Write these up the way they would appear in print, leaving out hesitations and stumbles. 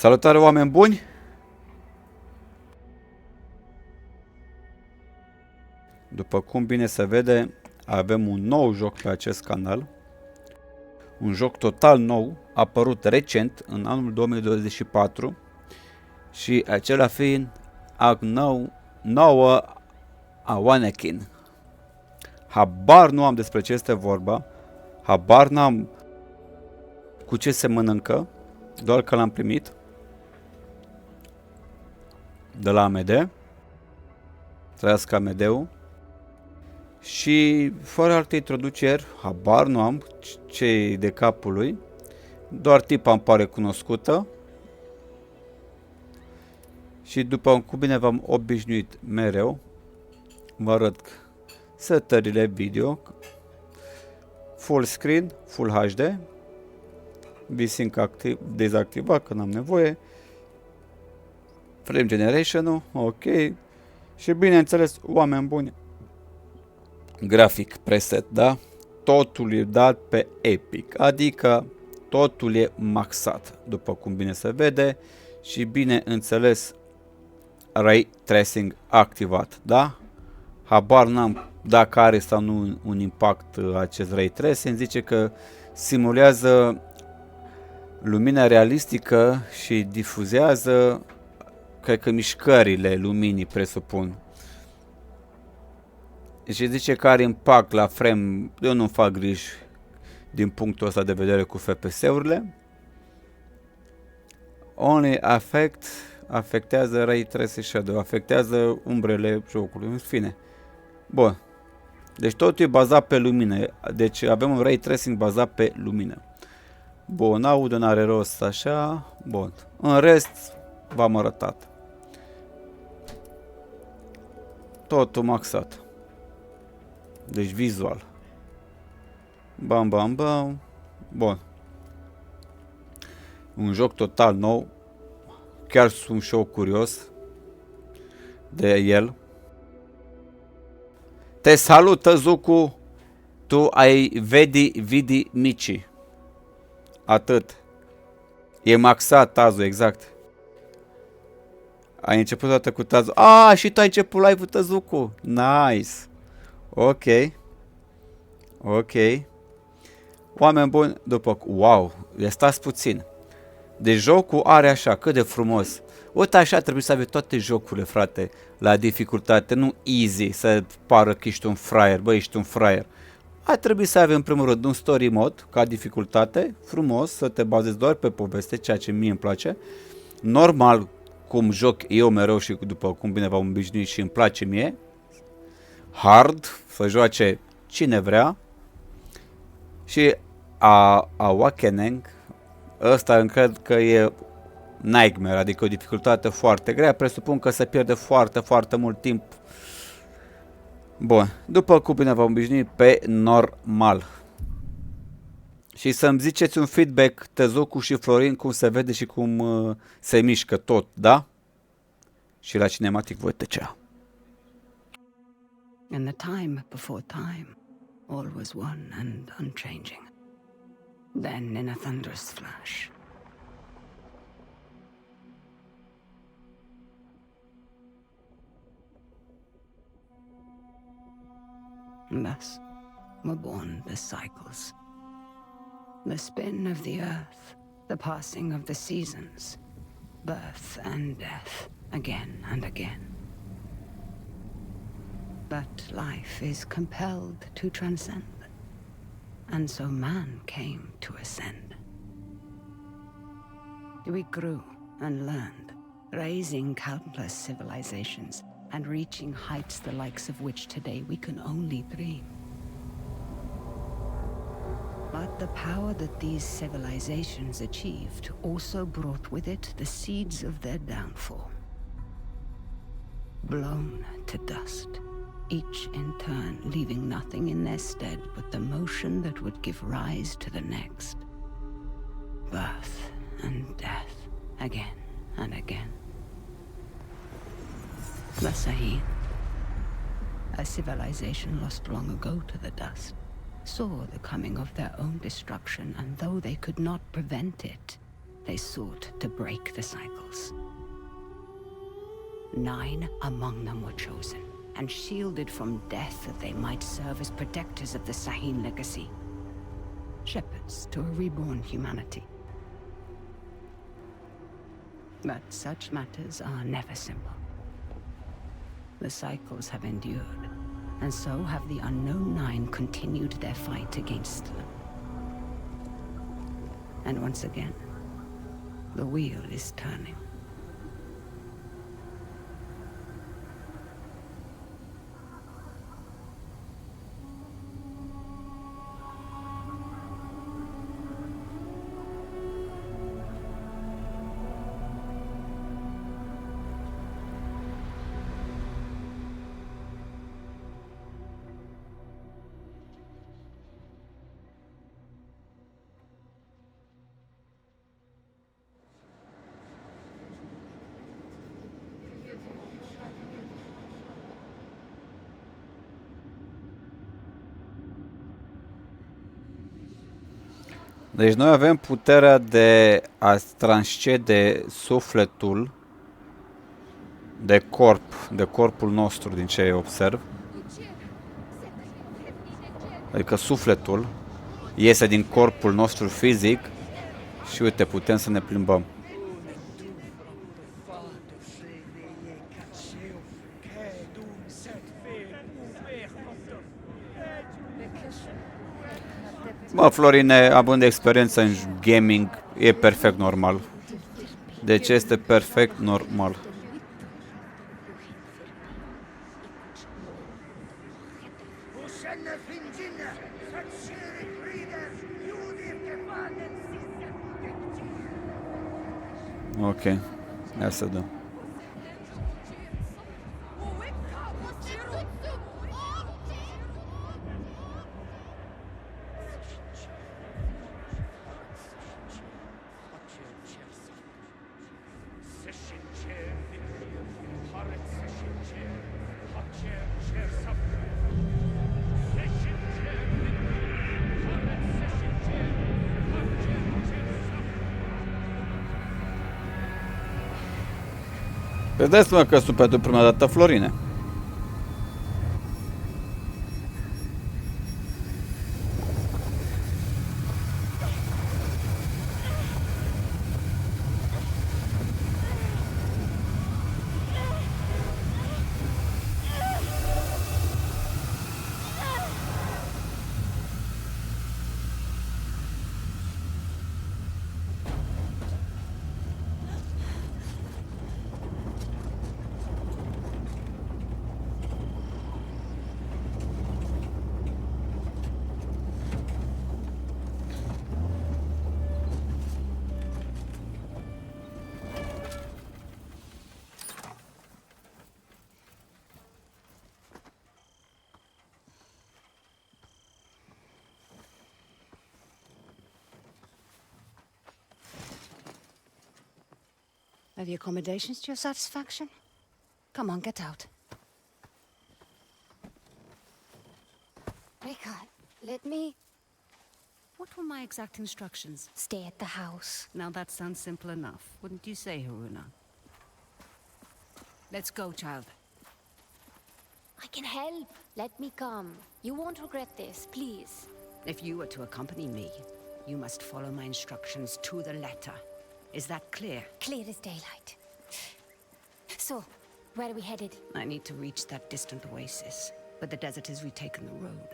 Salutare, oameni buni! După cum bine se vede, avem un nou joc pe acest canal. Un joc total nou, apărut recent, în anul 2024. Și acela fiind Noua Awakening. Habar nu am despre ce este vorba. Habar n-am cu ce se mănâncă. Doar că l-am primit de la AMD. Trăiască AMD-ul. Și fără alte introduceri, habar nu am ce de capul lui. Doar tipa îmi pare cunoscută. Și după cum bine v-am obișnuit mereu, vă arăt setările video, full screen, full HD, V-Sync activ, dezactivat când am nevoie, frame generation-ul, ok, și bineînțeles, oameni buni, grafic preset, da? Totul e dat pe epic, adică totul e maxat, după cum bine se vede, și bineînțeles Ray Tracing activat, da? Habar n-am dacă are sau nu un impact acest Ray Tracing, zice că simulează lumina realistică și difuzează, cred că mișcările luminii, presupun. Și zice că are impact la frame, eu nu fac griji din punctul ăsta de vedere cu FPS-urile. Only afectează Ray Tracing Shadow, afectează umbrele jocului, în fine. Bun. Deci totul e bazat pe lumină, deci avem un Ray Tracing bazat pe lumină. Bun, audio n-are rost așa, bun. În rest, v-am arătat. Totul maxat. Deci vizual. Bam, bam, bam. Bun. Un joc total nou. Chiar sunt și eu curios de el. Te salută, Zucu. Tu ai vidi mici. Atât. E maxat Tazu, exact. Ai început toată cu Tazu. Și tu ai început live-ul, Tăzucu. Nice. Ok. Ok. Oameni buni, după... Wow, stați puțin. Deci jocul are așa, cât de frumos. Uite, așa trebuie să aveți toate jocurile, frate, la dificultate, nu easy, să pară că ești un fraier, băi, ești un fraier. Ar trebui să avem, în primul rând, un story mode, ca dificultate, frumos, să te bazezi doar pe poveste, ceea ce mie îmi place. Normal, cum joc eu mereu și după cum bine v-am obișnuit și îmi place mie. Hard, să joace cine vrea. Și Awakening, ăsta cred că e nightmare, adică o dificultate foarte grea, presupun că se pierde foarte mult timp. Bun, după cum bine v-am obișnuit, pe normal. Și să-mi ziceți un feedback, Tezucu și Florin, cum se vede și cum se mișcă tot, da? Și la cinematic voi tăcea. In the time before time, all was one and unchanging. Then in a thunderous flash, thus were born the cycles. The spin of the earth, the passing of the seasons, birth and death, again and again. But life is compelled to transcend, and so man came to ascend. We grew and learned, raising countless civilizations and reaching heights the likes of which today we can only dream. But the power that these civilizations achieved also brought with it the seeds of their downfall. Blown to dust, each in turn leaving nothing in their stead but the motion that would give rise to the next. Birth and death, again and again. The Sahid, a civilization lost long ago to the dust, saw the coming of their own destruction, and though they could not prevent it, they sought to break the cycles. 9 among them were chosen and shielded from death that they might serve as protectors of the Sahin legacy. Shepherds to a reborn humanity. But such matters are never simple. The cycles have endured, and so have the unknown 9 continued their fight against them. And once again, the wheel is turning. Deci noi avem puterea de a transcede sufletul de corpul nostru, din ce observ. Adică sufletul iese din corpul nostru fizic și uite, putem să ne plimbăm. Mă, Florine, având experiență în gaming, e perfect normal. Deci este perfect normal. Ok, ia să dăm. Vedeți-mă că sunt pentru prima dată, Florine. Are the accommodations to your satisfaction? Come on, get out. Rika, let me What were my exact instructions? stay at the house. Now that sounds simple enough, wouldn't you say, Haruna? Let's go, child. I can help. Let me come. You won't regret this, please. If you were to accompany me, you must follow my instructions to the letter. Is that clear? Clear as daylight. So, where are we headed? I need to reach that distant oasis, but the desert has retaken the road.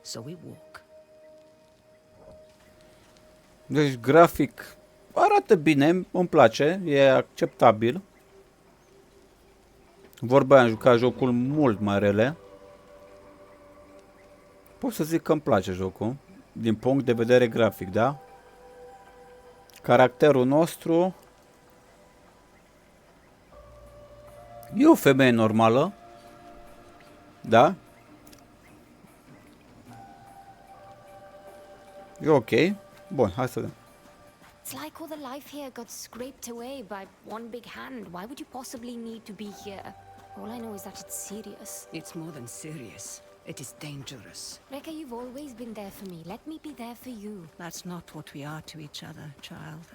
So we walk. Deci grafic arată bine, îmi place, e acceptabil. Vorba aia, am jucat jocul mult mai rele. Pot să zic că îmi place jocul, din punct de vedere grafic, da? Caracterul nostru e o femeie normală, da? E ok. Bun, hai să vedem. It's like all the life here got scraped away by one big hand. Why would you possibly need to be here? All I know is that it's serious. It's more than serious. It is dangerous. Reka, you've always been there for me. Let me be there for you. That's not what we are to each other, child.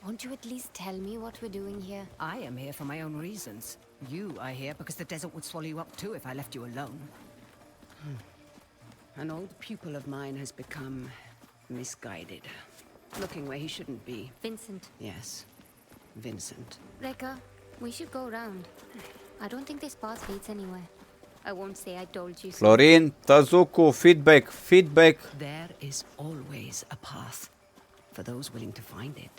Won't you at least tell me what we're doing here? I am here for my own reasons. You are here because the desert would swallow you up too if I left you alone. An old pupil of mine has become misguided. Looking where he shouldn't be. Vincent. Yes, Vincent. Rekka, we should go around. I don't think this path leads anywhere. I won't say I told you so. Florin, Tazuku, feedback, feedback. There is always a path for those willing to find it.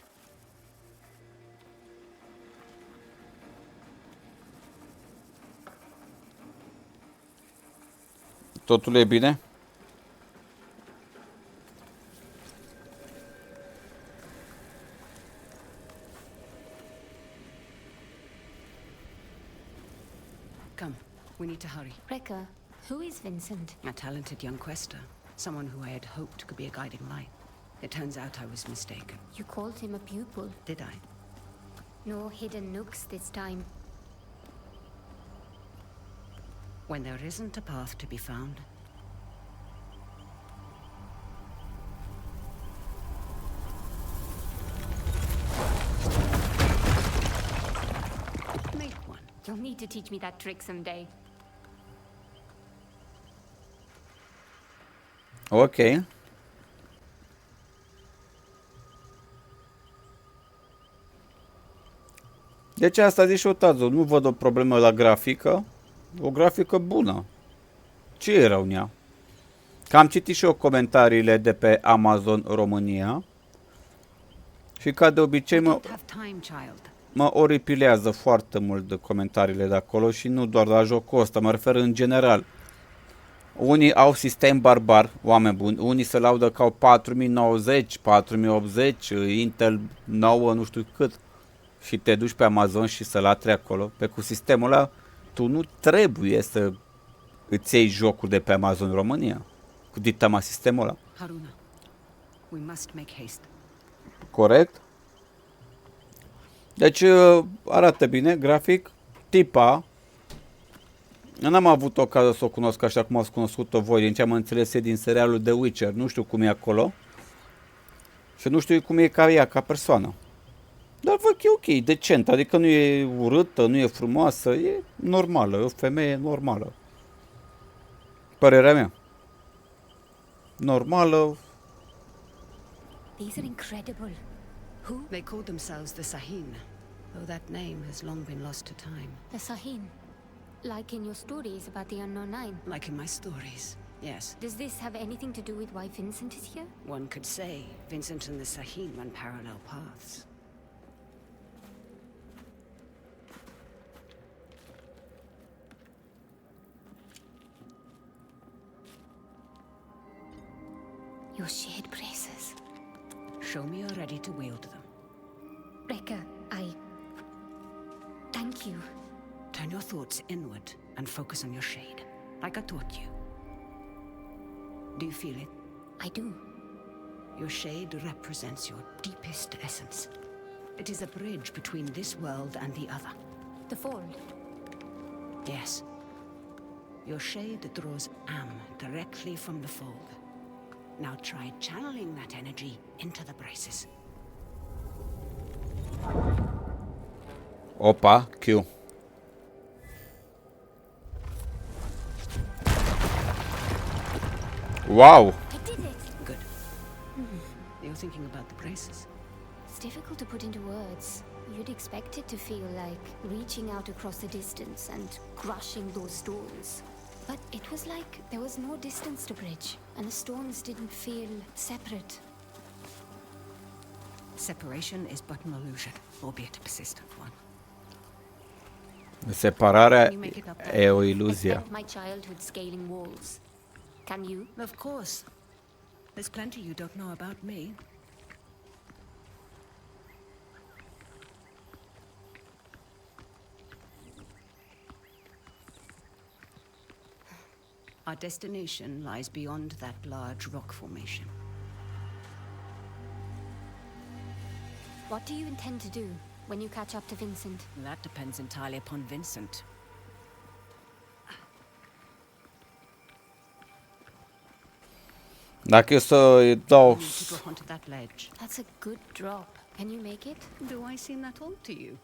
Totul e bine? Come, we need to hurry. Rekka, who is Vincent? A talented young quester. Someone who I had hoped could be a guiding light. It turns out I was mistaken. You called him a pupil. Did I? No hidden nooks this time. When there isn't a path to be found, make one. You'll need to teach me that trick someday. Ok. Deci asta zice și eu, Tazu, nu văd o problemă la grafică. O grafică bună. Ce e rău în ea? Că am citit și eu comentariile de pe Amazon România. Și ca de obicei mă oripilează foarte mult de comentariile de acolo și nu doar la jocul ăsta, mă refer în general. Unii au sistem barbar, oameni buni, unii se laudă că au 4090, 4080, Intel 9, nu știu cât. Și te duci pe Amazon și să latri acolo. Pe cu sistemul ăla, tu nu trebuie să îți iei jocul de pe Amazon România. Cu ditama sistemul ăla. Haruna, we must make haste. Corect? Deci arată bine, grafic. Tipa. Eu n-am avut ocazia să o cunosc așa cum ați cunoscut-o voi. Din ce am înțeles e din serialul The Witcher. Nu știu cum e acolo. Și nu știu cum e ca ea, ca persoană. Dar văd că e ok, decent. Adică nu e urâtă, nu e frumoasă. E normală, e o femeie normală. Părerea mea. Normală. These are incredible. Who? They called themselves the Sahin, though that name has long been lost to time. The Sahin. Like in your stories about the Unknown Nine. Like in my stories, yes. Does this have anything to do with why Vincent is here? One could say Vincent and the Sahin run parallel paths. Your shared braces. Show me you're ready to wield them. Rekka, thank you. Turn your thoughts inward and focus on your shade, like I taught you. Do you feel it? I do. Your shade represents your deepest essence. It is a bridge between this world and the other. The fold. Yes. Your shade draws Am directly from the fold. Now try channeling that energy into the braces. Opa, Q. Wow! I did it! Good. You're thinking about the braces. It's difficult to put into words. You'd expect it to feel like reaching out across the distance and crushing those stones. But it was like there was no distance to bridge, and the stones didn't feel separate. Separation is but an illusion, albeit a persistent one. Separarea e o I iluzie. spent my childhood scaling walls. Can you? Of course. There's plenty you don't know about me. Our destination lies beyond that large rock formation. What do you intend to do when you catch up to Vincent? That depends entirely upon Vincent. Dacă eu să-i dau... You need to drop onto that ledge. That's a good drop. Can you make it? Do I seem that old to you?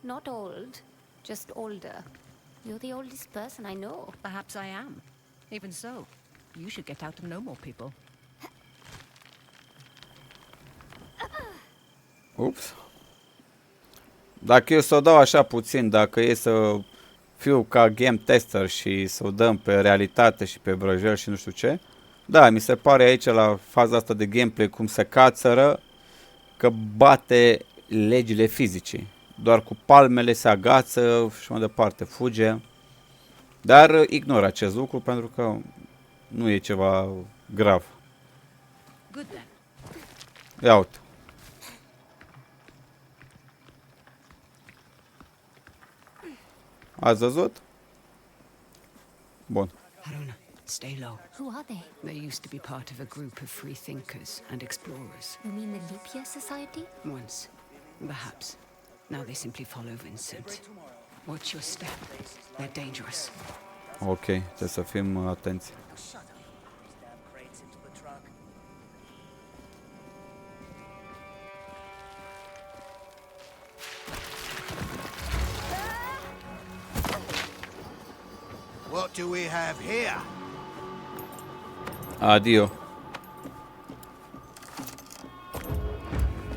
Not old, just older. You're the oldest person I know. Perhaps I am. Even so, you should get out and know more people. Ups. Dacă eu să o dau așa puțin, dacă e să fiu ca game tester și să o dăm pe realitate și pe vrăjel și nu știu ce, da, mi se pare aici la faza asta de gameplay cum se cațără că bate legile fizicii. Doar cu palmele se agață și mai departe, fuge. Dar ignor acest lucru pentru că nu e ceva grav. Good then. Ia uite. Ați văzut? Bun. Haruna, stay low. Who are they? They used to be part of a group of free thinkers and explorers. You mean the Leap Year Society? Once, perhaps. Now they simply follow Vincent. Watch your step. They're dangerous. Ok, trebuie să fim atenți. What do we have here? Adio.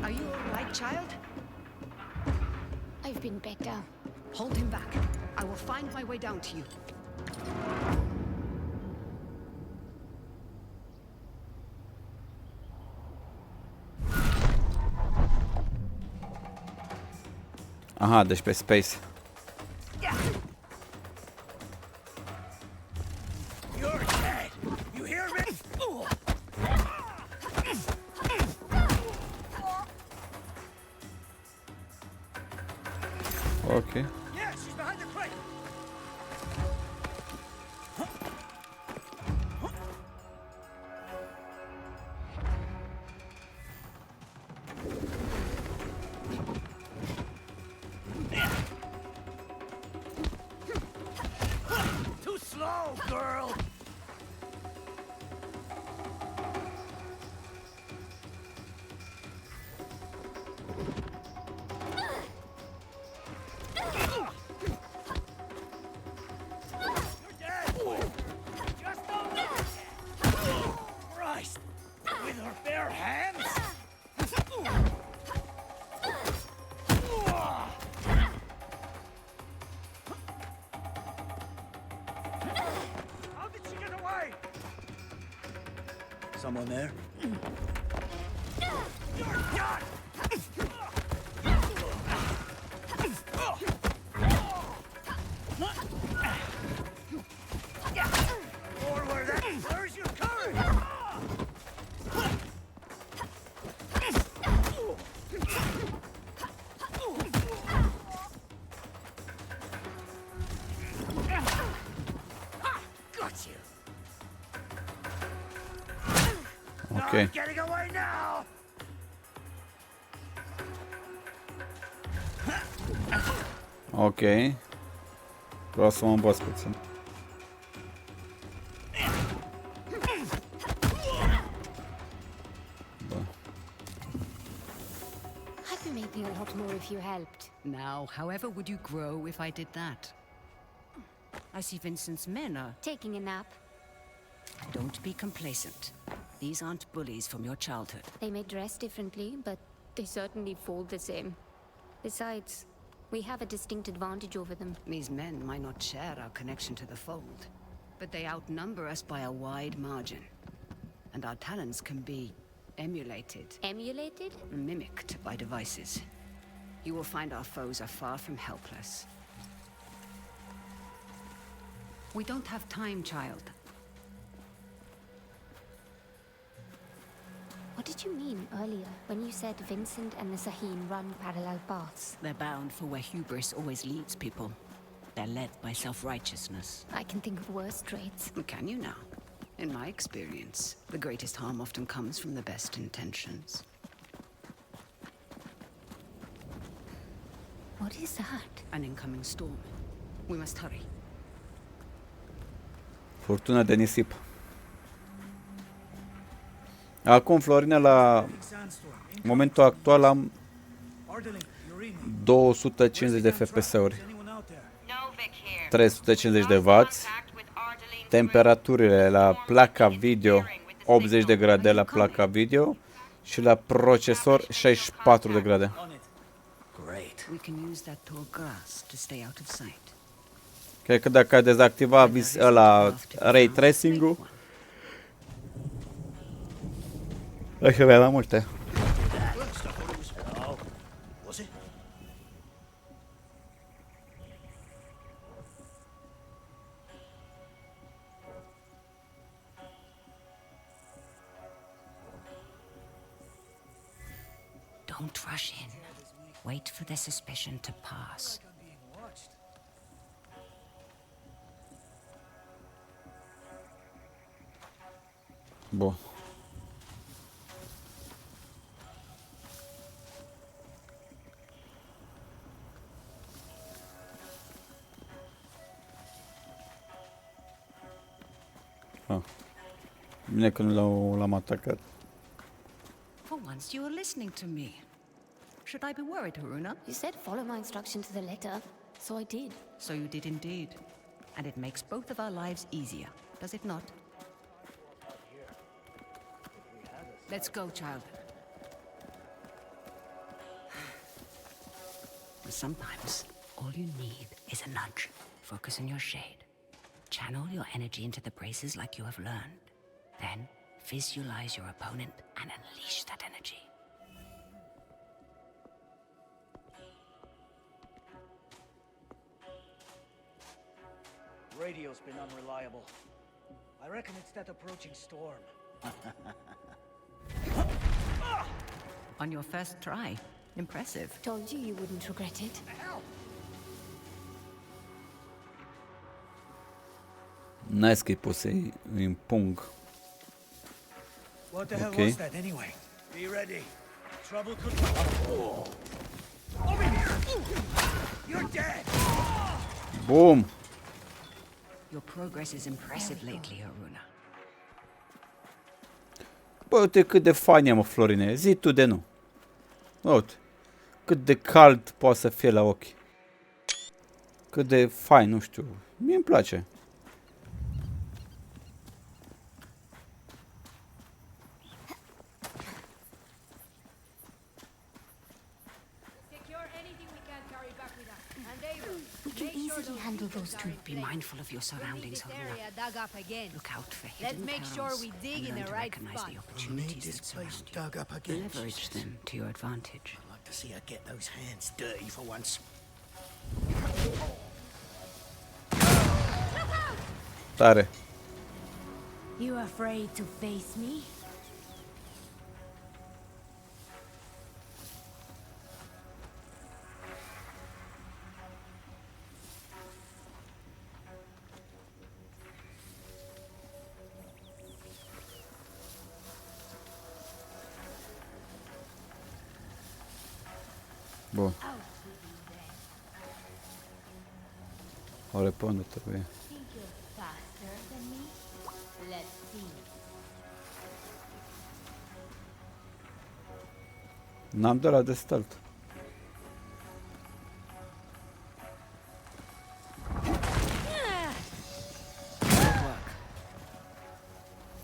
Are you all right, child? I've been better. Hold him back. I will find my way down to you. Aha, deci pe space. You're dead. You hear me? Ok. Yeah, she's behind the crate. Too slow, girl. You're dead. Just don't. Christ. With her bare hands. How did she get away? Someone there? You're done! Forward, where's your courage? Got you. Ok. Not getting away now. Ok. Vreau să mă îmbăț puțin. I could make me a lot more if you helped. Now, however would you grow if I did that? I see Vincent's men are... Taking a nap. Don't be complacent. These aren't bullies from your childhood. They may dress differently, but they certainly fall the same. Besides, we have a distinct advantage over them. These men might not share our connection to the fold, but they outnumber us by a wide margin. And our talents can be emulated, Emulated? mimicked by devices. You will find our foes are far from helpless. We don't have time, child. What did you mean earlier when you said Vincent and the Sahim run parallel paths? They're bound for where hubris always leads people. They're led by self-righteousness. I can think of worse traits. Can you now? In my experience, the greatest harm often comes from the best intentions. What is that? An incoming storm. We must hurry. Furtună de nisip. Acum, Florina, la momentul actual am 250 de FPS-uri, Novik here. 350 de W, temperaturile la placa video 80 de grade la placa video și la procesor 64 de grade. Great. We can use that tall grass to stay out of sight. Cred că dacă ai dezactiva ăla ray tracing-ul, aș avea mai multe. Oh, was it? Don't rush in. Wait for their suspicion to pass. Bun. Bine că nu l-am atacat. For once you were listening to me. Should I be worried, Haruna? You said follow my instruction to the letter, so I did. So you did indeed. And it makes both of our lives easier, does it not? Let's go, child. Sometimes, all you need is a nudge. Focus on your shade. Channel your energy into the braces like you have learned. Then, visualize your opponent and unleash that energy. Radio's been unreliable. I reckon it's that approaching storm. On your first try. Impressive. Told you you wouldn't regret it. Nice că-i pot să-i împung. What the hell Okay. was that anyway? Be ready. Trouble could come. Over here! You're dead! Bum! Your progress is impressive lately, Haruna. Bă, uite cât de fain e, mă, Florine. Zi tu de nu. Uite. Cât de cald poate să fie la ochi. Cât de fain, nu știu. Mie îmi place. We can easily handle those two. Be mindful of your surroundings, Haruna. dug up again. Look out for Let's hidden make perils sure we dig and in learn the to right recognize spot. the Need opportunities this that place surround you. dug up again. Leverage them to your advantage. I'd like to see her get those hands dirty for once. Tare. You afraid to face me? Bun. Oare pe unde trebuie? Think you're faster than me? Let's see. N-am de la de stalt.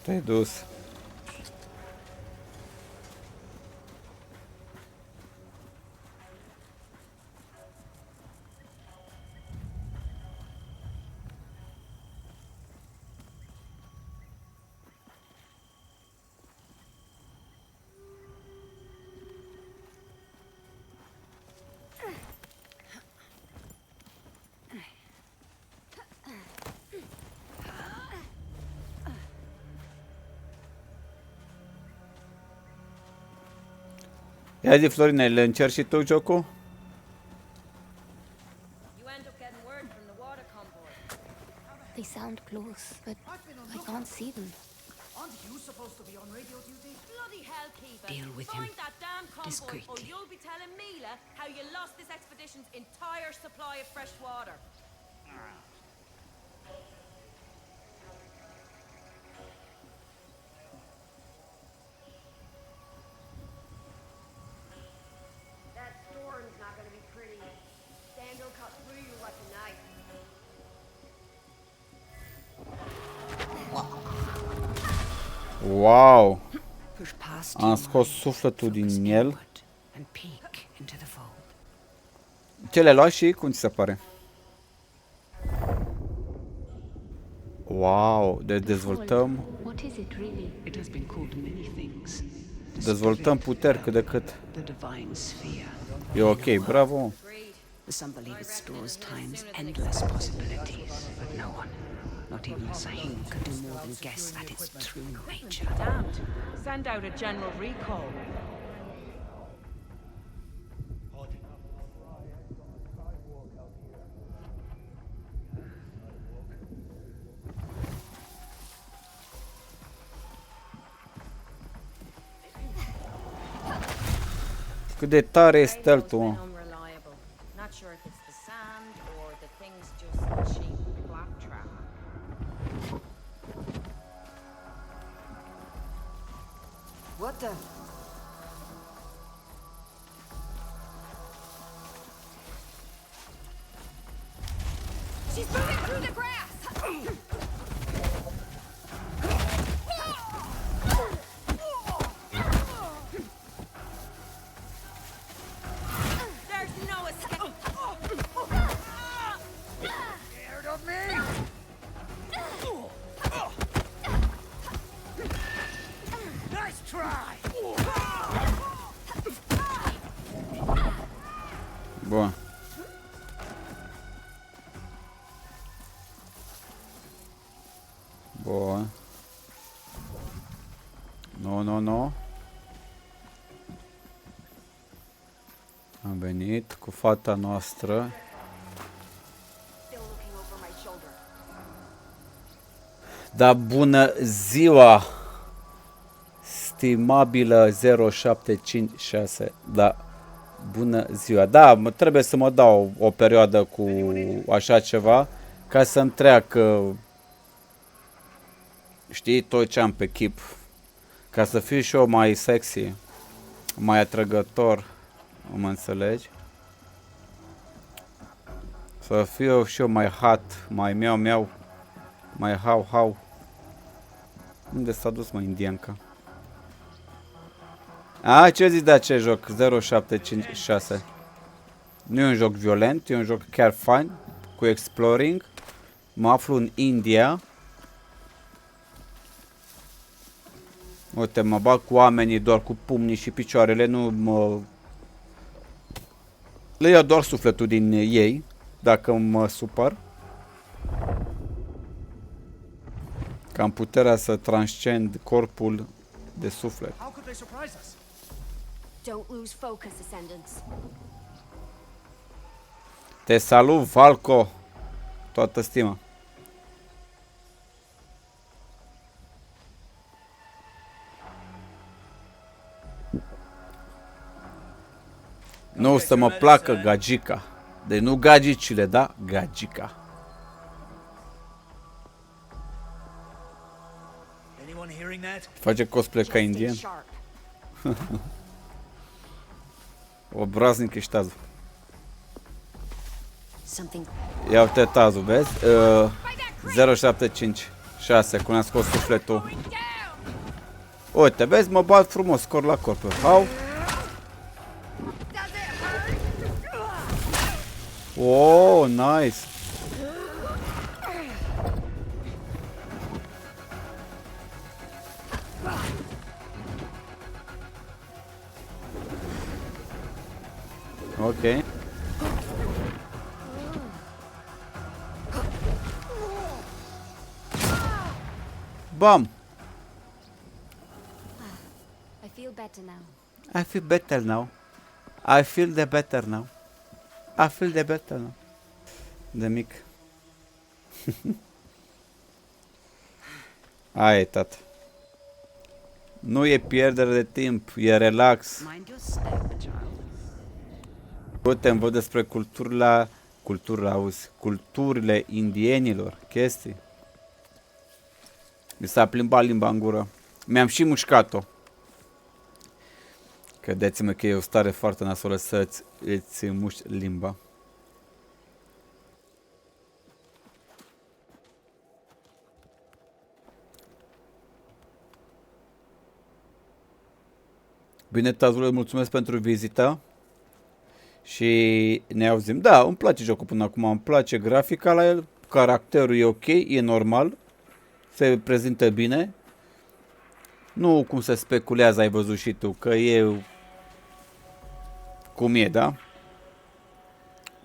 Te-ai dus. Ia zi, Florine, le încerci și tu jocul? You end up getting word from the water convoy. They sound close, but I can't see them. Aren't you supposed to be on radio duty? Bloody hell, Keeper. Deal with Find him that damn convoy, or discreetly. you'll be telling Mila how you lost this expedition's entire supply of fresh water. That storm handle cut through you like a knife. Wow! Push past Am your scos mind, sufletul focus din el. inward, and peek into the fold. Ce le-ai luat și cum ți se pare? Wow! Deci dezvoltăm... What is it really? It has been called many things. The Dezvoltăm spirit, puteri cât de cât. the divine sphere. E ok, bravo! Some believe it stores time's endless possibilities, but no one, not even a Sahim, could do more than guess at its true nature. Damned. Send out a general recall. Cât de tare e stealth-ul, mă. Unreliable. Not sure if it's the sand or the thing's just cheap claptrap. What the? She's moving through the grass! There's no escape. Scared of me? Nice try! Bun. Bun. Nu. Am venit cu fata noastră. Still looking over my shoulder. Da, bună ziua! Stimabilă 0756. Da, bună ziua. Da, trebuie să mă dau o perioadă cu așa ceva ca să-mi treacă, știi, tot ce am pe chip. Ca să fiu și eu mai sexy, mai atrăgător, mă înțelegi? Să fiu și eu mai hot, mai miau, mai hau. Unde s-a dus, mă, indianca? A, ce zici de acest joc? 0756. Nu e un joc violent, e un joc chiar fun, cu exploring. Mă aflu în India. Uite, mă bag cu oamenii doar cu pumnii și picioarele, nu mă... Le iau doar sufletul din ei, dacă mă supăr. Că am puterea să transcend corpul de suflet. How could they surprise us? Don't lose focus, Ascendants. Te salut, Valco! Toată stima. Nu o să mă placă gagica. Deci nu gagicile, da? Gagica. Anyone hearing that? Face cosplay ca Just stay indian. sharp. Obraznic ești Tazu. Something. Ia uite Tazu, vezi? 0756, cum am scos sufletul. Uite, vezi? Mă bat frumos, corp la corp. How? Oh, nice. Ok. Bam. I feel better now. I feel better now. I feel the better now. I feel the better now. De mic. Aia e, tată. Nu e pierdere de timp, e relax. Mind your step, child. Putem văd despre culturile indienilor, chestii. Mi s-a plimbat limba în gură. Mi-am și mușcat-o. Credeți-mă că e o stare foarte nasolă să îți muști limba. Bine, Tazule, mulțumesc pentru vizită. Și ne auzim. Da, îmi place jocul până acum, îmi place grafica la el, caracterul e ok, e normal, se prezintă bine. Nu cum se speculează, ai văzut și tu, că e cum e, da?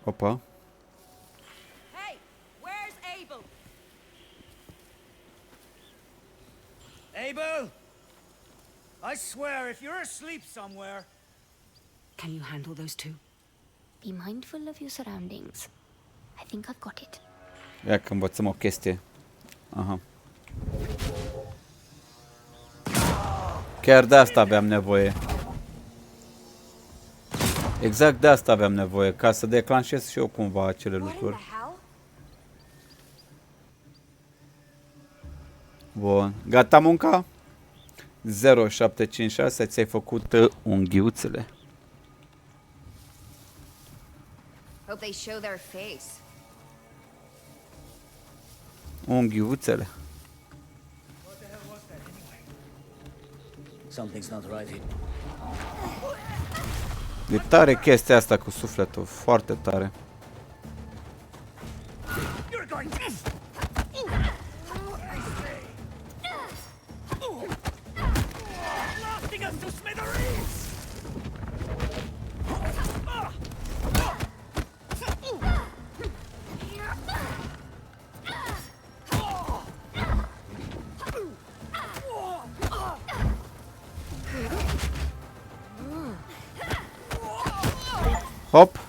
Opa. Hey, where's Abel? Abel! I swear, if you're asleep somewhere... Can you handle those two? Be mindful of your surroundings. I think I've got it. Ia că învățăm o chestie. Aha. Chiar de asta aveam nevoie. Exact de asta aveam nevoie, ca să declanșez și eu cumva acele lucruri. Bun. Gata munca? 0756, ți-ai făcut unghiuțele. Hope they show their face. Unghiuțele. What the hell was that anyway? Something's not right here. E tare chestia asta cu sufletul, foarte tare. You're going... Blasting us to smithereens! Hop!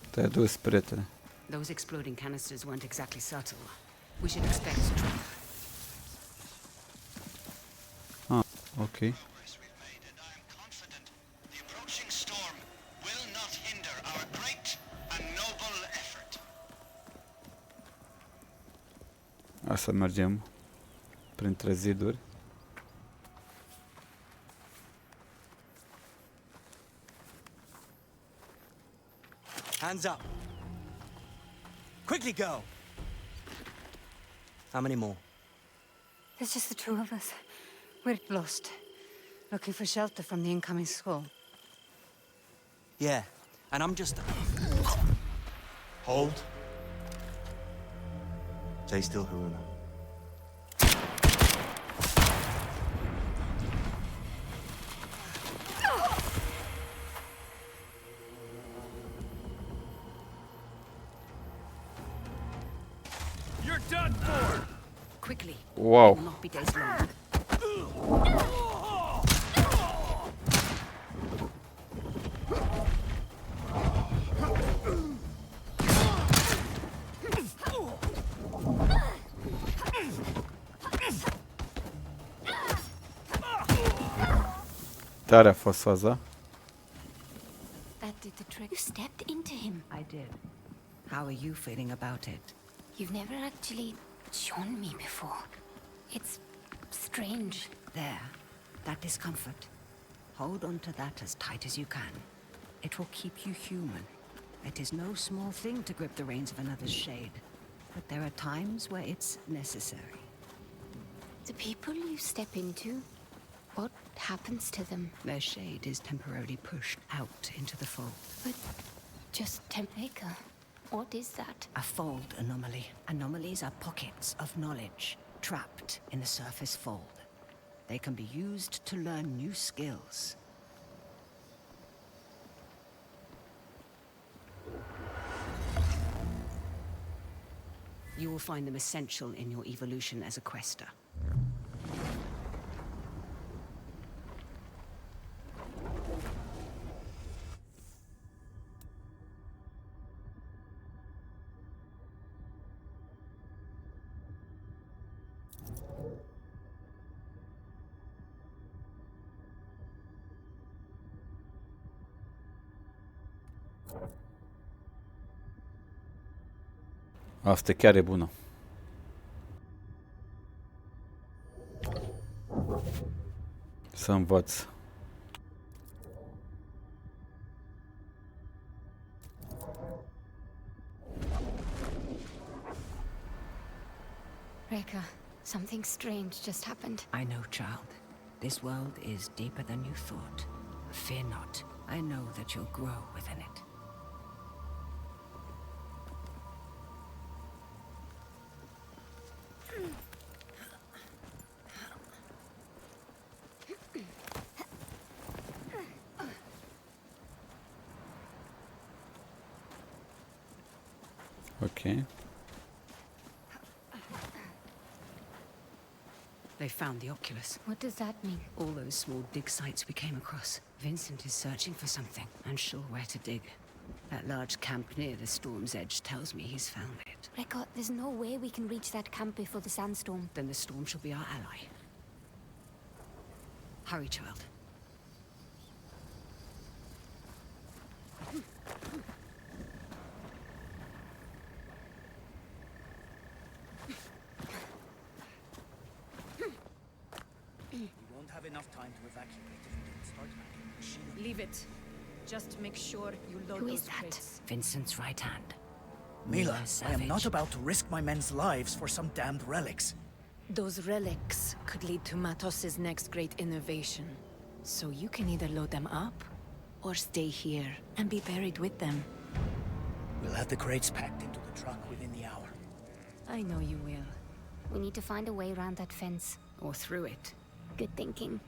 Te-ai dus, prietene. Those exploding canisters weren't exactly subtle. We should expect trouble. Ok. Progress we've made, and I am confident the approaching storm will not hinder our great and noble effort. Hai să mergem printre ziduri. Hands up. Quickly go. How many more? There's just the two of us. We're lost. Looking for shelter from the incoming squall. Yeah, and I'm just... Hold. Stay still, Haruna. You're done for! Quickly. Wow. It will not be days long. Tare a fost faza. That did the trick. You stepped into him. I did. How are you feeling about it? You've never actually shown me before. It's strange. There. That discomfort. Hold on to that as tight as you can. It will keep you human. It is no small thing to grip the reins of another's shade. But there are times where it's necessary. The people you step into, what happens to them? Their shade is temporarily pushed out into the fold. But just Tempmaker. What is that? A fold anomaly. Anomalies are pockets of knowledge trapped in the surface fold. They can be used to learn new skills. You will find them essential in your evolution as a quester. Asta chiar e bună. Să învăț. Reka, something strange just happened. I know, child. This world is deeper than you thought. Fear not. I know that you'll grow within it. Okay. They found the oculus. What does that mean? All those small dig sites we came across. Vincent is searching for something, unsure where to dig. That large camp near the storm's edge tells me he's found it. Rekka, there's no way we can reach that camp before the sandstorm. Then the storm shall be our ally. Hurry, child. We won't have enough time to evacuate if we don't start back in the machine. Leave it. Just make sure you load Who those is that? crates. Vincent's right hand. Mila, Mila I Savage. am not about to risk my men's lives for some damned relics. Those relics could lead to Matos's next great innovation. So you can either load them up, or stay here and be buried with them. We'll have the crates packed into the truck within the hour. I know you will. We need to find a way around that fence. Or through it. Good thinking.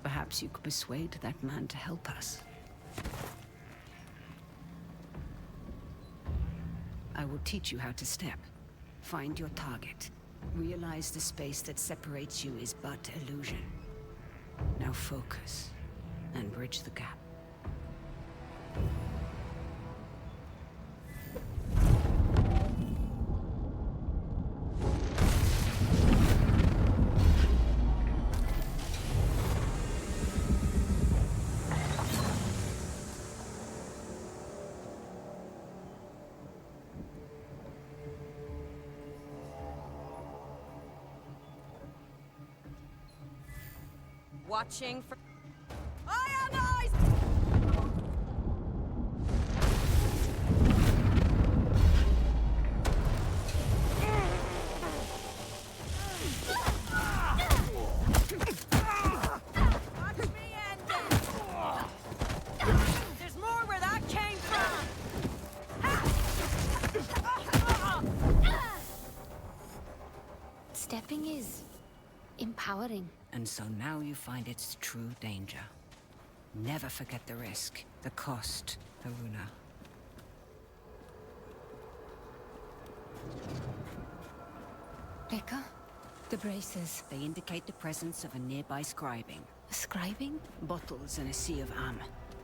Perhaps you could persuade that man to help us. I will teach you how to step. Find your target. Realize the space that separates you is but illusion. Now focus, and bridge the gap. Watching for... Ionized! Watch me end it! There's more where that came from! Stepping is empowering. And so now you find its true danger. Never forget the risk, the cost, Haruna. Rekka, the braces. They indicate the presence of a nearby scribing. Scribing? Bottles in a sea of am,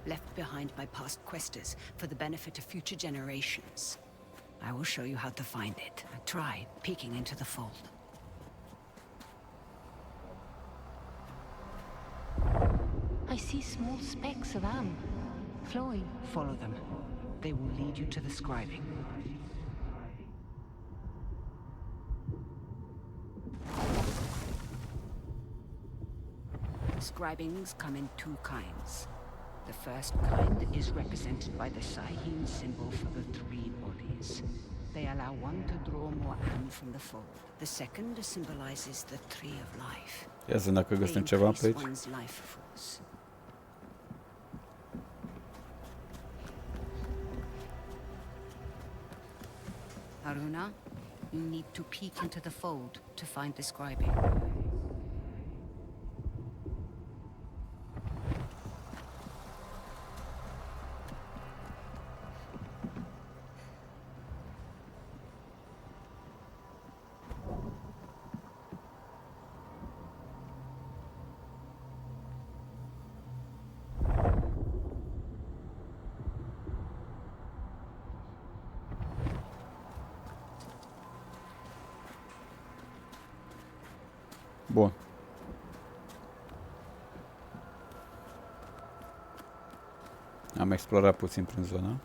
left behind by past questers for the benefit of future generations. I will show you how to find it. Try peeking into the fold. I see small specks of am flowing. Follow them. They will lead you to the scribing. Scribings come in two kinds. The first kind is represented by the Sahim symbol for the three bodies. They allow one to draw more am from the fold. The second symbolizes the tree of life. Ia zi dacă They găsim ceva pe increase aici. one's life force. Haruna, you need to peek into the fold to find the scribing. Bun. Am explorat puțin prin zona.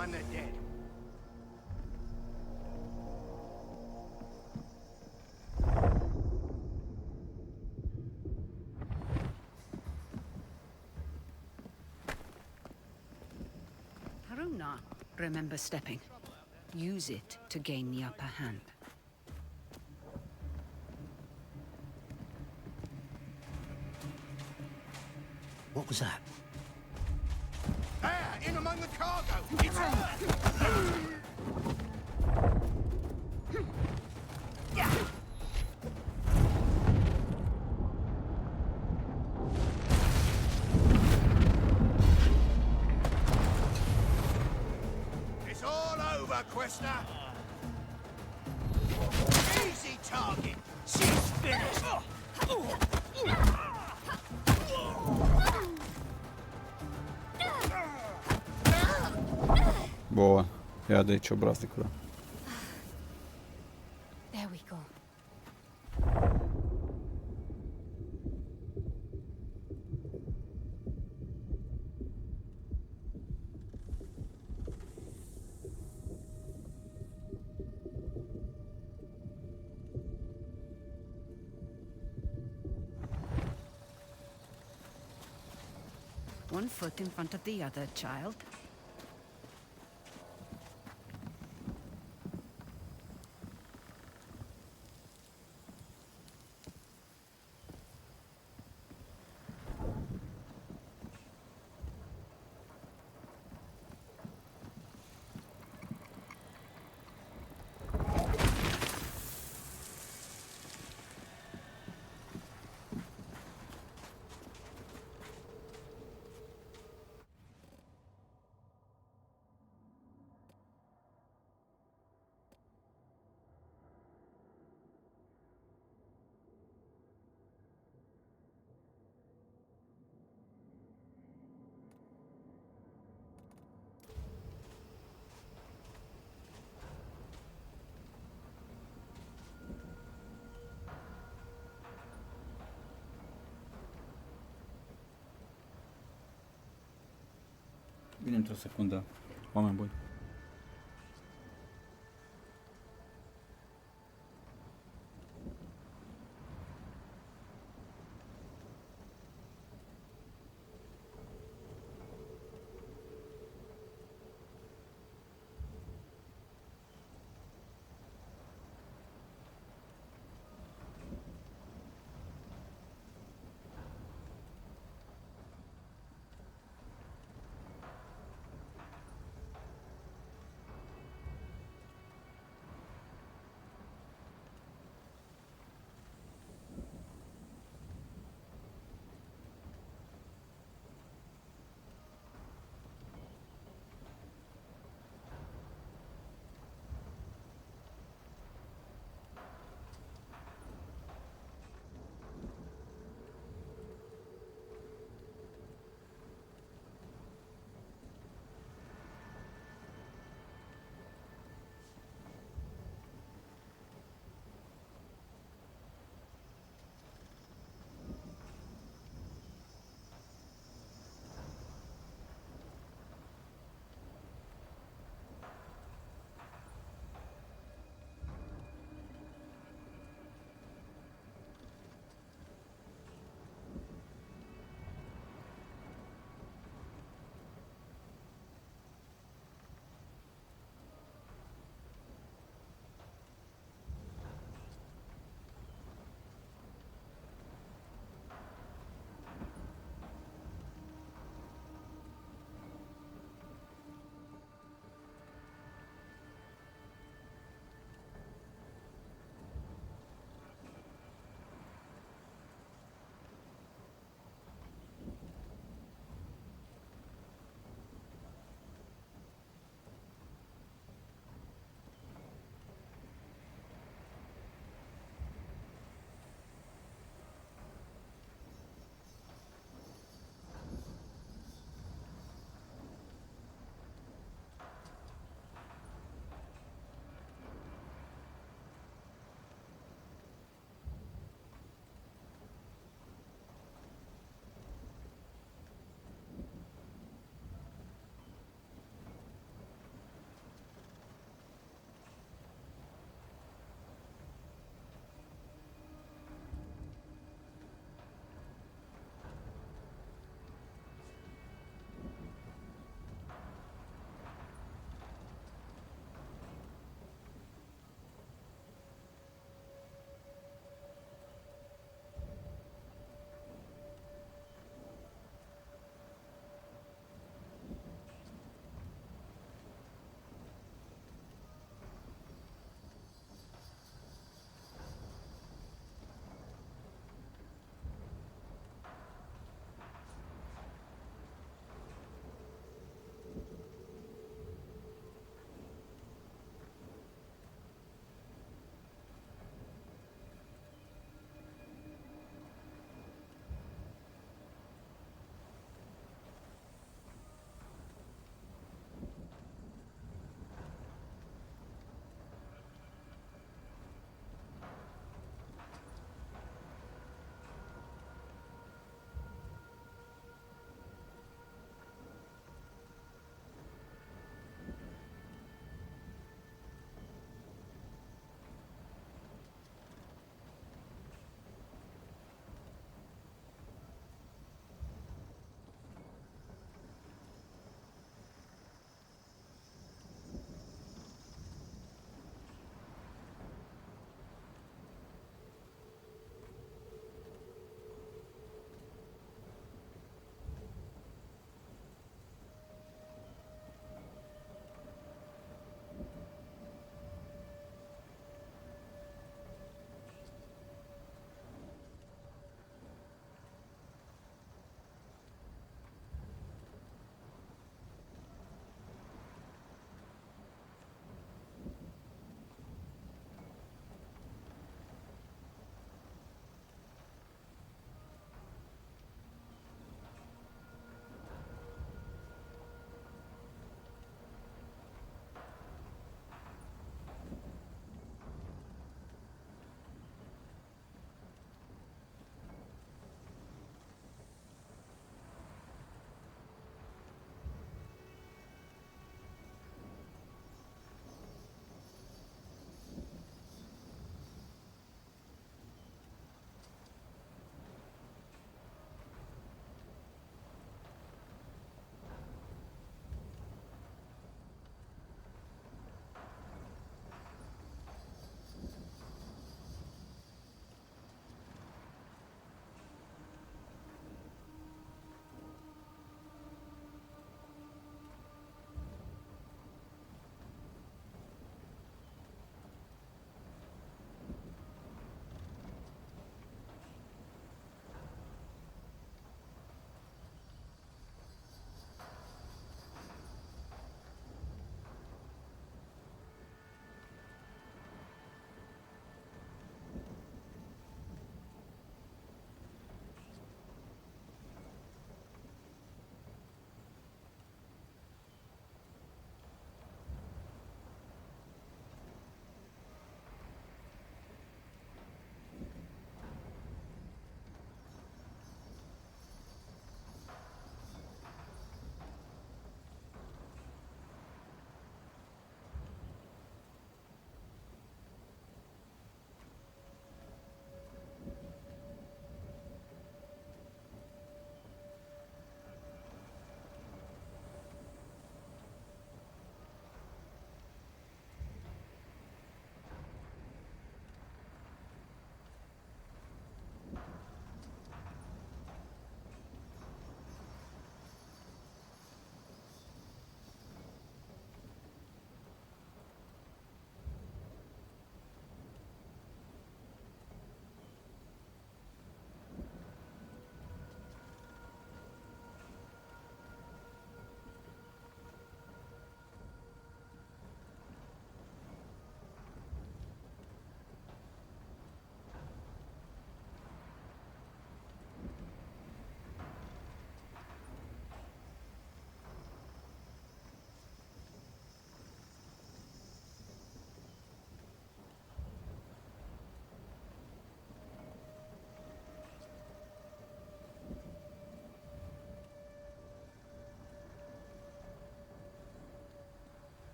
find the dead. Haruna, remember stepping. Use it to gain the upper hand. What was that? There, in among the cargo. It's her. It's all over, Questioner. Easy target. She's finished. Boa. Ja da ići obraznik. There we go. One foot in front of the other, child. Vine într-o secundă. Oameni buni.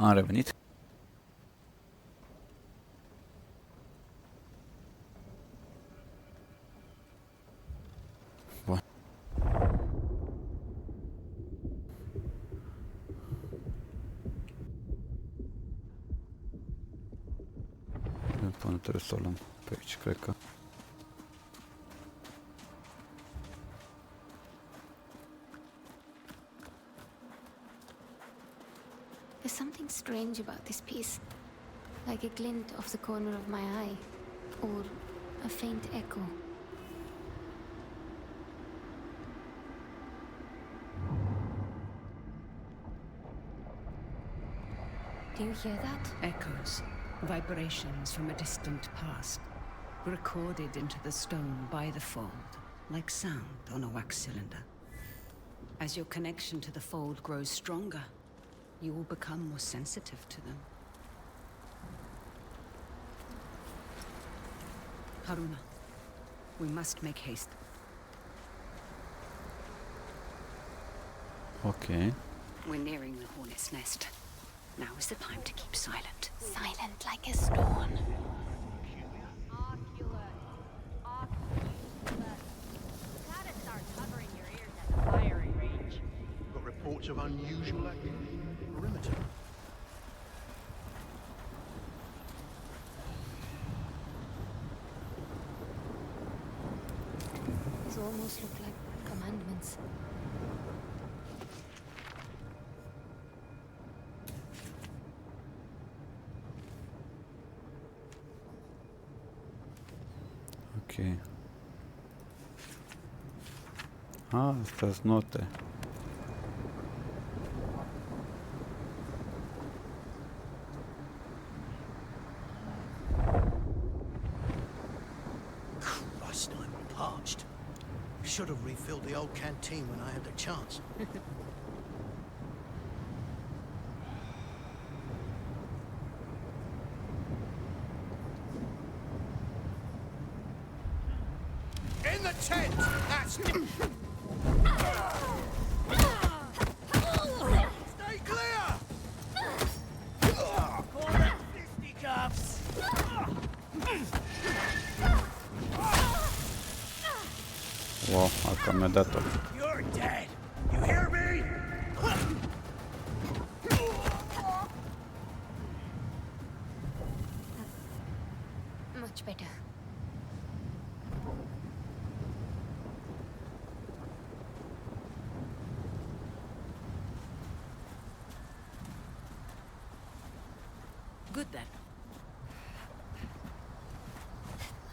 Am revenit. Bun. Până trebuie să o luăm pe aici, cred că. There's something strange about this piece. Like a glint off the corner of my eye. Or a faint echo. Do you hear that? Echoes, vibrations from a distant past, recorded into the stone by the fold, like sound on a wax cylinder. As your connection to the fold grows stronger, you will become more sensitive to them. Haruna, we must make haste. Ok. We're nearing the hornet's nest. Now is the time to keep silent. Silent like a stone. Oculus. Oculus. Gotta start covering your ears at the firing range. Got reports of unusual activity in the perimeter. These almost look like commandments. Ok. Ah, astea sunt note. Christ, I'm parched. Should have refilled the old canteen when I had the chance. In the tent! That's... Stay clear! Call it fisticuffs! Wow, asta mi-a dat-o. You're dead! You hear me? Much better. Good then.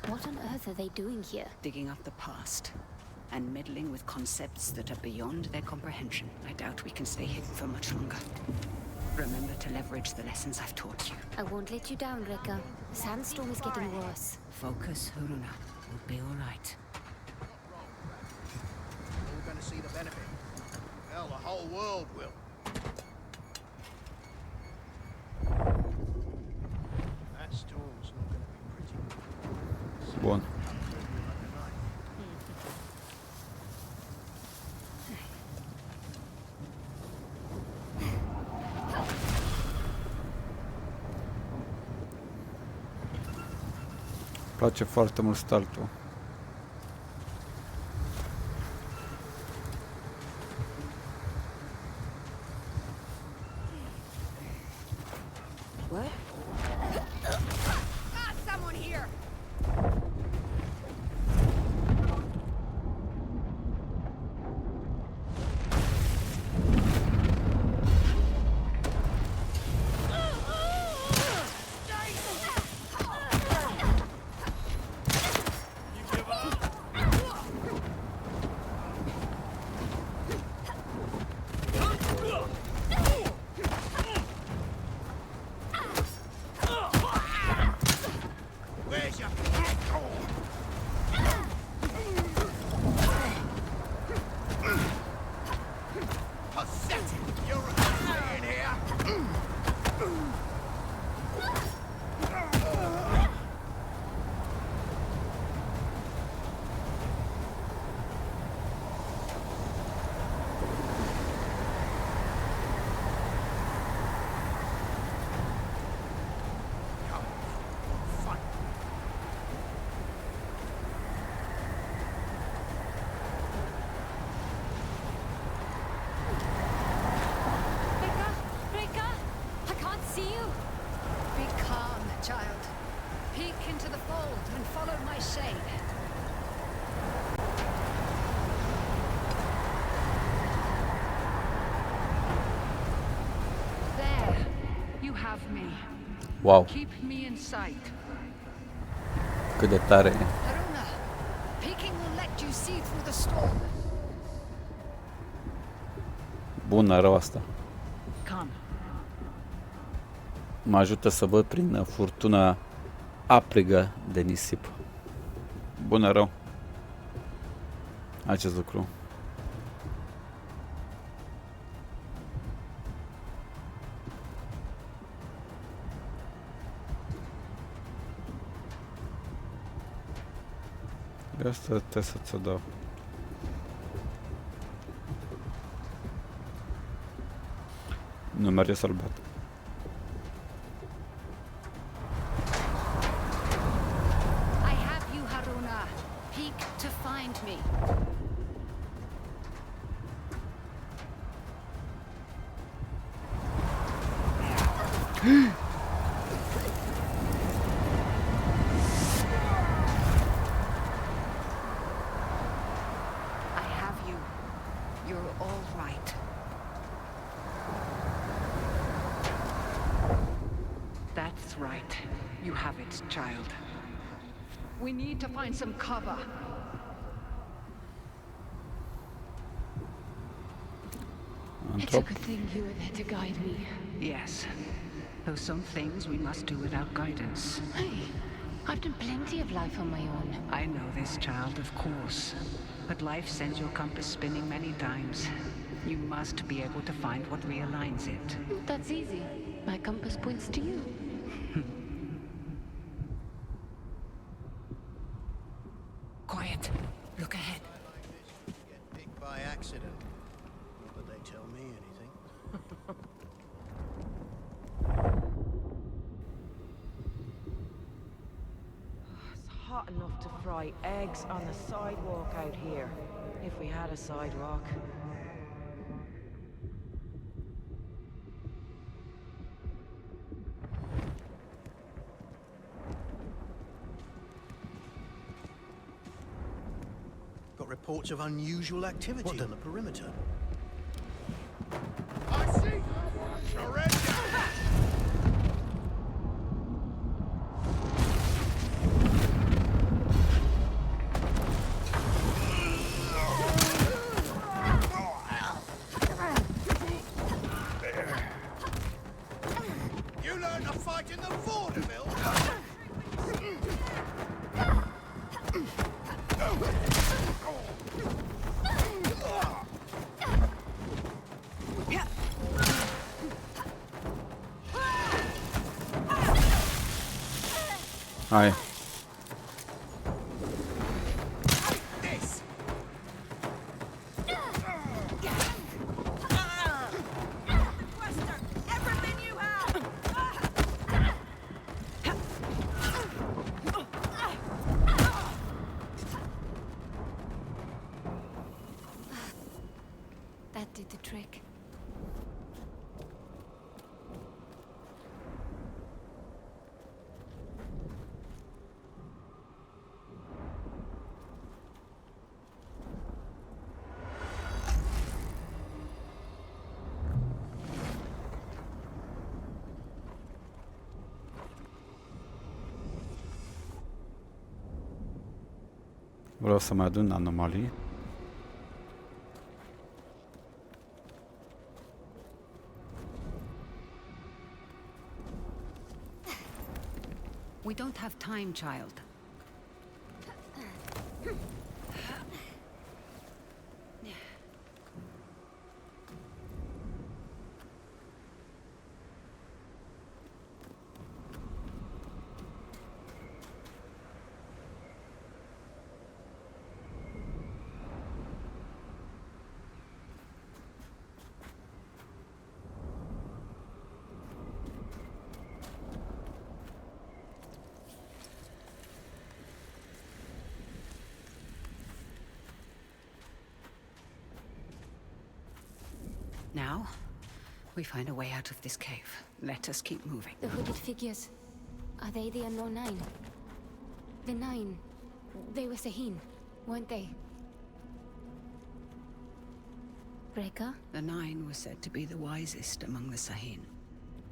What on earth are they doing here? Digging up the past and meddling with concepts that are beyond their comprehension. I doubt we can stay hidden for much longer. Remember to leverage the lessons I've taught you. I won't let you down, Rekka. The sandstorm is getting worse. Focus, Haruna. We'll be all right. We're gonna see the benefit. Hell, the whole world will. That storm's not gonna be pretty. Bun. Îmi place foarte mult startul. What? Ah, someone here! Where's your child. Peek into the fold and follow my shade. There. You have me. Wow, Keep me in sight. cât de tare e. Haruna, peeking will let you see through the storm. Bună rău asta. Come. Mă ajută să văd prin furtuna aprigă de nisip. Bună rău. Acest lucru. De asta trebuie să ți-o dau. Nu merge să-l bat. I have you, Haruna. Peek to find me. I have you. You're all right. That's right. You have it, child. We need to find some cover. It's a good thing you were there to guide me. Yes. Though some things we must do without guidance. Hey, I've done plenty of life on my own. I know this, child, of course. But life sends your compass spinning many times. You must be able to find what realigns it. That's easy. My compass points to you. Quiet. Look ahead. Get picked by accident. Not that they tell me anything. It's hot enough to fry eggs on the sidewalk out here, if we had a sidewalk. Got reports of unusual activity on the perimeter. I see! Surrender! You learned to fight in the vaudeville? Hai. This! That did the trick. Vreau să mai adun anomalii. We don't have time, child. Now, we find a way out of this cave. Let us keep moving. The hooded figures. Are they the Unknown Nine? The Nine. They were Sahin, weren't they? Reka? The Nine were said to be the wisest among the Sahin,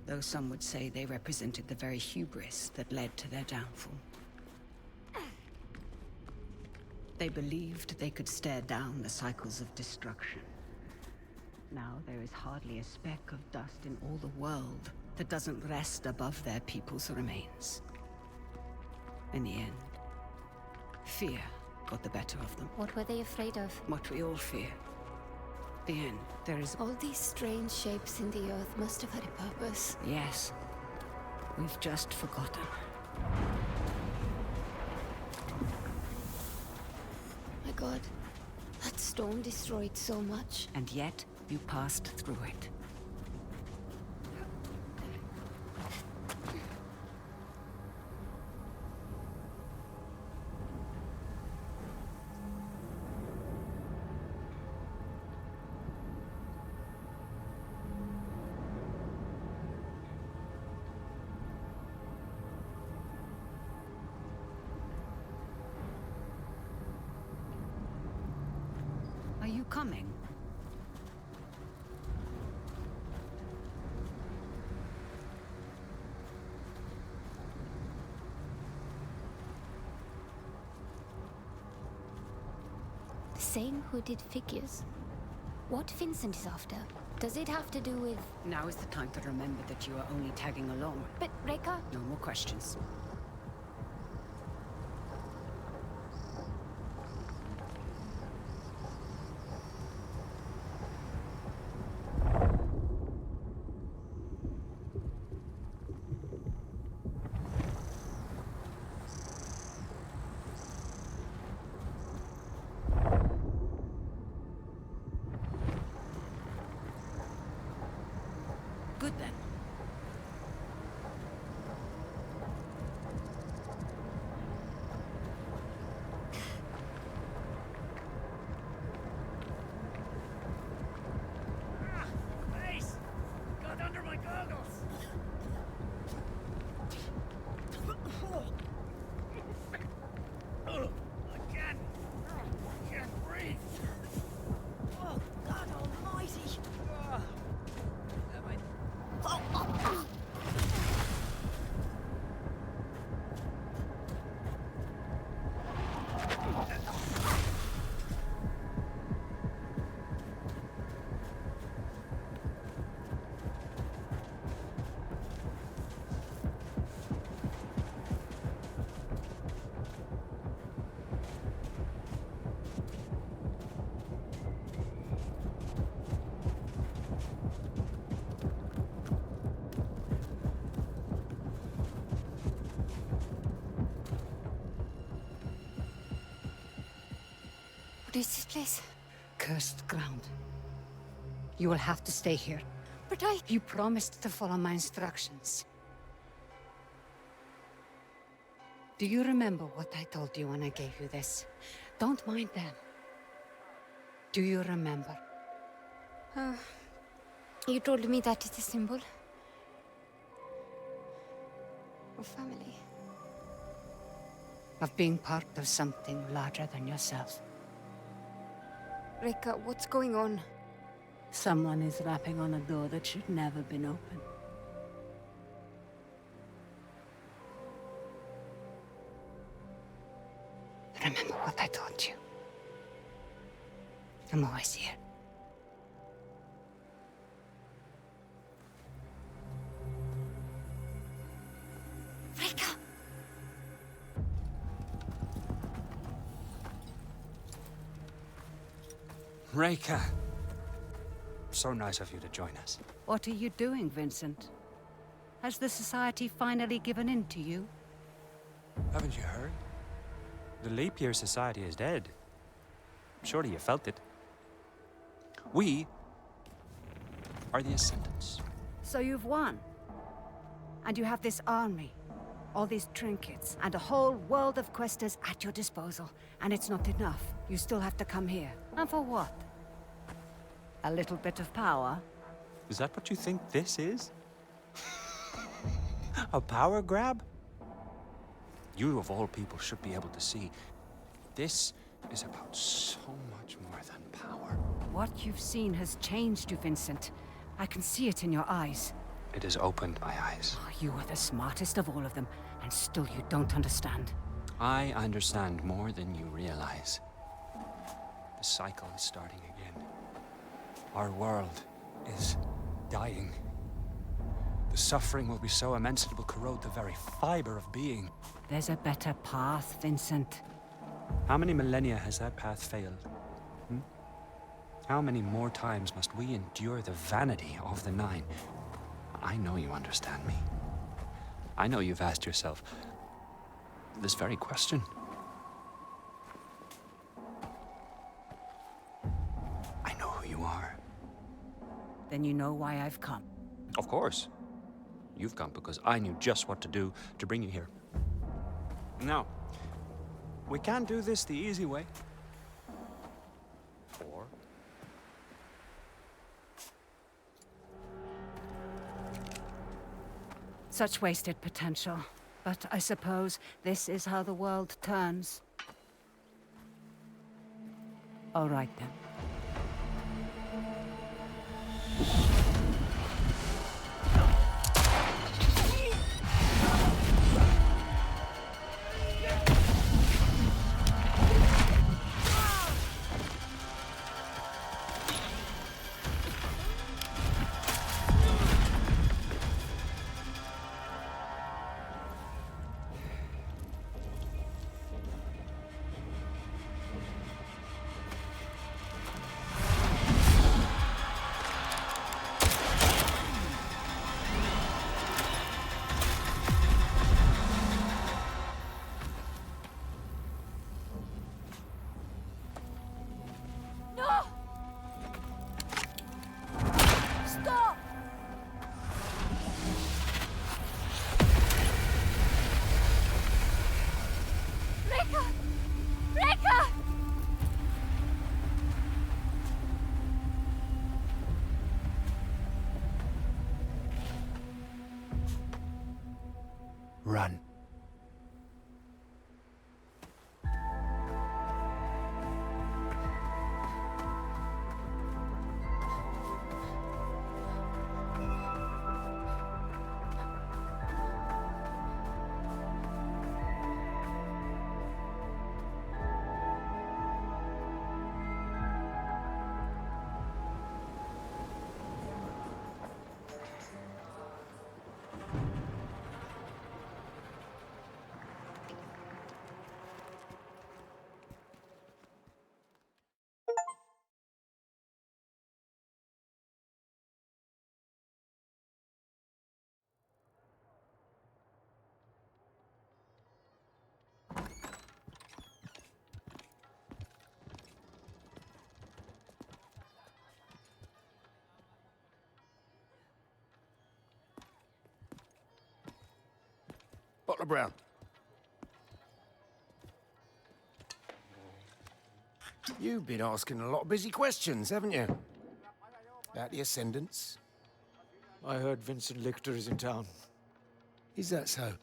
though some would say they represented the very hubris that led to their downfall. They believed they could stare down the cycles of destruction. Now there is hardly a speck of dust in all the world that doesn't rest above their people's remains. In the end, fear got the better of them. What were they afraid of? What we all fear. The end. There is... All these strange shapes in the earth must have had a purpose. Yes. We've just forgotten. My god. That storm destroyed so much. And yet, you passed through it. Are you coming? The same hooded figures. What Vincent is after? Does it have to do with... Now is the time to remember that you are only tagging along. But Reka? No more questions. Good then. Face! Got under my goggles! I can't breathe! Oh, God almighty! What is this place? Cursed ground. You will have to stay here. But I... You promised to follow my instructions. Do you remember what I told you when I gave you this? Don't mind them. Do you remember? You told me that is a symbol of family. Of being part of something larger than yourself. Reka, what's going on? Someone is rapping on a door that should never been opened. Remember what I told you. I'm always here. Reka! Reka! So nice of you to join us. What are you doing, Vincent? Has the Society finally given in to you? Haven't you heard? The Leap Year Society is dead. Surely you felt it. We are the Ascendants. So you've won. And you have this army, all these trinkets, and a whole world of questers at your disposal. And it's not enough. You still have to come here. And for what? A little bit of power? Is that what you think this is? A power grab? You, of all people, should be able to see. This is about so much more than power. What you've seen has changed you, Vincent. I can see it in your eyes. It has opened my eyes. Oh, you are the smartest of all of them, and still you don't understand. I understand more than you realize. The cycle is starting again. Our world is dying. The suffering will be so immense it will corrode the very fiber of being. There's a better path, Vincent. How many millennia has that path failed? How many more times must we endure the vanity of the Nine? I know you understand me. I know you've asked yourself this very question. I know who you are. Then you know why I've come. Of course. You've come because I knew just what to do to bring you here. Now, we can't do this the easy way. Or Such wasted potential. But I suppose this is how the world turns. All right, then. run. Butler Brown. You've been asking a lot of busy questions, haven't you? About the Ascendants. I heard Vincent Lichter is in town. Is that so?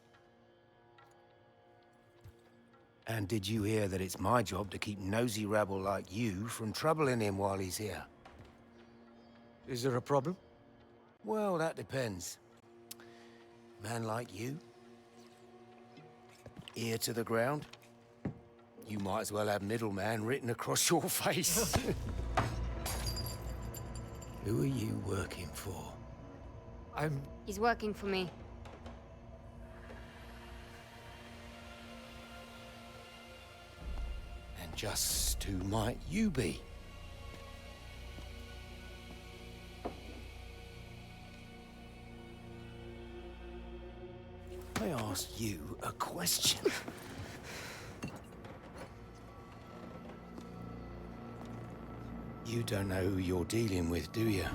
And did you hear that it's my job to keep nosy rabble like you from troubling him while he's here? Is there a problem? Well, that depends. Man like you, ear to the ground, you might as well have middleman written across your face. Who are you working for? He's working for me. And just who might you be? I asked you a question. You don't know who you're dealing with, do you?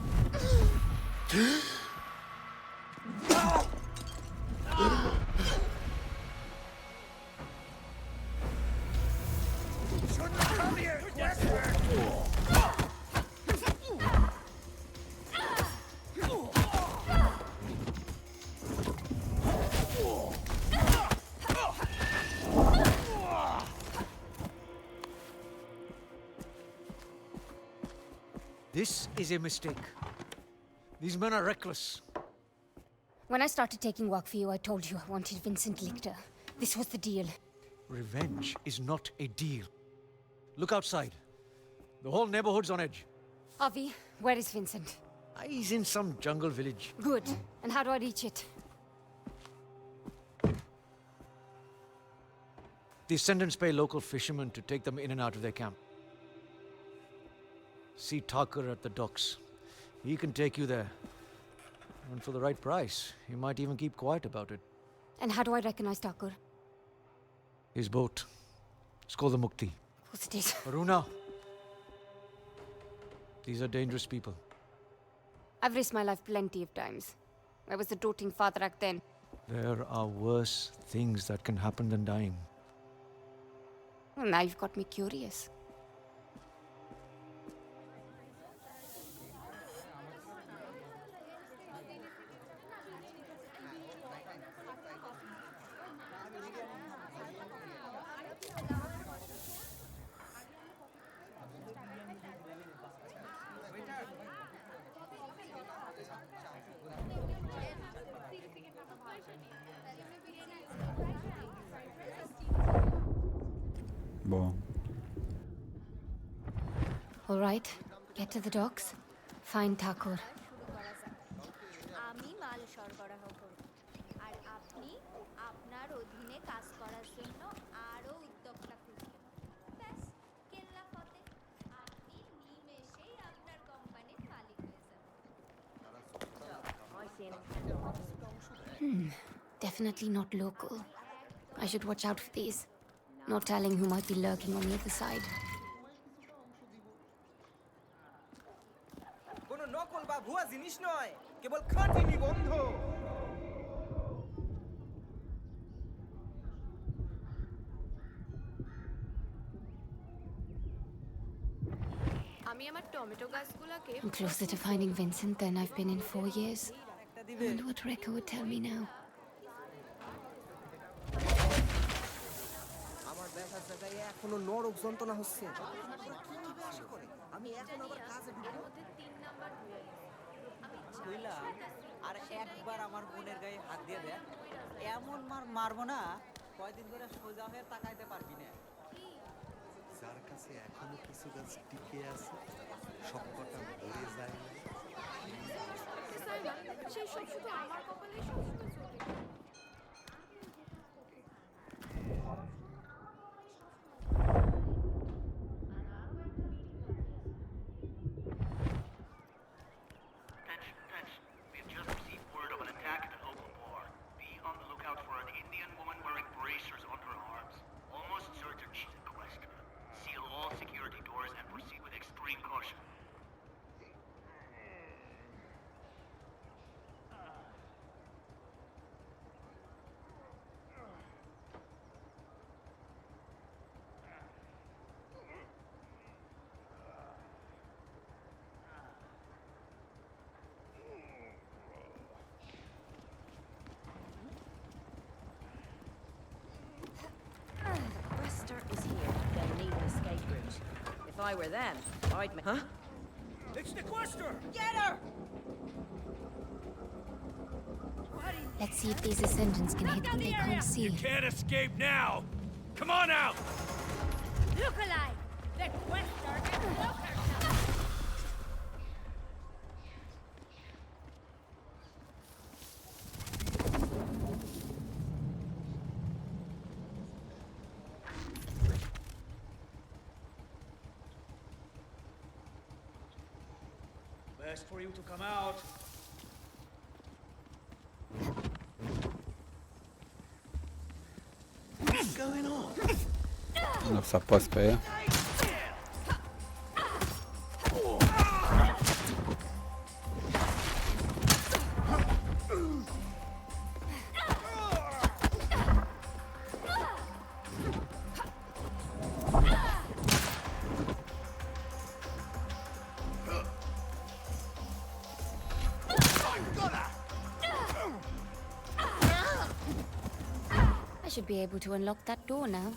Shouldn't come here, desperate! This is a mistake. These men are reckless. When I started taking work for you, I told you I wanted Vincent Lichter. This was the deal. Revenge is not a deal. Look outside. The whole neighborhood's on edge. Avi, where is Vincent? He's in some jungle village. Good. And how do I reach it? The Ascendants pay local fishermen to take them in and out of their camp. See Tucker at the docks. He can take you there. And for the right price, he might even keep quiet about it. And how do I recognize Thakur? His boat. It's called the Mukti. Of course it is. Aruna. These are dangerous people. I've risked my life plenty of times. I was a doting father back then. There are worse things that can happen than dying. Well, now you've got me curious. Bom. All right, get to the docks. Find Thakur. আমি মাল সরবরাহ করব আর আপনি আপনার অধীনে কাজ করার জন্য আরো উদ্যোক্তা খুঁজবেন ব্যাস কেল্লা ফতে আপনি নিমেষেই আপনার কোম্পানির মালিক হয়ে যাবেন Definitely not local. I should watch out for these. No telling who might be lurking on the other side. কোনো নকল বা ভুয়া জিনিস নয়, কেবল খাঁটি নিবন্ধ। আমি আমার টমেটো গাছগুলোকে I'm closer to finding Vincent than I've been in 4 years. I wonder what Rekha would tell me now. আমার ব্যথার জায়গায় এখনো নরক যন্ত্রণা হচ্ছে। আমি এখন আবার কাজে ঢুকবো। কইলা আর একবার আমার বোনের গায়ে হাত দিয়ে দেখ, এমন মারবো না কয়দিন ধরে সোজা হয়ে তাকাইতে পারবি না। যার কাছে এখনো কিছু গাছ টিকে আছে, সবকটা মরে যায় না। সেই সব শুধু আমার কপালে সব শুধু চলে। Is here. They'll need an escape route. If I were them, I'd make. Huh? It's the Quester! Get her! Let's see if these ascendants can hit them they can't see. You can't escape now! Come on out! Look alive! The Quester and Walker! Best for you to come out. What's going on? Nu s-a pus pe ea. I should be able to unlock that door now.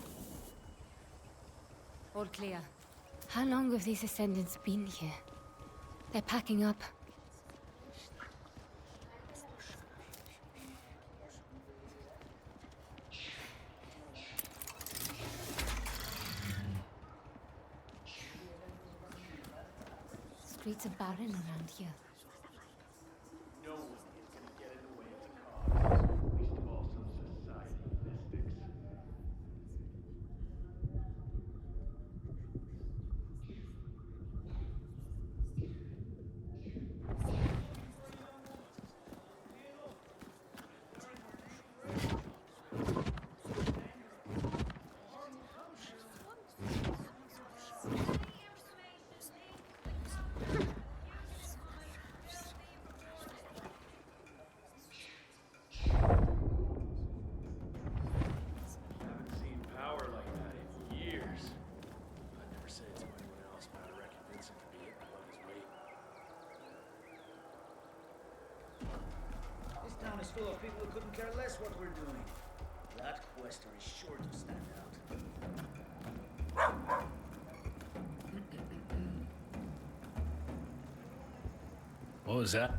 All clear. How long have these ascendants been here? They're packing up. Streets are barren around here. No one is going to get in the way of the cause, least of all some society mystics. Haven't seen power like that in years. I'd never say it to anyone else, but I reckon Vincent could be hitting above his weight. This town is full of people who couldn't care less what we're doing. That quester is sure to stand out. What was that?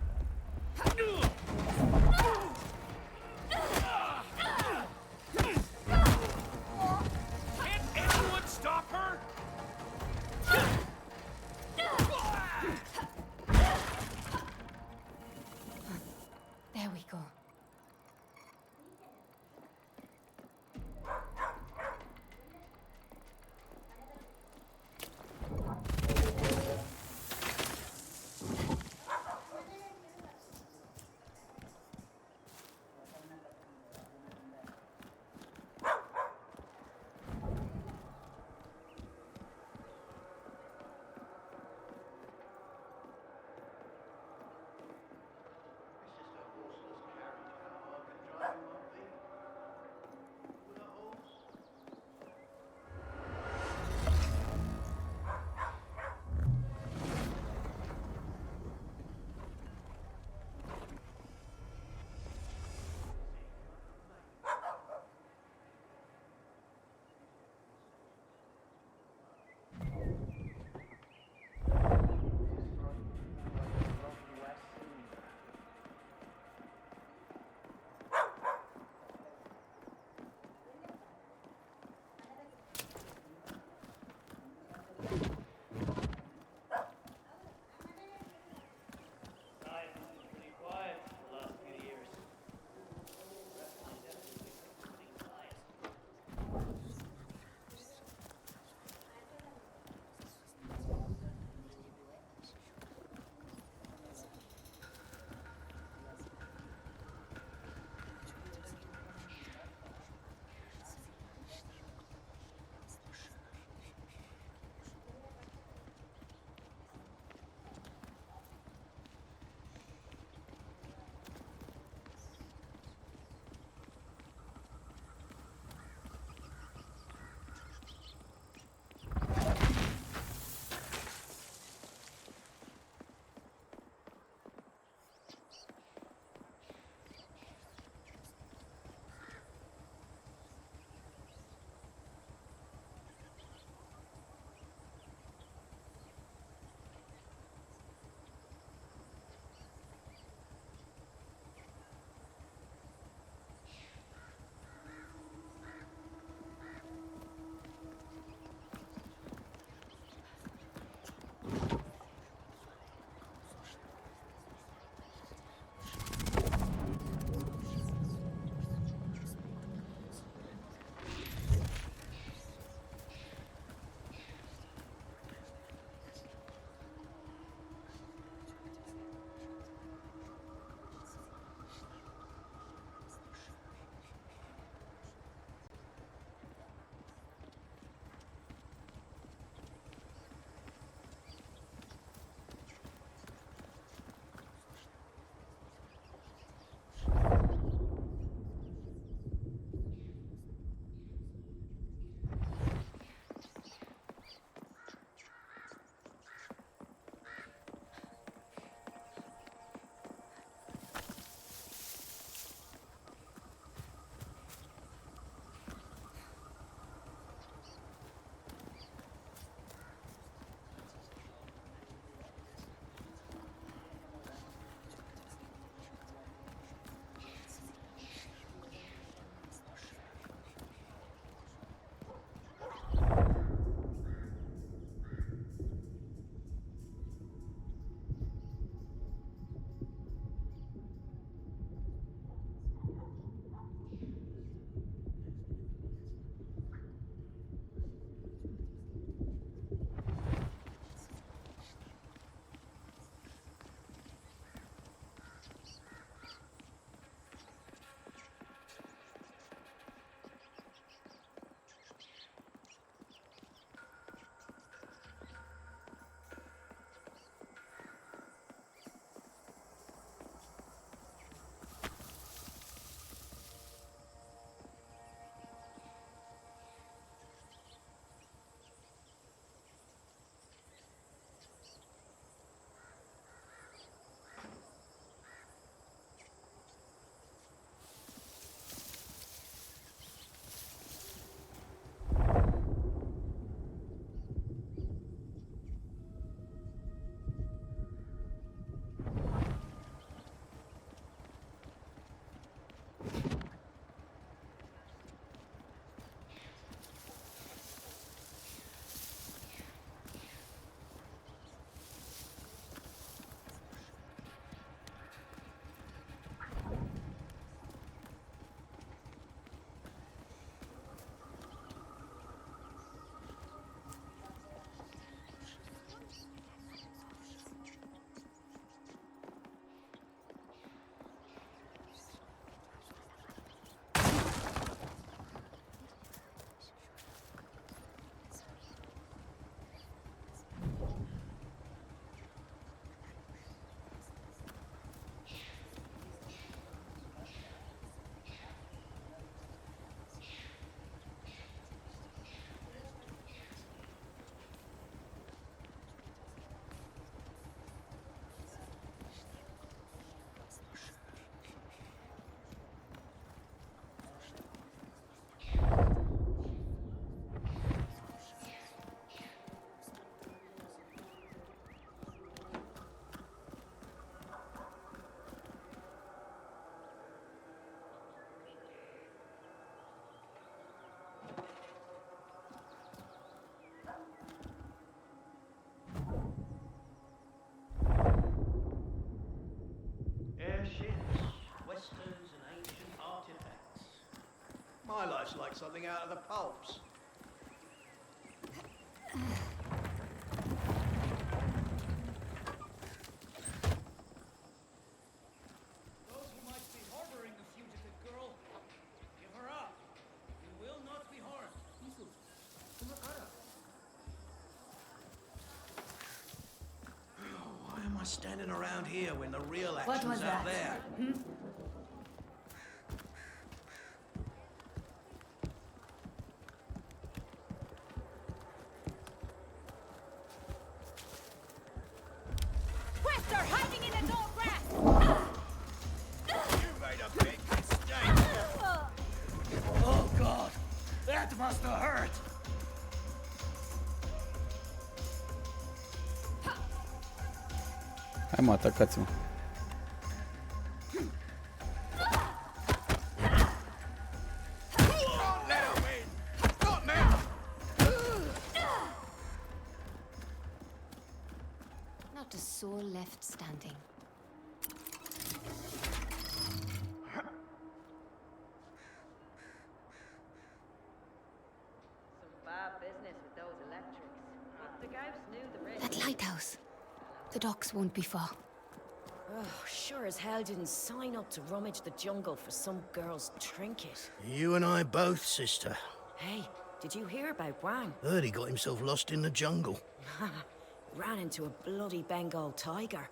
Can't anyone stop her? There we go. My life's like something out of the pulps. Those who might be harboring the fugitive girl, give her up. You will not be harmed. Why am I standing around here when the real What action's was out that? there? Quester hiding in the tall grass! You made a big mistake! Oh God, that must have hurt. Hai mă, atacați-mă. Not now, man! Not now! Not a soul left standing. Some bad business with those electrics. But the Gauss knew the risk. That lighthouse. The docks won't be far. Oh, sure as hell didn't sign up to rummage the jungle for some girl's trinket. You and I both, sister. Hey, did you hear about Wang? Heard he got himself lost in the jungle. Ran into a bloody Bengal tiger.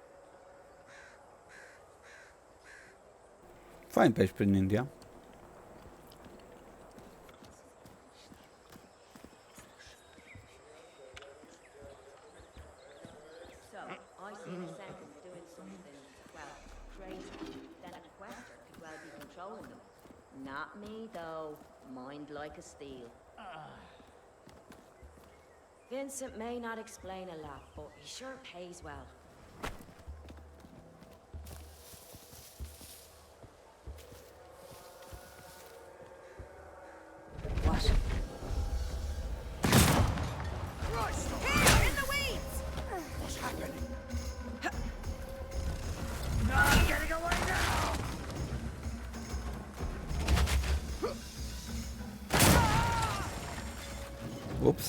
Fain pești prin India. So, I see the Seconds doing something, well, crazy. Then a Quester could well be controlling them. Not me, though. Mind like a steel. Vincent may not explain a lot, but he sure pays well. What? Here, in the weeds! What's happening? No, getting away now! Ups.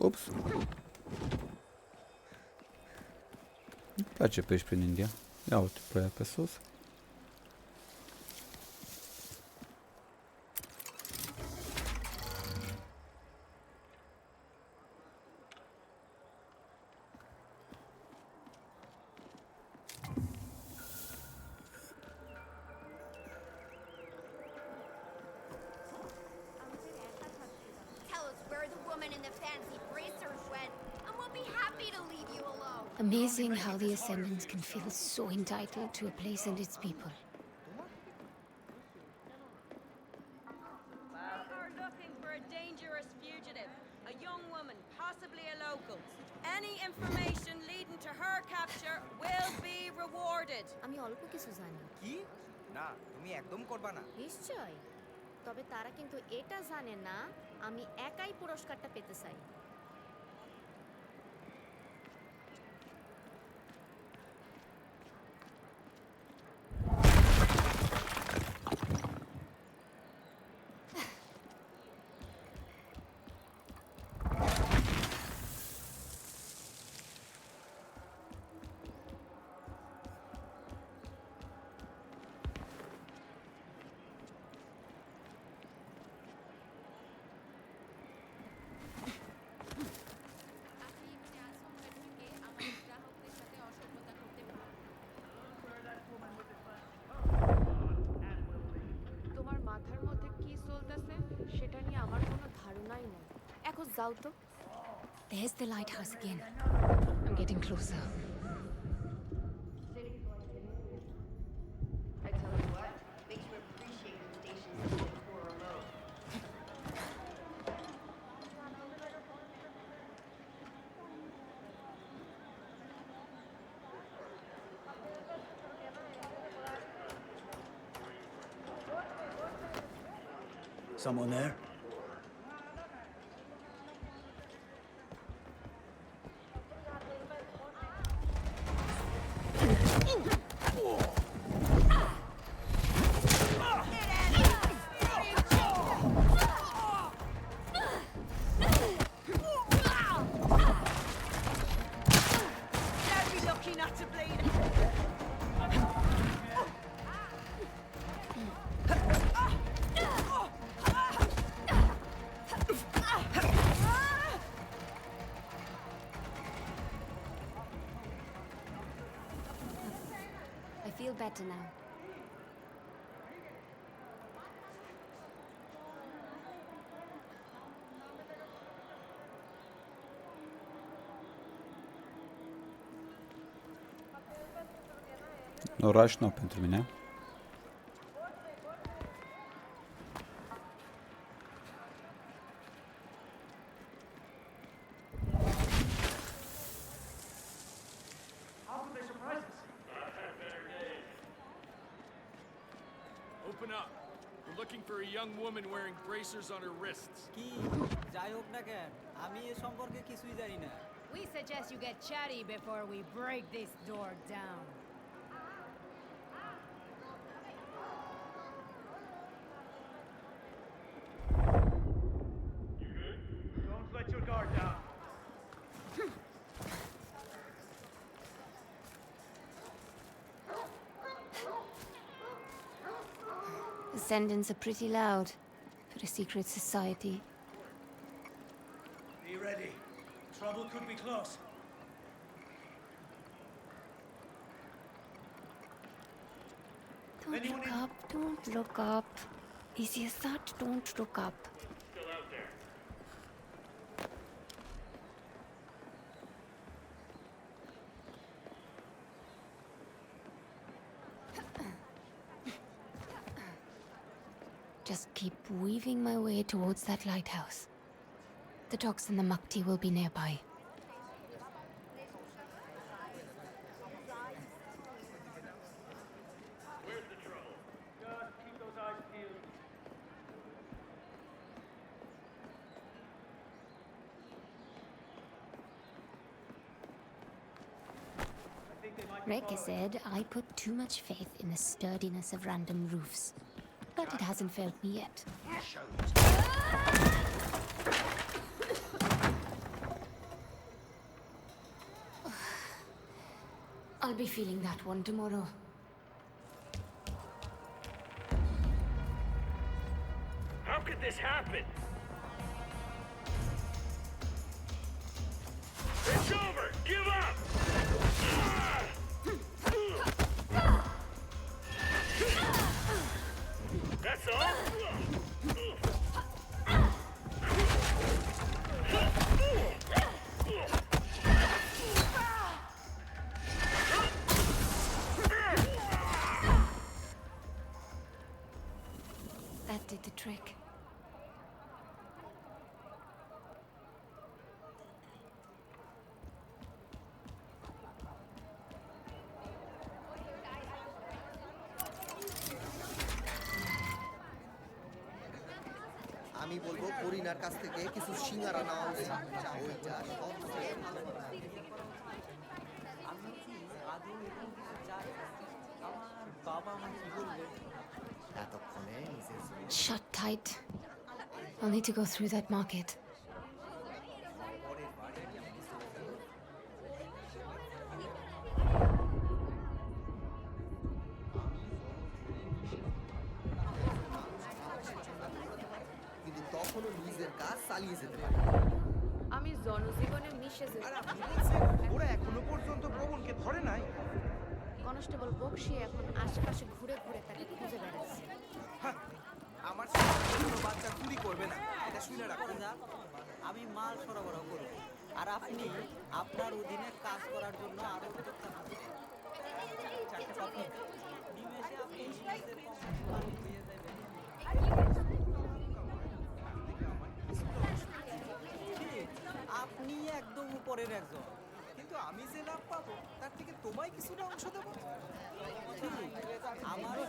Ups. Îmi place pești prin India. Ia uite pe aia pe sus. Tell us where the woman in the fancy bracers went, and we'll be happy to leave you alone. Amazing how the Ascendants can feel so entitled to a place and its people. We are looking for a dangerous fugitive. A young woman, possibly a local. Any information leading to her capture will be rewarded. আমি অল্প কিছু জানি। কি না তুমি একদম করবা না নিশ্চয়। তবে তারা কিন্তু এটা জানে না আমি একাই পুরস্কারটা পেতে চাই। তোমার মাথার মধ্যে কি চলতেছে সেটা নিয়ে আমার কোনো ধারণাই নেই। এখন যাও তো। There's the lighthouse again. I'm getting closer. I tell you what, makes you appreciate your stations a bit more remote. Someone there? better now. Oraș nou pentru mine. How could they surprise us? Better days. Open up. We're looking for a young woman wearing bracers on her wrists. কি যাই হোক না কেন আমি এ সম্পর্কে কিছুই জানি না We suggest you get chatty before we break this door down. Don't let your guard down. The sentence are pretty loud for a secret society. Be ready. Trouble could be close. Don't look up, don't look up. Easy as that, don't look up. Still out there. Just keep weaving my way towards that lighthouse. The docks and the Mukti will be nearby. Where's the trouble? Just keep those eyes peeled. Reka said I put too much faith in the sturdiness of random roofs. But it hasn't failed me yet. I'll be feeling that one tomorrow. How could this happen? It's over! Give up! That's all? That did the trick. আমি বলবো করিনার কাছ থেকে কিছু সিঙ্গারা নেওয়া উচিত ওইটা সবচেয়ে ভালো আমি কি আদৌ এরকম কিছু চাই আমার বাবা মা কি বলবে এতক্ষণে নিজের Shut tight. I'll need to go through that market. কিন্তু তখনও নিজের কাজ চালিয়ে যেতে পারে আমি জনজীবনে মিশে যেতে ওরা এখনো পর্যন্ত প্রবণকে ধরে নাই কনস্টেবল বক্সি এখন আশেপাশে ঘুরে ঘুরে তাকে খুঁজে বেড়াচ্ছে আমার সাথে কোনো বাচ্চা চুরি করবে না এটা শুনে রাখো করে যাক আমি মাল সরবরাহ করব আর আপনি আপনার অধীনে কাজ করার জন্য আরো উদ্যোক্তা হবেন চারটে কপি নিমেষে আপনি নিজের কোম্পানি মালিক হয়ে যাবেন ঠিক, আপনি একদম উপরের একজন কিন্তু আমি যে লাভ পাবো তার থেকে তোমায় কিছুটা অংশ দেবো ঠিক আমারও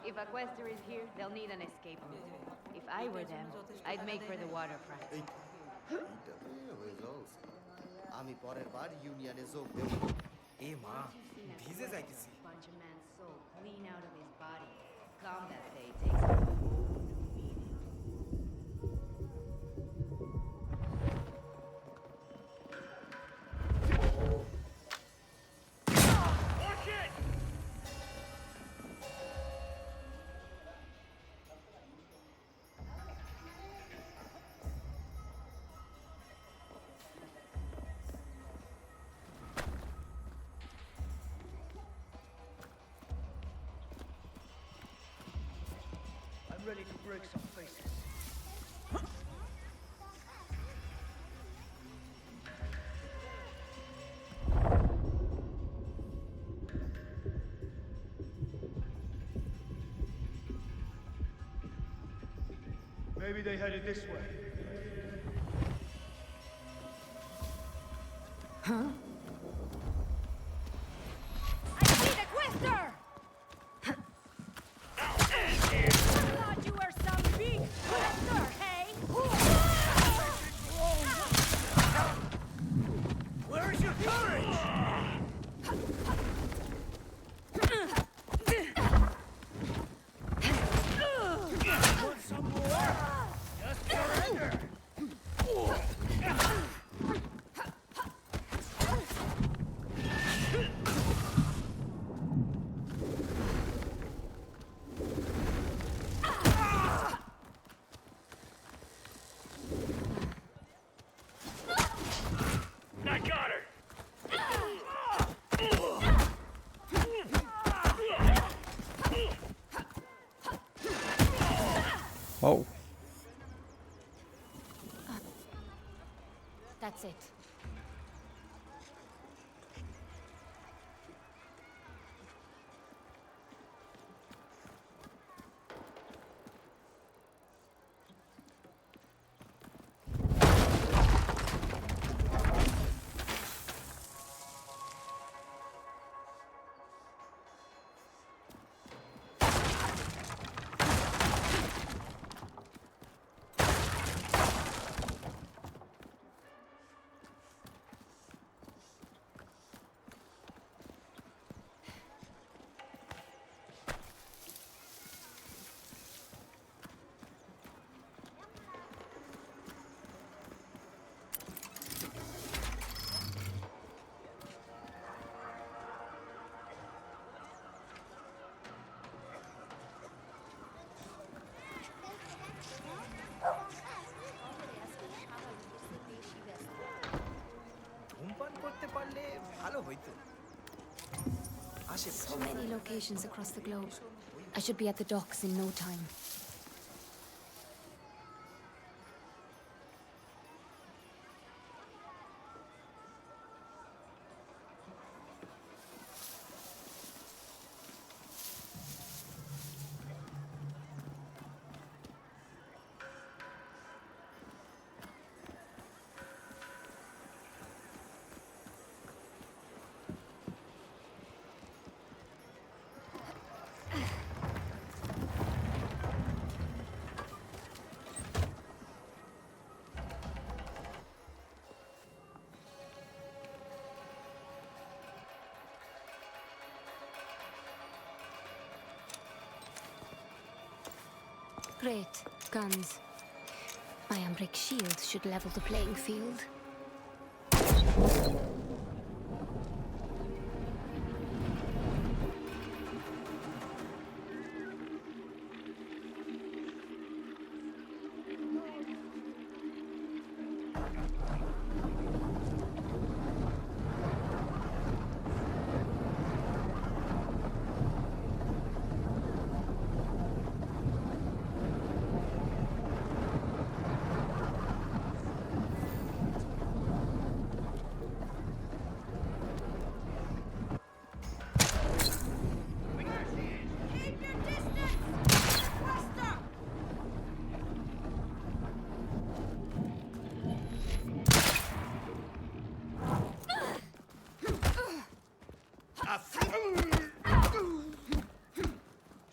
If a quester is here, they'll need an escape route. If I were them, I'd make for the waterfront. এইটাতে হয়ে যাওয়া উচিত। আমি পরের বার ইউনিয়নে যোগ দেব। এ মা, ভিজে যাইতেছি। Punch a man's soul clean out of his body. Combat day takes on a whole new meaning. Watch it! I'm ready to break some faces. Maybe they headed this way. Huh? I see the quester! Thought you were some big quester, hey? Where is your courage? Want some more? Just surrender. I got her! Oh. That's it. ধূমপান করতে পারলে ভালো হইতো। So many locations across the globe. I should be at the docks in no time. Great. Guns. My Umbric shield should level the playing field.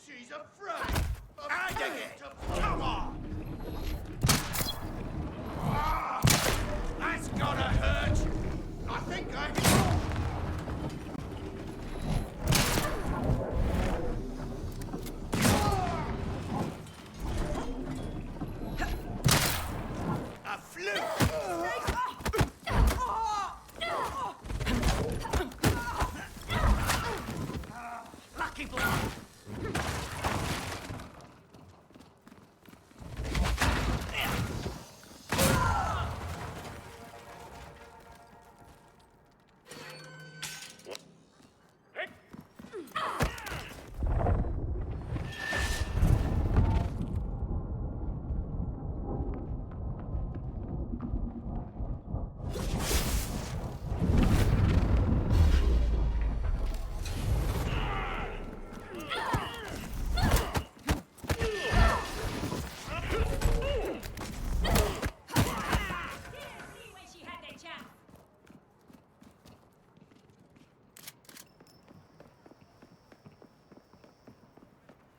She's afraid. I dig it. Come on. Ah, that's gotta hurt. I think I. A fluke. Lucky blow.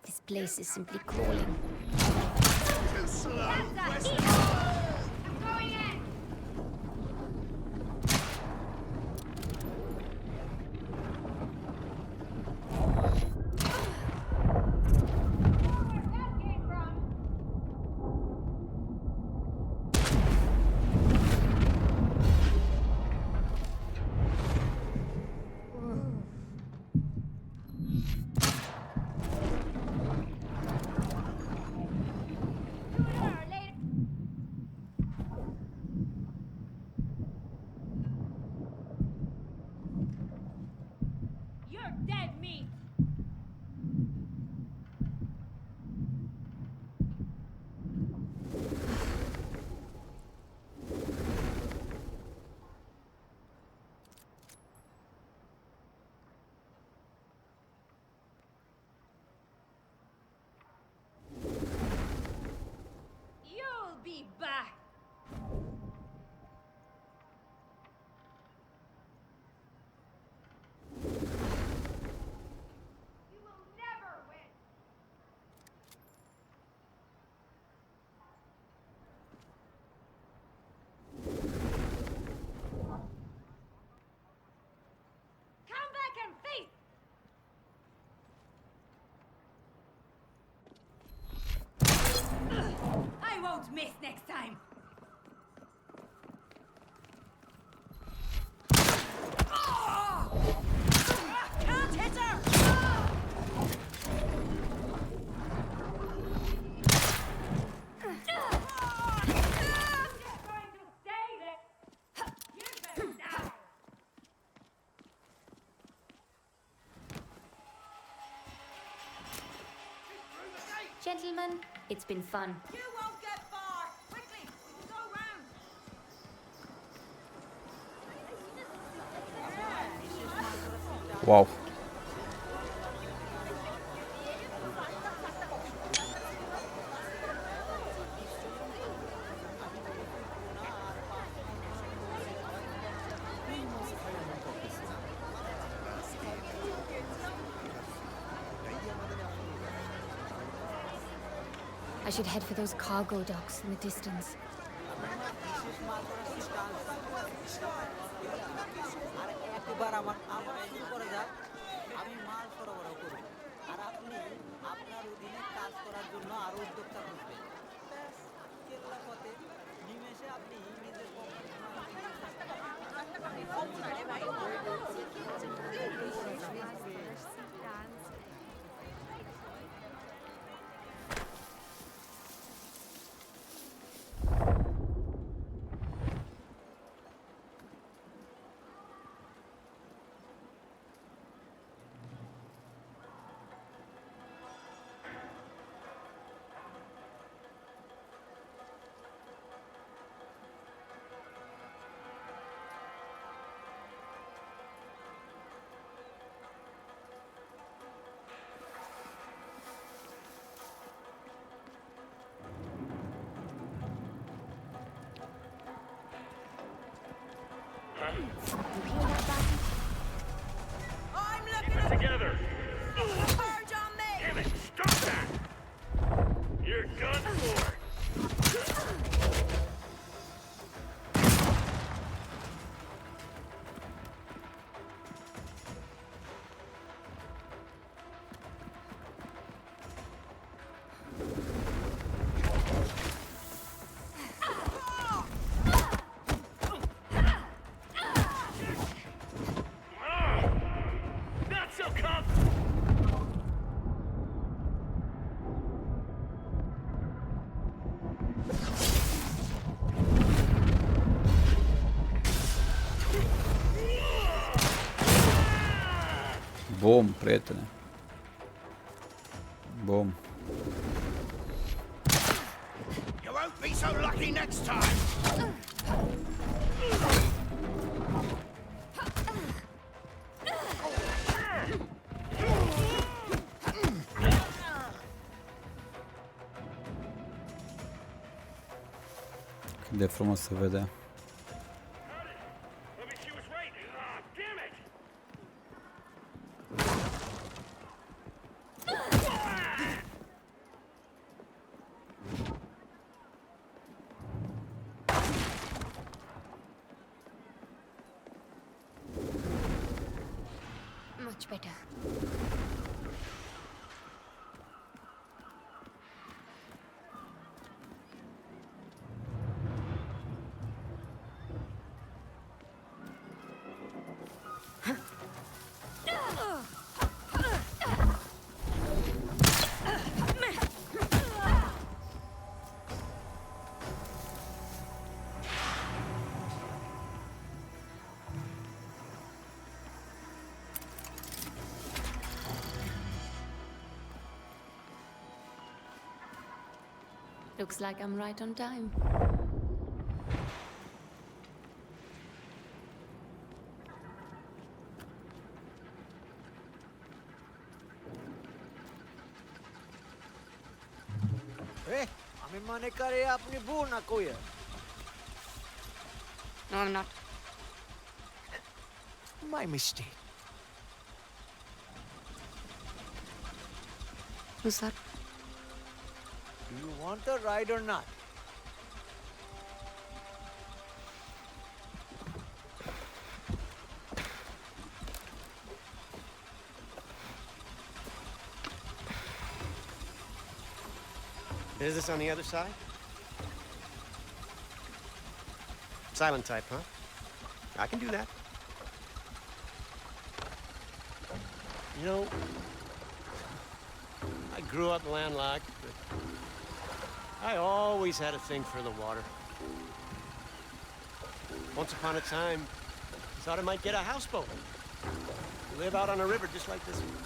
This place is simply crawling. Too slow. I'm going in! You're dead meat! You'll be back! You will never win! Come back and face! I won't miss next time! Can't hit her! Gentlemen, it's been fun. You won't get far! Quickly! We can go round! Wow. I should head for those cargo docks in the distance. আর একবার আমার শুরু করা যাক আমি মাল সরবরাহ করব আর আপনি আপনার অধীনে কাজ করার জন্য আরো উদ্যোক্তা খুঁজবেন। ব্যাস, কেল্লা ফতে, নিমেষে আপনি নিজের কোম্পানির মালিক হয়ে I'm Keep looking it at together. charge on me! Damn it! Stop that! You're done for. Not so comfortable. Bum, prietene. Bum. You won't be so lucky next time! Cât de frumos se vede. Maybe she was right. Ah, damn it! Much better. Looks like I'm right on time. আমি মনে করে আপনি বউ না কইয়া। No, I'm not. My mistake. Who's that? Do you want the ride or not? Is this on the other side? Silent type, huh? I can do that. You know, I grew up landlocked, but I always had a thing for the water. Once upon a time, thought I might get a houseboat. Live out on a river just like this one.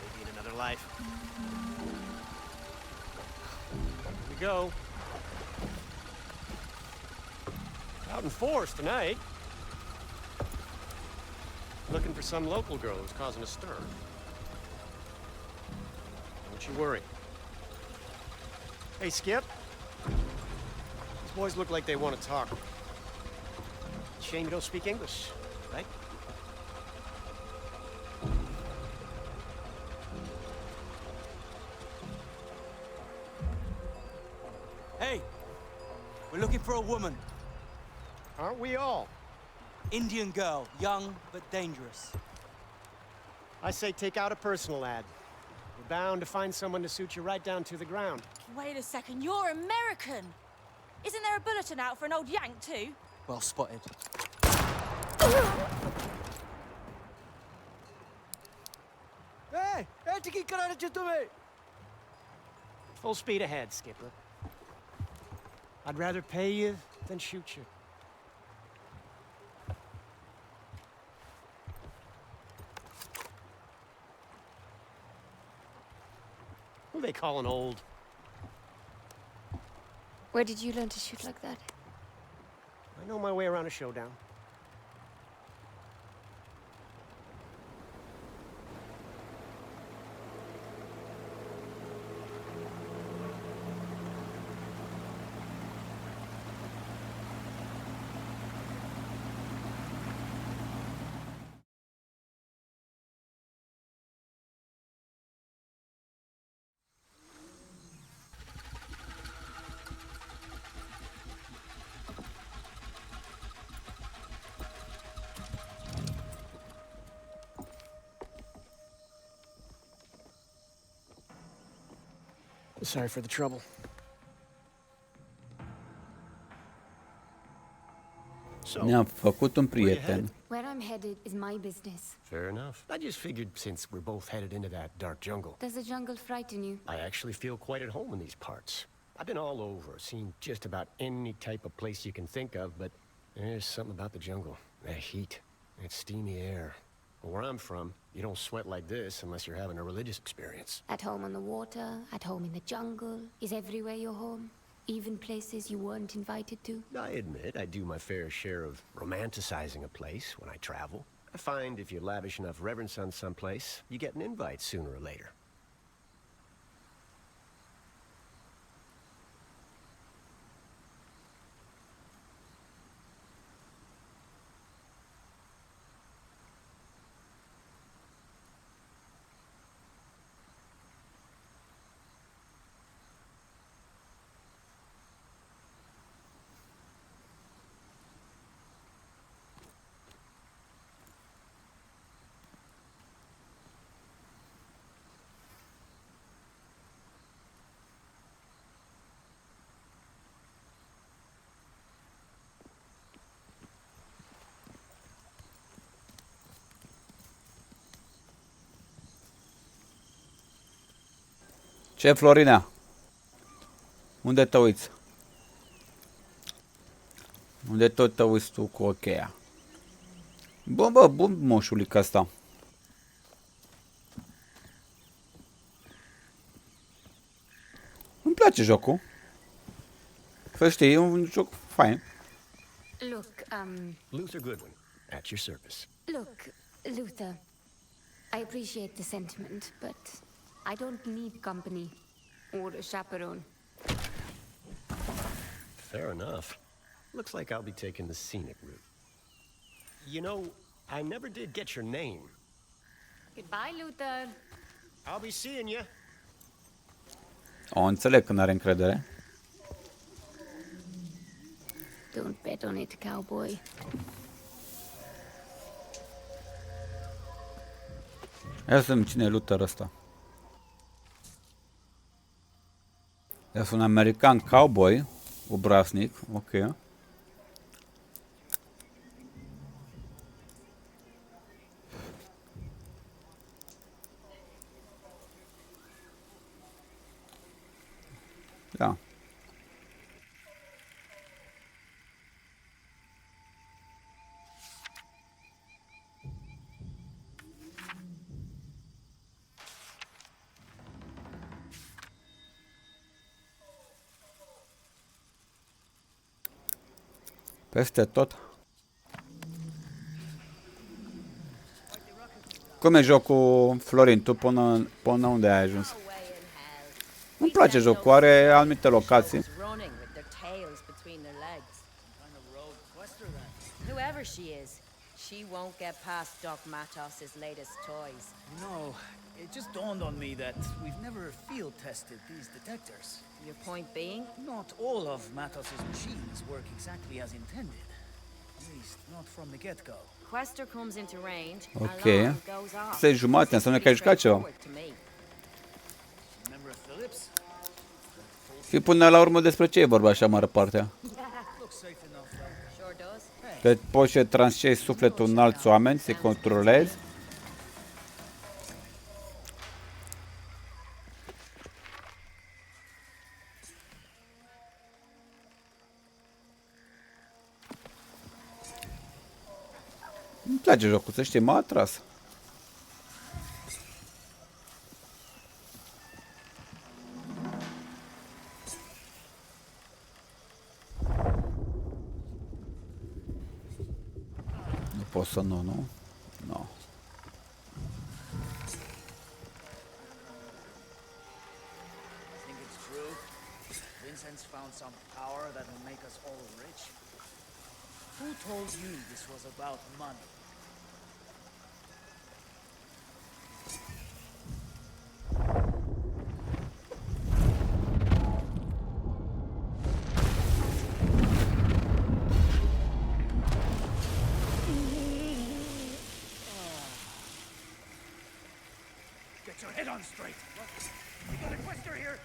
Maybe in another life. Here we go. Out in force tonight. Looking for some local girl who's causing a stir. Don't you worry. Hey, Skip. These boys look like they want to talk. Shame you don't speak English, right? Hey, we're looking for a woman. Aren't we all? Indian girl, young but dangerous. I say take out a personal ad. You're bound to find someone to suit you right down to the ground. Wait a second, you're American! Isn't there a bulletin out for an old Yank too? Well spotted. Hey! Full speed ahead, Skipper. I'd rather pay you than shoot you. Who they calling old? Where did you learn to shoot like that? I know my way around a showdown. Sorry for the trouble. Ne-am făcut un prieten. Where I'm headed is my business. Fair enough. I just figured since we're both headed into that dark jungle, Does the jungle frighten you? I actually feel quite at home in these parts. I've been all over, seen just about any type of place you can think of, but there's something about the jungle. That heat, that steamy air. Where I'm from, you don't sweat like this unless you're having a religious experience. At home on the water, at home in the jungle. Is everywhere your home? Even places you weren't invited to? I admit I do my fair share of romanticizing a place when I travel. I find if you lavish enough reverence on some place, you get an invite sooner or later. Ce, Florina? Unde te uiți? Unde tot te uiți tu cu ocheia? Bă, bun moșulic ăsta. Îmi place jocul. Să știi, e un joc fain. Look, Luther Goodwin, at your service. Look, Luther. I appreciate the sentiment, but I don't need company or a chaperone. Fair enough. Looks like I'll be taking the scenic route. You know, I never did get your name. Goodbye, Luther. I'll be seeing you. O înțeleg că n-are încredere. Don't bet on it, cowboy. Ia să vedem cine e Luther ăsta. Este un american cowboy, obraznic, ok. Da. Peste tot. Cum e jocul, Florin? Tu până unde ai ajuns? Îmi place jocul, are anumite locații. Whoever she is, she won't get past Doc Matos's latest toys. No, it just dawned on me that we've never field tested these detectors. Your point being? Not all of Matos's machines work exactly as intended. least not from the get-go. Quester comes into range, Ok. alarm goes off. 6 jumate, înseamnă că ai jucat ceva. Straightforward to me. Remember Phillips? Și până la urmă despre ce e vorba așa mare partea? Looks safe enough though. Sure does. Că poți să transcezi sufletul în alți oameni, să-i controlezi. Îmi place jocul, să știi, m-a atras. Nu pot să nu, nu? Nu. Think it's true? Vincent's found some power that will make us all rich? Who told you this was about money? Get your head on straight! We got a Quester here!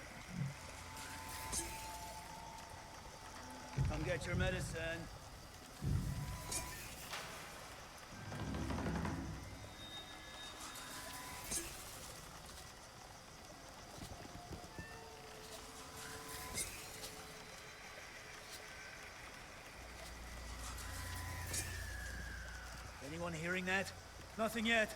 Come get your medicine. Anyone hearing that? Nothing yet.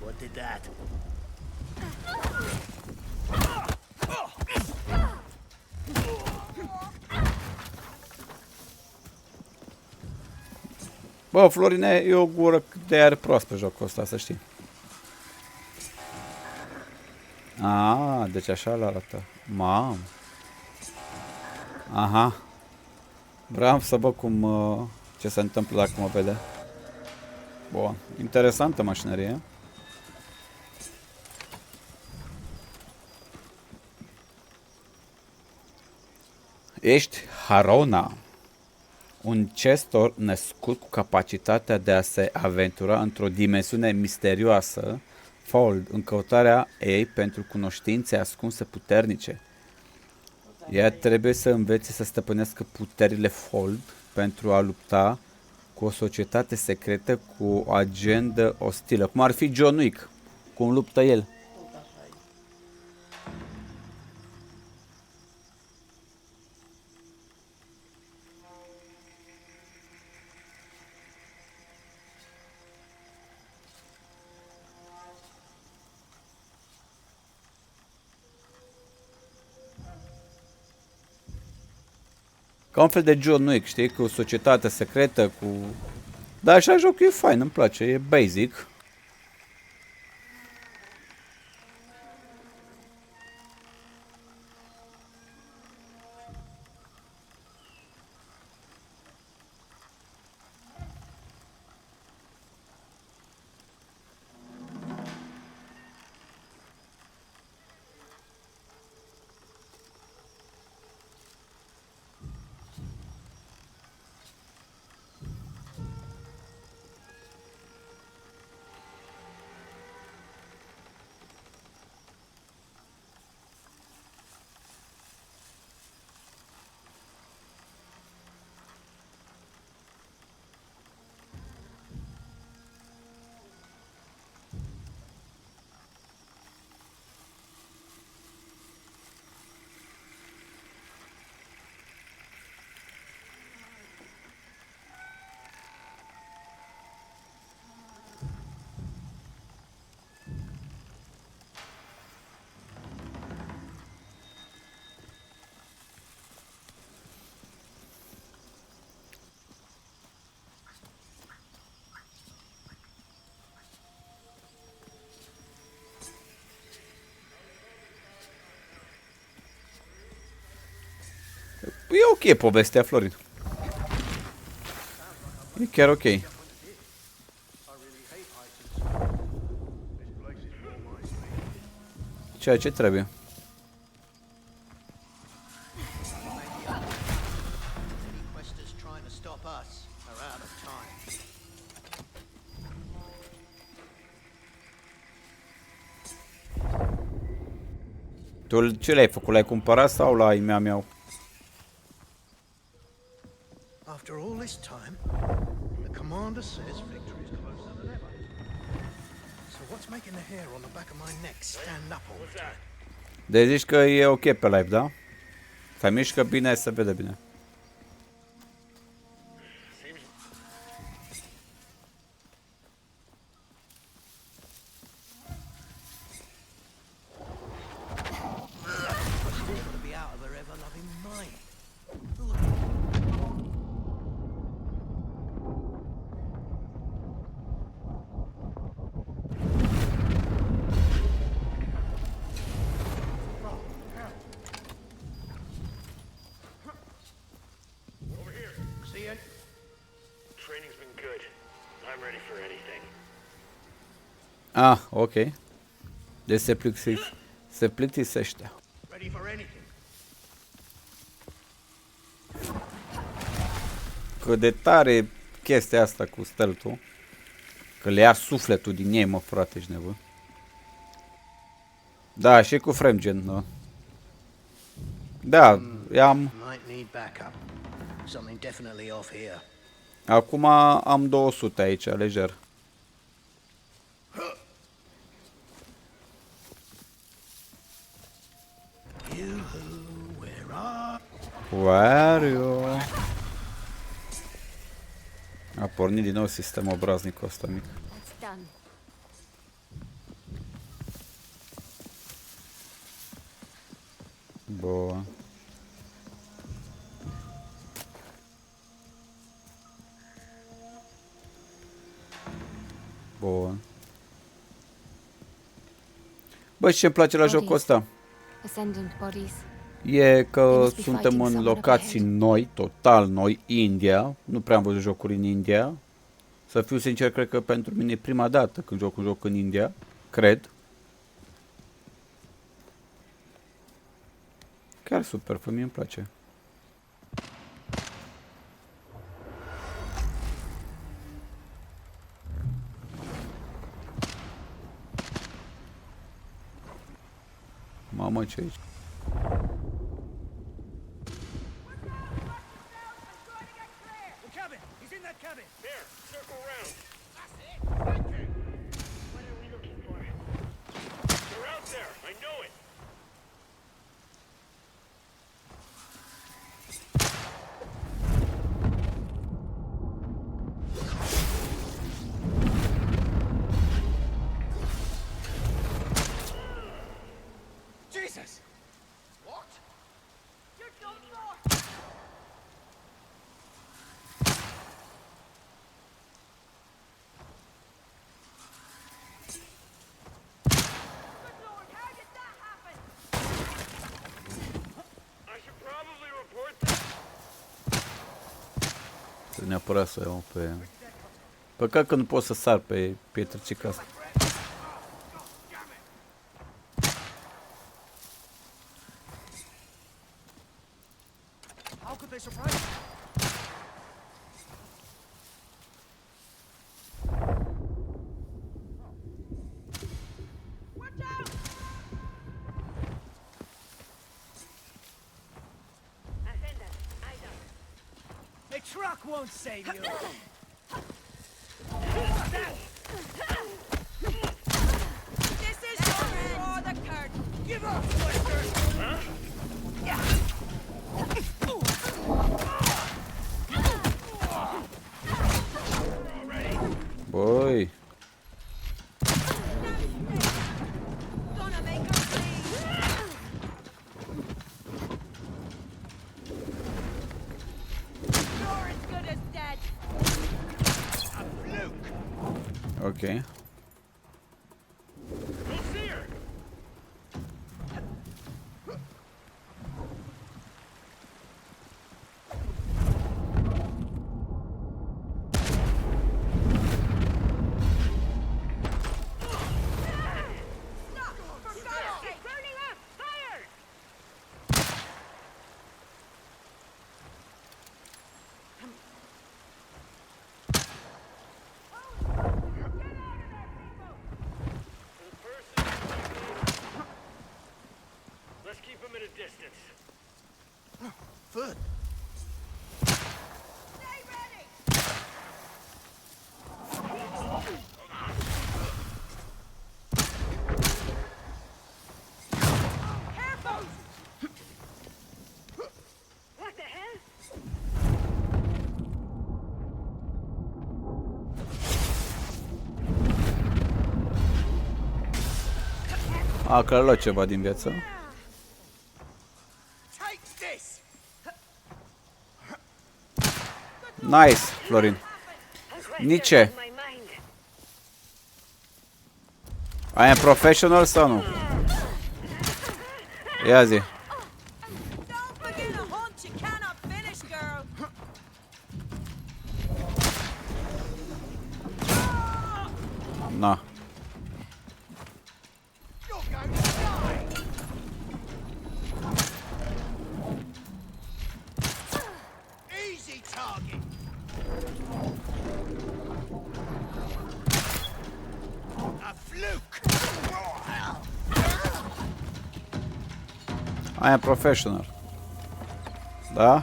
What did that? Bă, Florine, e o gură de aer proaspă jocul ăsta, să știi. Deci așa arată. Mam. Aha. Vreau să văd cum, ce se întâmplă dacă mă vede. Bun. Interesantă mașinărie. Ești Harona, un chestor născut cu capacitatea de a se aventura într-o dimensiune misterioasă, Fold, în căutarea ei pentru cunoștințe ascunse puternice. Ea trebuie să învețe să stăpânească puterile Fold pentru a lupta cu o societate secretă cu o agendă ostilă, cum ar fi John Wick, cum luptă el. Ca un fel de John Wick, știi, cu o societate secretă, cu... Dar așa jocul e fain, îmi place, e basic. E ok povestea, Florin. E chiar ok. ceea ce trebuie. Any questers trying to stop us are out of time. Tu ce le-ai făcut? L-ai cumpărat sau la ai mea? After all this time, the commander says victory is closer than ever. So what's making the hair on the back of my neck stand up all the time? Deci zici că e ok pe live, da? Se mișcă bine, se vede bine. To be out of her ever-loving mind. Over here. See ya. Training's been good. I'm ready for anything. Ah, ok. Deci se plictisește. Ready for anything. Cât de tare chestia asta cu stealth-ul. Că le ia sufletul din ei, mă, frate, ești nebun. Da, și cu frame gen, da. Da, i-am... Might need backup. Something definitely off here. Acum am 200 aici, lejer. Where are you? A pornit din nou sistemul obraznicul ăsta mic. It's done. Bun. Bun. Bă, ce-mi place la jocul ăsta? Ascendant bodies. E că suntem în locații noi, total noi, India. Nu prea am văzut jocuri în India. Să fiu sincer, cred că pentru mine e prima dată când joc un joc în India. Cred. Chiar super, pe mie îmi place. Mamă, ce aici? Cabin! He's in that cabin! There, circle around. That's it. Okay. What are we looking for? They're out there. I know it. Jesus! What? You're done for! Good Lord, how did that happen? I should probably report this. Trebuie neapărat să iau pe... Păcat că nu pot să sar pe pietricica asta. How could they surprise us? Watch out! Ascendant, eyes up. A truck won't save you! This is your draw the curtain. Give up, Buster! Huh? Băi! Gonna make her bleed. You're as good as dead. Ok. Don't see her. Stop! For God's sake! foot. What the hell? A, că a luat ceva din viață. Nice, Florin. Nice. I am professional sau nu? Ia zi. Na. Easy target. A fluke. I am professional. Da?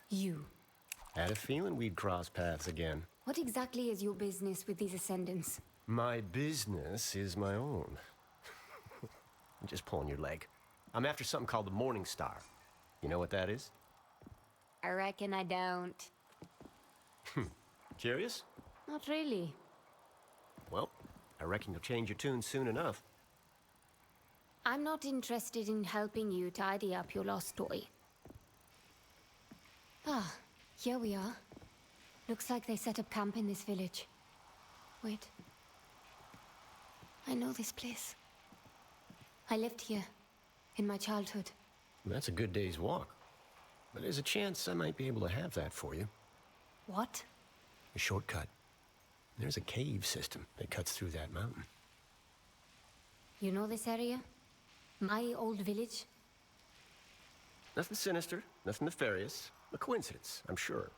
You. Had a feeling we'd cross paths again. What exactly is your business with these ascendants? My business is my own. I'm just pulling your leg. I'm after something called the Morning Star. You know what that is? I reckon I don't. Curious? Not really. Well, I reckon you'll change your tune soon enough. I'm not interested in helping you tidy up your lost toy. Ah, here we are. Looks like they set up camp in this village. Wait. I know this place. I lived here, in my childhood. That's a good day's walk. But there's a chance I might be able to have that for you. What? A shortcut. There's a cave system that cuts through that mountain. You know this area? My old village? Nothing sinister, nothing nefarious. A coincidence, I'm sure.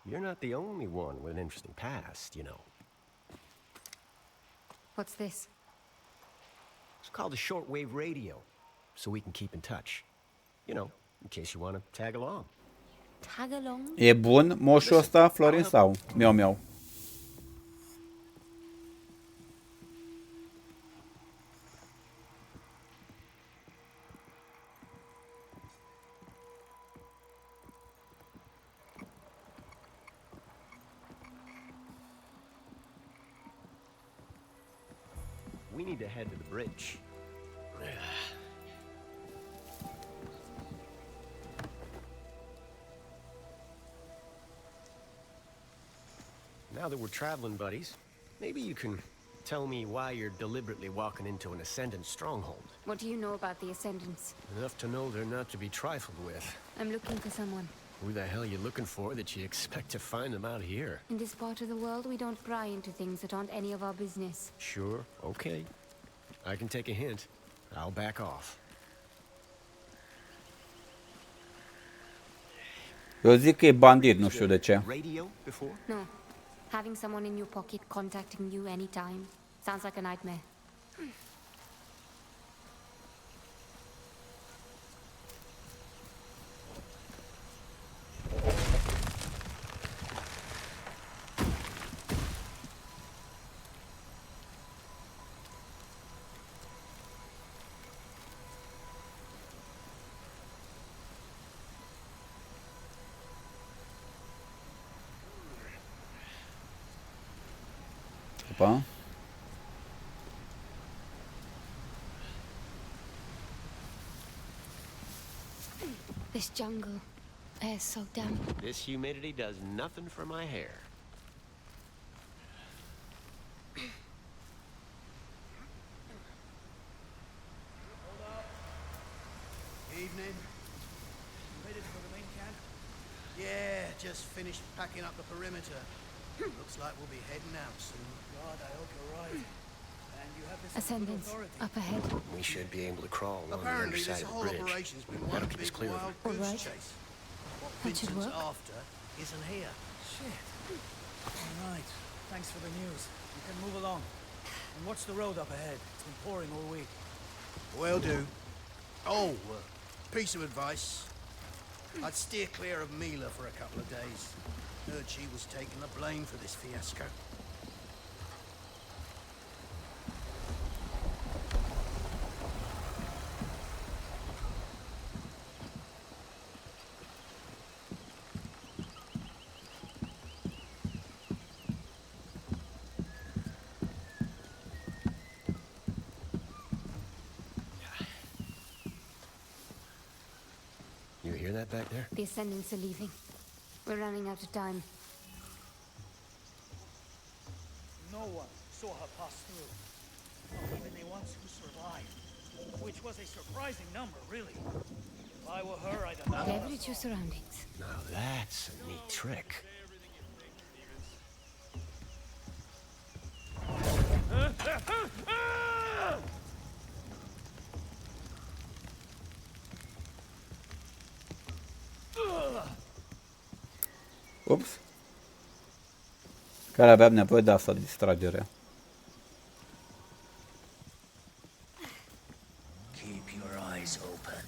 You're not the only one with an interesting past, you know. What's this? It's called a shortwave radio, so we can keep in touch. You know, in case you want to tag along. Tag along? E bun moșul ăsta, Florin, sau? Miau, miau. We need to head to the bridge. Now that we're traveling buddies, maybe you can tell me why you're deliberately walking into an Ascendant stronghold. What do you know about the Ascendants? Enough to know they're not to be trifled with. I'm looking for someone. Who the hell are you looking for that you expect to find them out here? In this part of the world, we don't pry into things that aren't any of our business. Sure, okay. I can take a hint. I'll back off. Eu zic că e bandit, nu știu de ce. Radio before? No. Having someone in your pocket contacting you anytime sounds like a nightmare. Opa. This jungle air's so damp. This humidity does nothing for my hair. Evening. Headed for the main camp? Yeah, just finished packing up the perimeter. Looks like we'll be heading out soon. God, I hope you're right. Ascendants, up ahead. We should be able to crawl along the Apparently, underside this of the whole bridge. operation's been That'll one keep us big clear of wild them. goose Alright. chase. What That should Vincent's work. after isn't here. Shit. All right. Thanks for the news. You can move along. And watch the road up ahead. It's been pouring all week. Will do. Oh, piece of advice. I'd steer clear of Mila for a couple of days. Heard she was taking the blame for this fiasco. You hear that back there? The Ascendants are leaving. We're running out of time. No one saw her pass through. Not even the ones who survived. Which was a surprising number, really. If I were her, I'd have... Leverage your surroundings. Now that's a neat trick. Ups. Care aveam nevoie de asta, distragere. Keep your eyes open.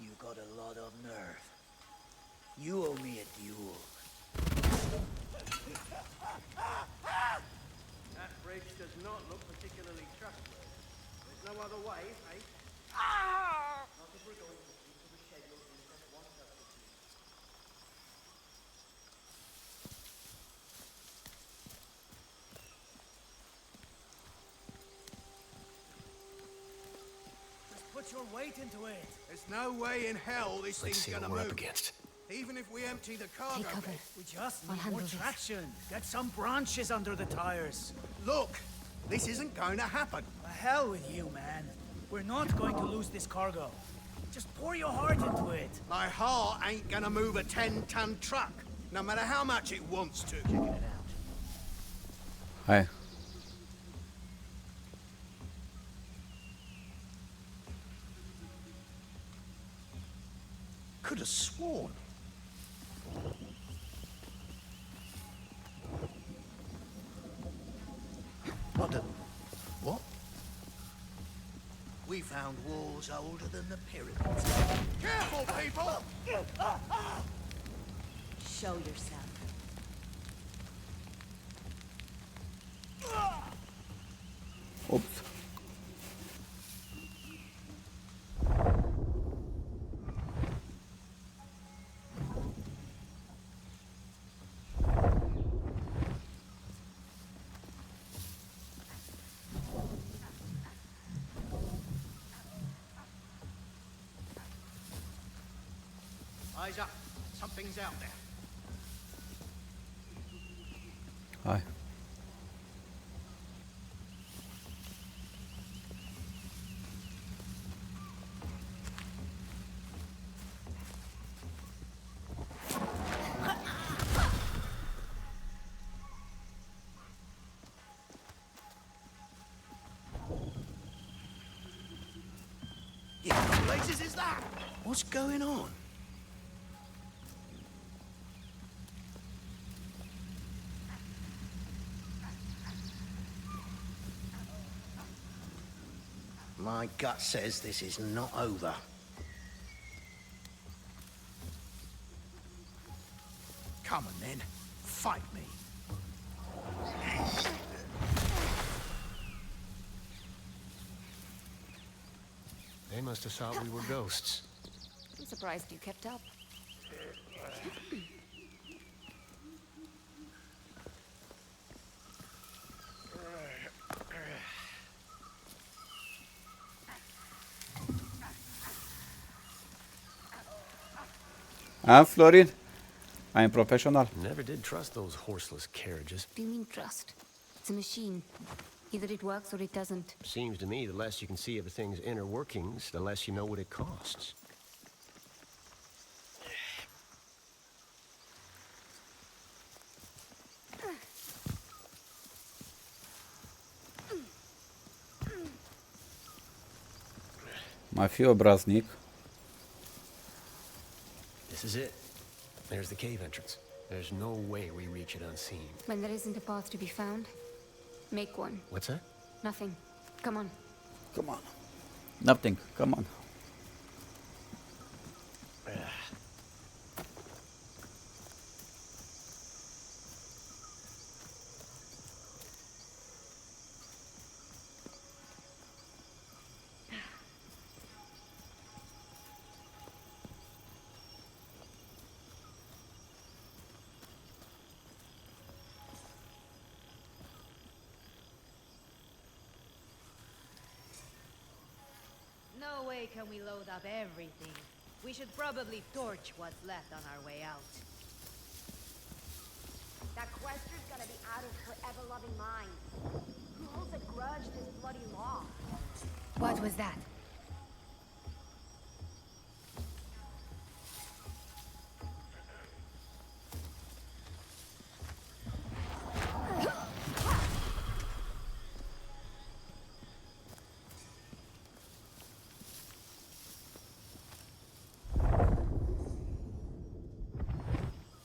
You got a lot of nerve. You owe me a duel. That bridge does not look particularly trustworthy. There's no other way, eh? Not if we're going to keep to the schedule Vincent wants us to keep. Just put your weight into it. There's no way in hell this Let's thing's see gonna what we're move. up against. Even if we empty the cargo Take cover. bay. We just I'll need handle more this. traction. Get some branches under the tires. Look, this isn't going to happen. The hell with you, man. We're not going to lose this cargo. Just pour your heart into it. My heart ain't gonna move a 10-ton truck, no matter how much it wants to. Checking it out. Hai. Could have sworn. What the... What? We found walls older than the pyramids. Careful, people! Show yourself. Ups. Eyes up. Something's out there. Hai. Yeah, blazes is that? What's going on? My gut says this is not over. Come on then, fight me. They must have thought we were ghosts. I'm surprised you kept up. Huh, Florin? I am professional. Never did trust those horseless carriages. What do you mean trust? It's a machine. Either it works or it doesn't. Seems to me the less you can see of a thing's inner workings, the less you know what it costs. Mai fi obraznic. This is it. There's the cave entrance. There's no way we reach it unseen. When there isn't a path to be found, make one. What's that? Nothing. Come on. Come on. Nothing. Come on. No way can we load up everything. We should probably torch what's left on our way out. That quester's gonna be out of her ever-loving mind. Who holds a grudge this bloody long? What was that?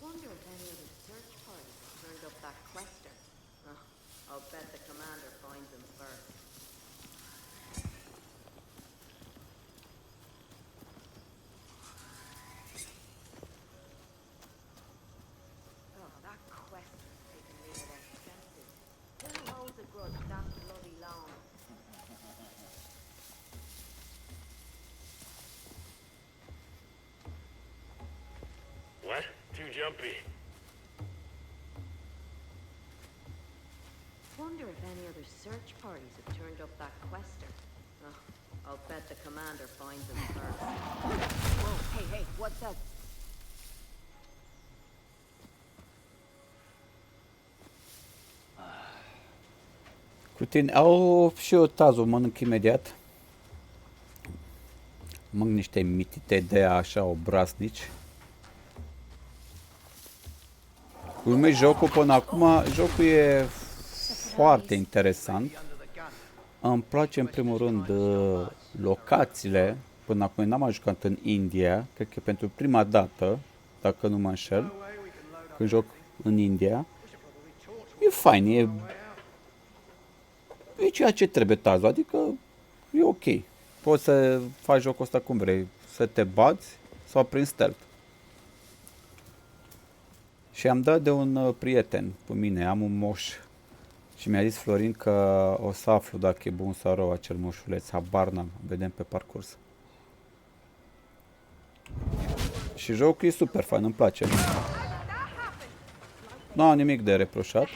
Wonder if any of the search parties have turned up that quester. Oh, I'll bet the commander finds him first. Oh, that quester's taken me to their senses. Who holds a grudge that bloody long? What? Too jumpy. Wonder if any other search parties have turned up that quester. Oh, I'll bet the commander finds him first. Whoa, hey, what's that? Cu tine... Au, și eu tazul mănânc imediat. Mănânc niște mitite de așa obraznici. Urmei jocul până acum, jocul e foarte interesant. Îmi place în primul rând locațiile. Până acum n-am mai jucat în India, cred că pentru prima dată, dacă nu mă înșel, când joc în India. E fain, e ceea ce trebuie tazul, adică e ok. Poți să faci jocul ăsta cum vrei, să te bați sau prin stealth. Și am dat de un prieten cu mine, am un moș. Și mi-a zis Florin că o să aflu dacă e bun sau rău acel moșuleț. Habar n-am, vedem pe parcurs. Și jocul e super fain, îmi place. Nu am nimic de reproșat.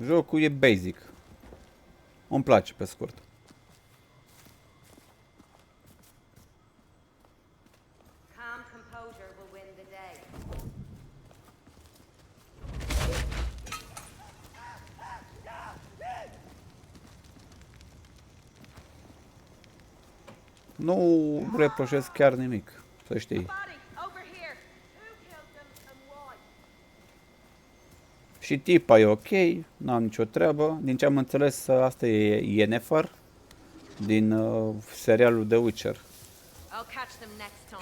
Jocul e basic. Îmi place pe scurt. Calm composure will win the day. Nu reproșez chiar nimic, să știi. Și tipa e ok, n-am nicio treabă. Din ce am înțeles, asta e Yennefer din serialul The Witcher.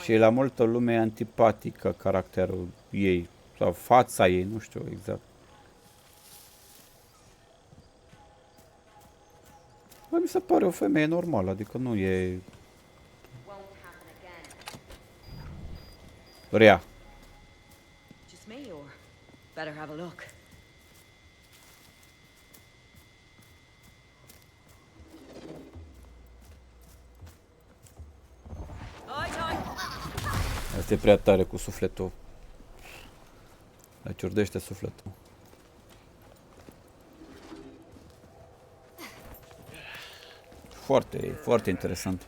Și la multă lume e antipatică caracterul ei, sau fața ei, nu știu exact. Bă, mi se pare o femeie normală, adică nu e rea. Just me, or better have a look. Asta e prea tare cu sufletul. La ciurdește sufletul. Foarte, foarte interesant.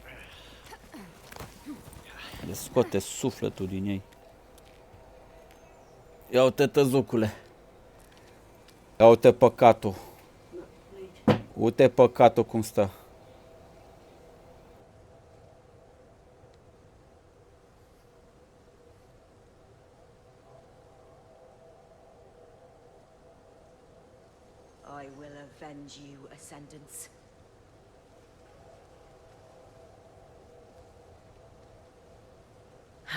Le scoate sufletul din ei. Ia uite tăzucule. Ia uite păcatul. Uite păcatul cum stă. I will avenge you, Ascendants.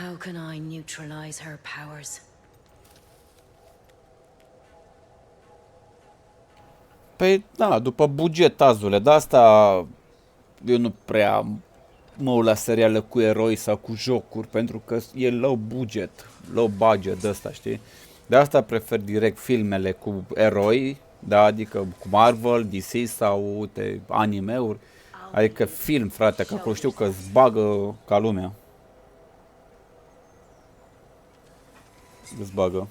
How can I neutralize her powers? Păi, da, după buget, azule, dar asta eu nu prea mă uit la seriale cu eroi sau cu jocuri, pentru că e low budget de ăsta, știi? De asta prefer direct filmele cu eroi, da, adică cu Marvel, DC sau, uite, anime-uri, adică film, frate, că acolo știu că îți bagă ca lumea. Îți bagă.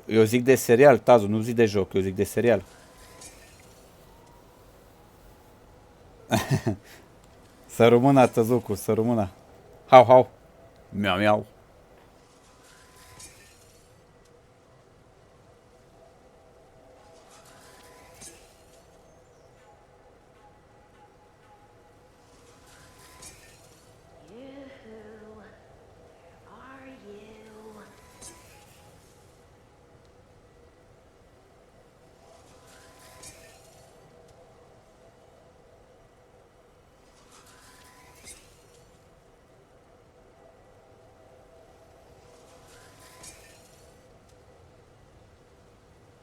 Eu zic de serial, Tazu, nu zic de joc, eu zic de serial. Să rămână, Tăzucu, să rămână. Hau, hau. Miau, miau.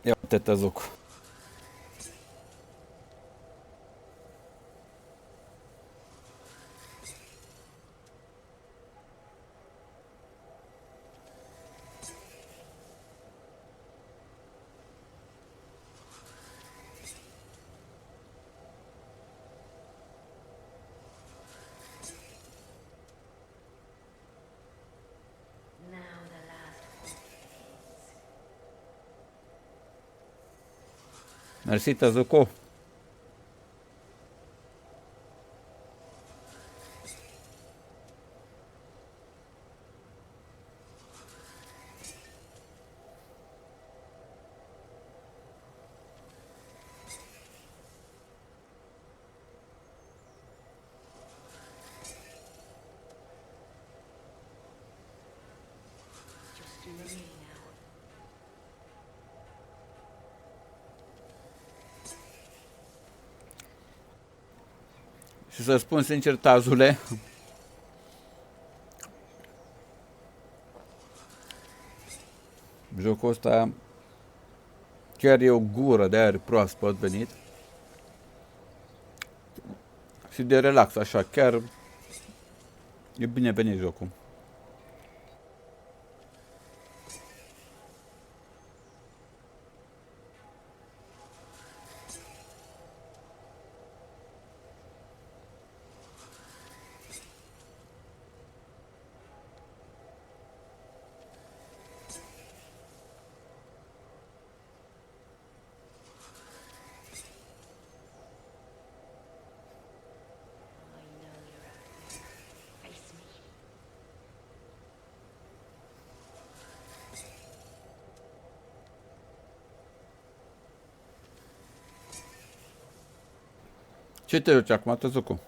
Ia uite, Tăzucu. Mersi, Tăzucu. Și să spun sincer, Tazule, jocul ăsta chiar e o gură de aer proaspăt venit și de relax, așa, chiar e binevenit jocul. Ce te joci acum, Tăzucu?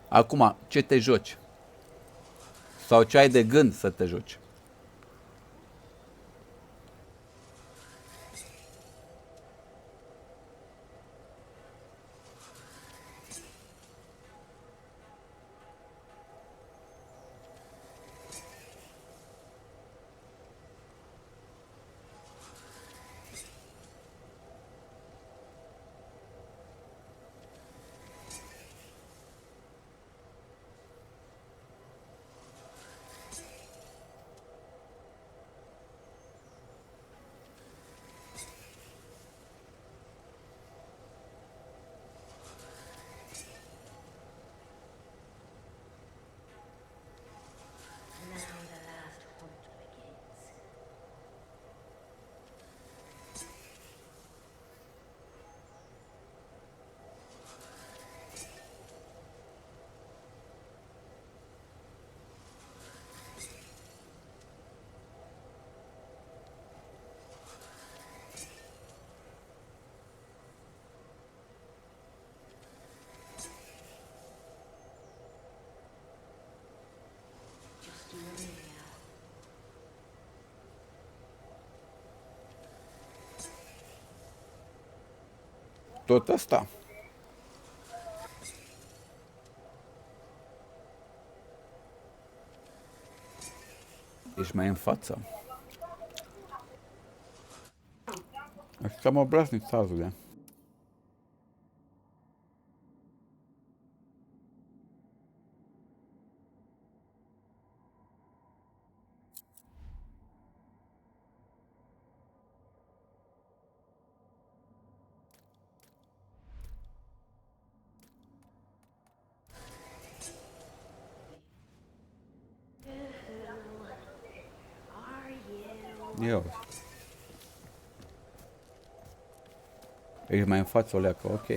Acum, ce te joci? Sau ce ai de gând să te joci? Tot asta. Ești mai în față. Așa mă obraznic, Tazule. Ia uite. Ești mai în față, o leacă, ok.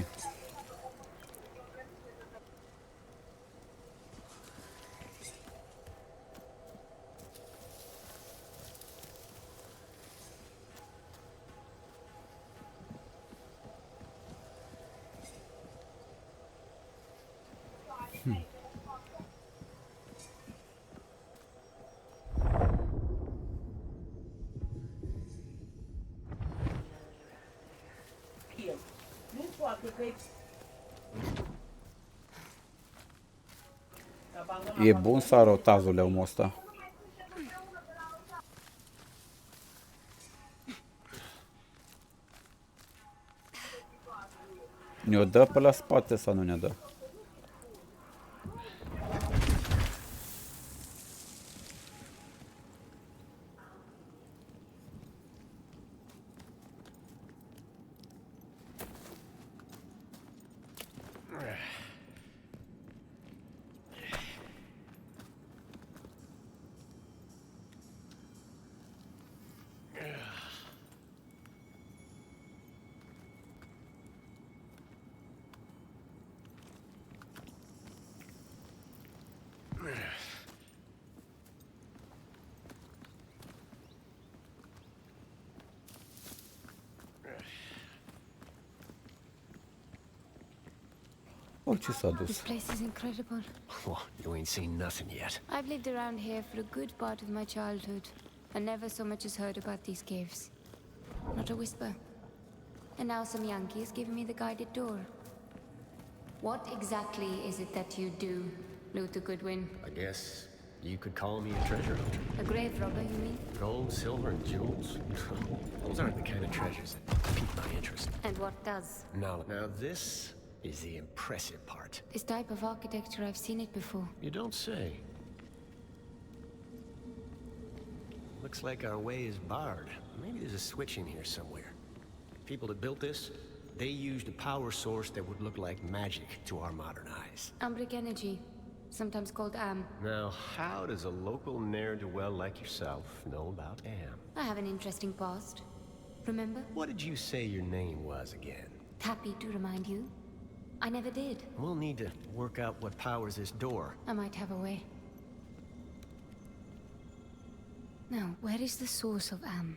E bun sau rău, Tazule, omul ăsta? Ne-o dă pe la spate sau nu ne-o dă? Oh, ce s-a dus? This place is incredible. Well, you ain't seen nothing yet. I've lived around here for a good part of my childhood, and never so much as heard about these caves. Not a whisper. And now some Yankee is giving me the guided tour. What exactly is it that you do, Luther Goodwin? I guess you could call me a treasure hunter. A grave robber, you mean? Gold, silver, and jewels? Those aren't the kind of treasures that pique my interest. And what does? Now this is the impressive part. This type of architecture, I've seen it before. You don't say. Looks like our way is barred. Maybe there's a switch in here somewhere. People that built this, they used a power source that would look like magic to our modern eyes. Ambric energy, sometimes called AM. Now, how does a local ne'er-do-well like yourself know about AM? I have an interesting past. Remember? What did you say your name was again? Happy to remind you. I never did. We'll need to work out what powers this door. I might have a way. Now, where is the source of Am?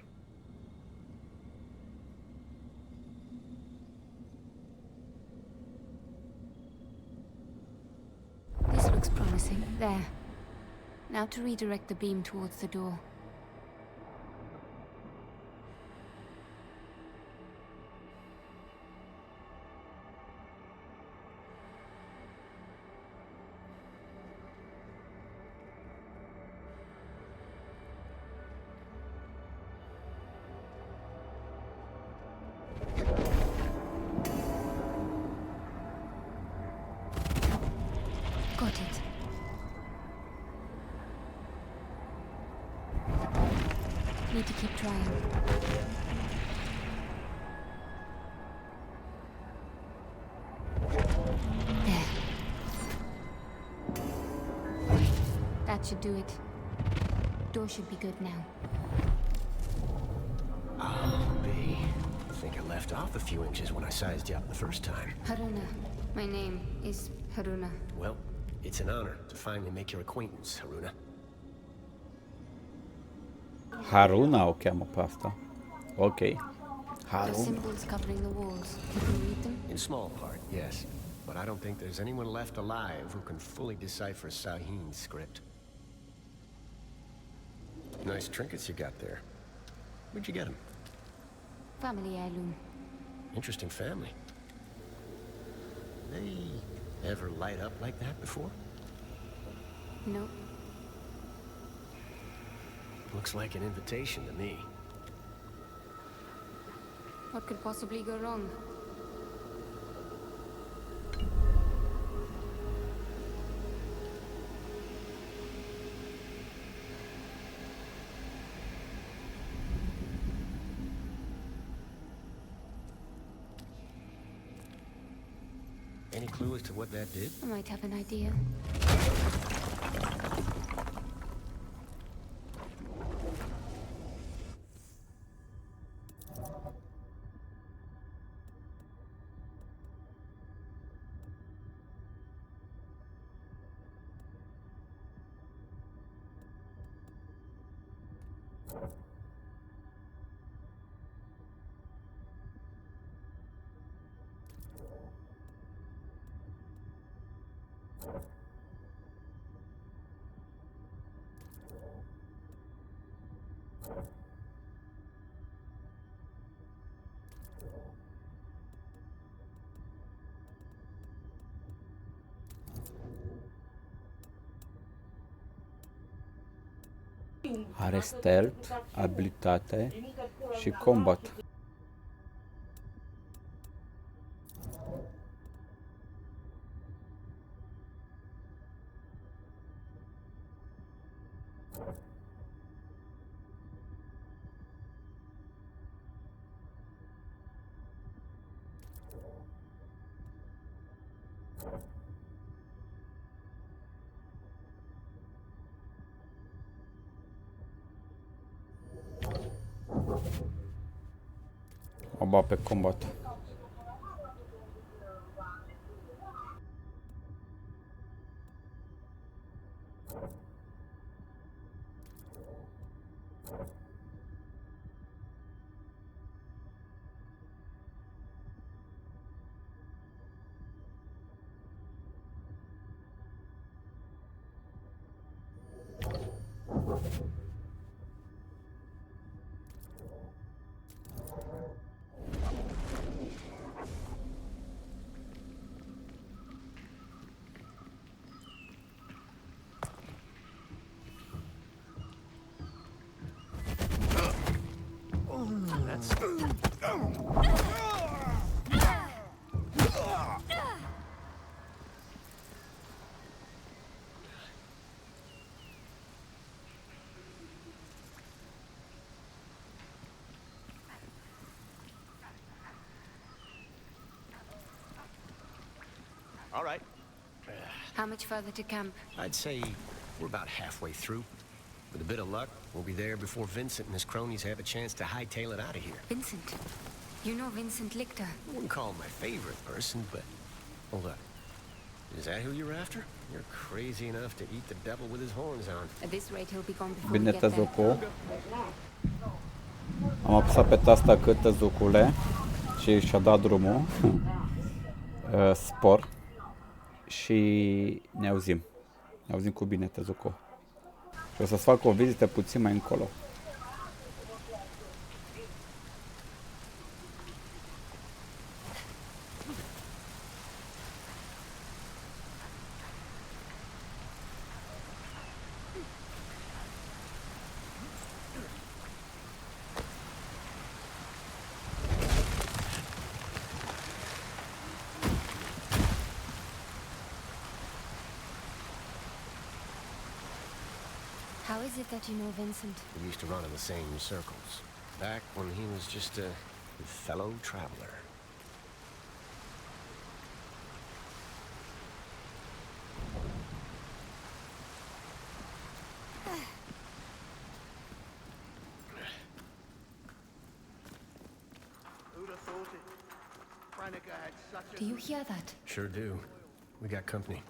This looks promising. There. Now to redirect the beam towards the door. Got it. Need to keep trying. There. That should do it. Door should be good now. I'll be. I think I left off a few inches when I sized you up the first time. Haruna. My name is Haruna. Well, it's an honor to finally make your acquaintance, Haruna. Haruna o cheamă pe asta. Ok. The Haruna. symbols covering the walls. You can read them? In small part, yes. But I don't think there's anyone left alive who can fully decipher Sahin's script. Nice trinkets you got there. Where'd you get them? Family heirloom. Interesting family. they ever light up like that before? No. Looks like an invitation to me. What could possibly go wrong? Any clue as to what that did? I might have an idea. Are stealth, abilitate și combat. O bat pe combat. All right. How much further to camp? I'd say we're about halfway through. With a bit of luck, we'll be there before Vincent and his cronies have a chance to hightail it out of here. Vincent. You know Vincent Lichter. I wouldn't call him my favorite person, but... Hold up. Is that who you're after? You're crazy enough to eat the devil with his horns on. At this rate, he'll be gone before we Bine, get there. Tezuku. Am apăsat pe tasta că Tezucule și și-a dat drumul. Spor. Și ne auzim. Ne auzim cu bine, Tezuku. Și o să-ți fac o vizită puțin mai încolo. How is it that you know Vincent? We used to run in the same circles. Back when he was just a fellow traveler. Who'd have thought it? Branniger had such a... Do you hear that? Sure do. We got company.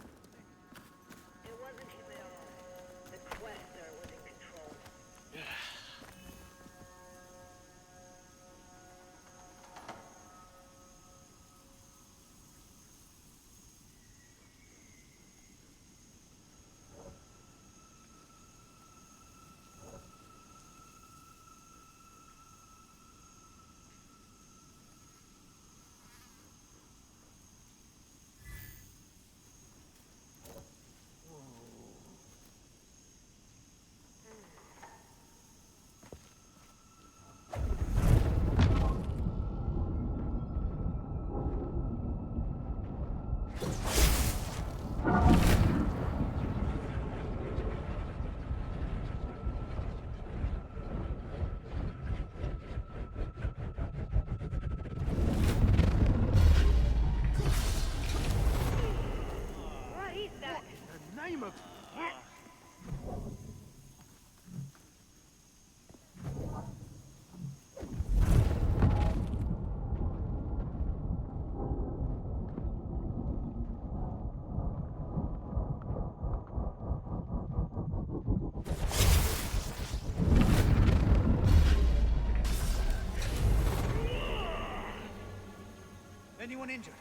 Anyone injured?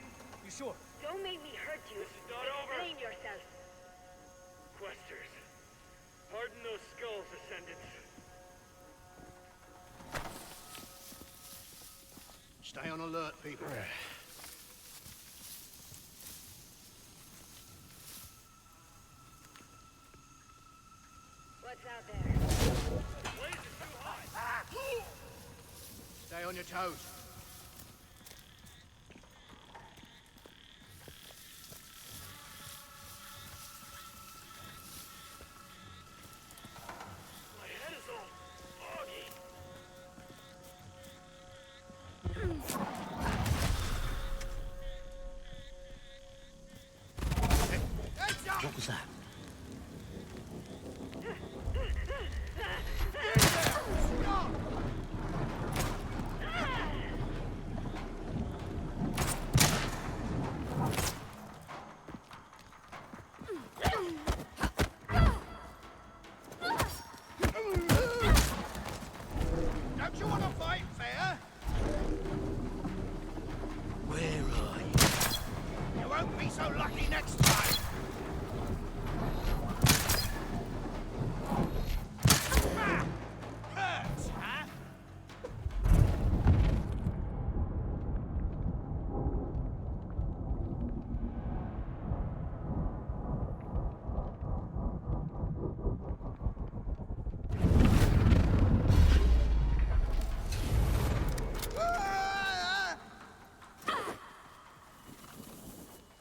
You sure? Don't make me hurt you. This is not over. Blame yourself. Questers. Pardon those skulls, Ascendants. Stay on alert, people. What's out there? The blaze is too hot. Stay on your toes. My head is all foggy. What was that? Don't you want to fight fair? Where are you? You won't be so lucky next time. Ah! Hurts, huh?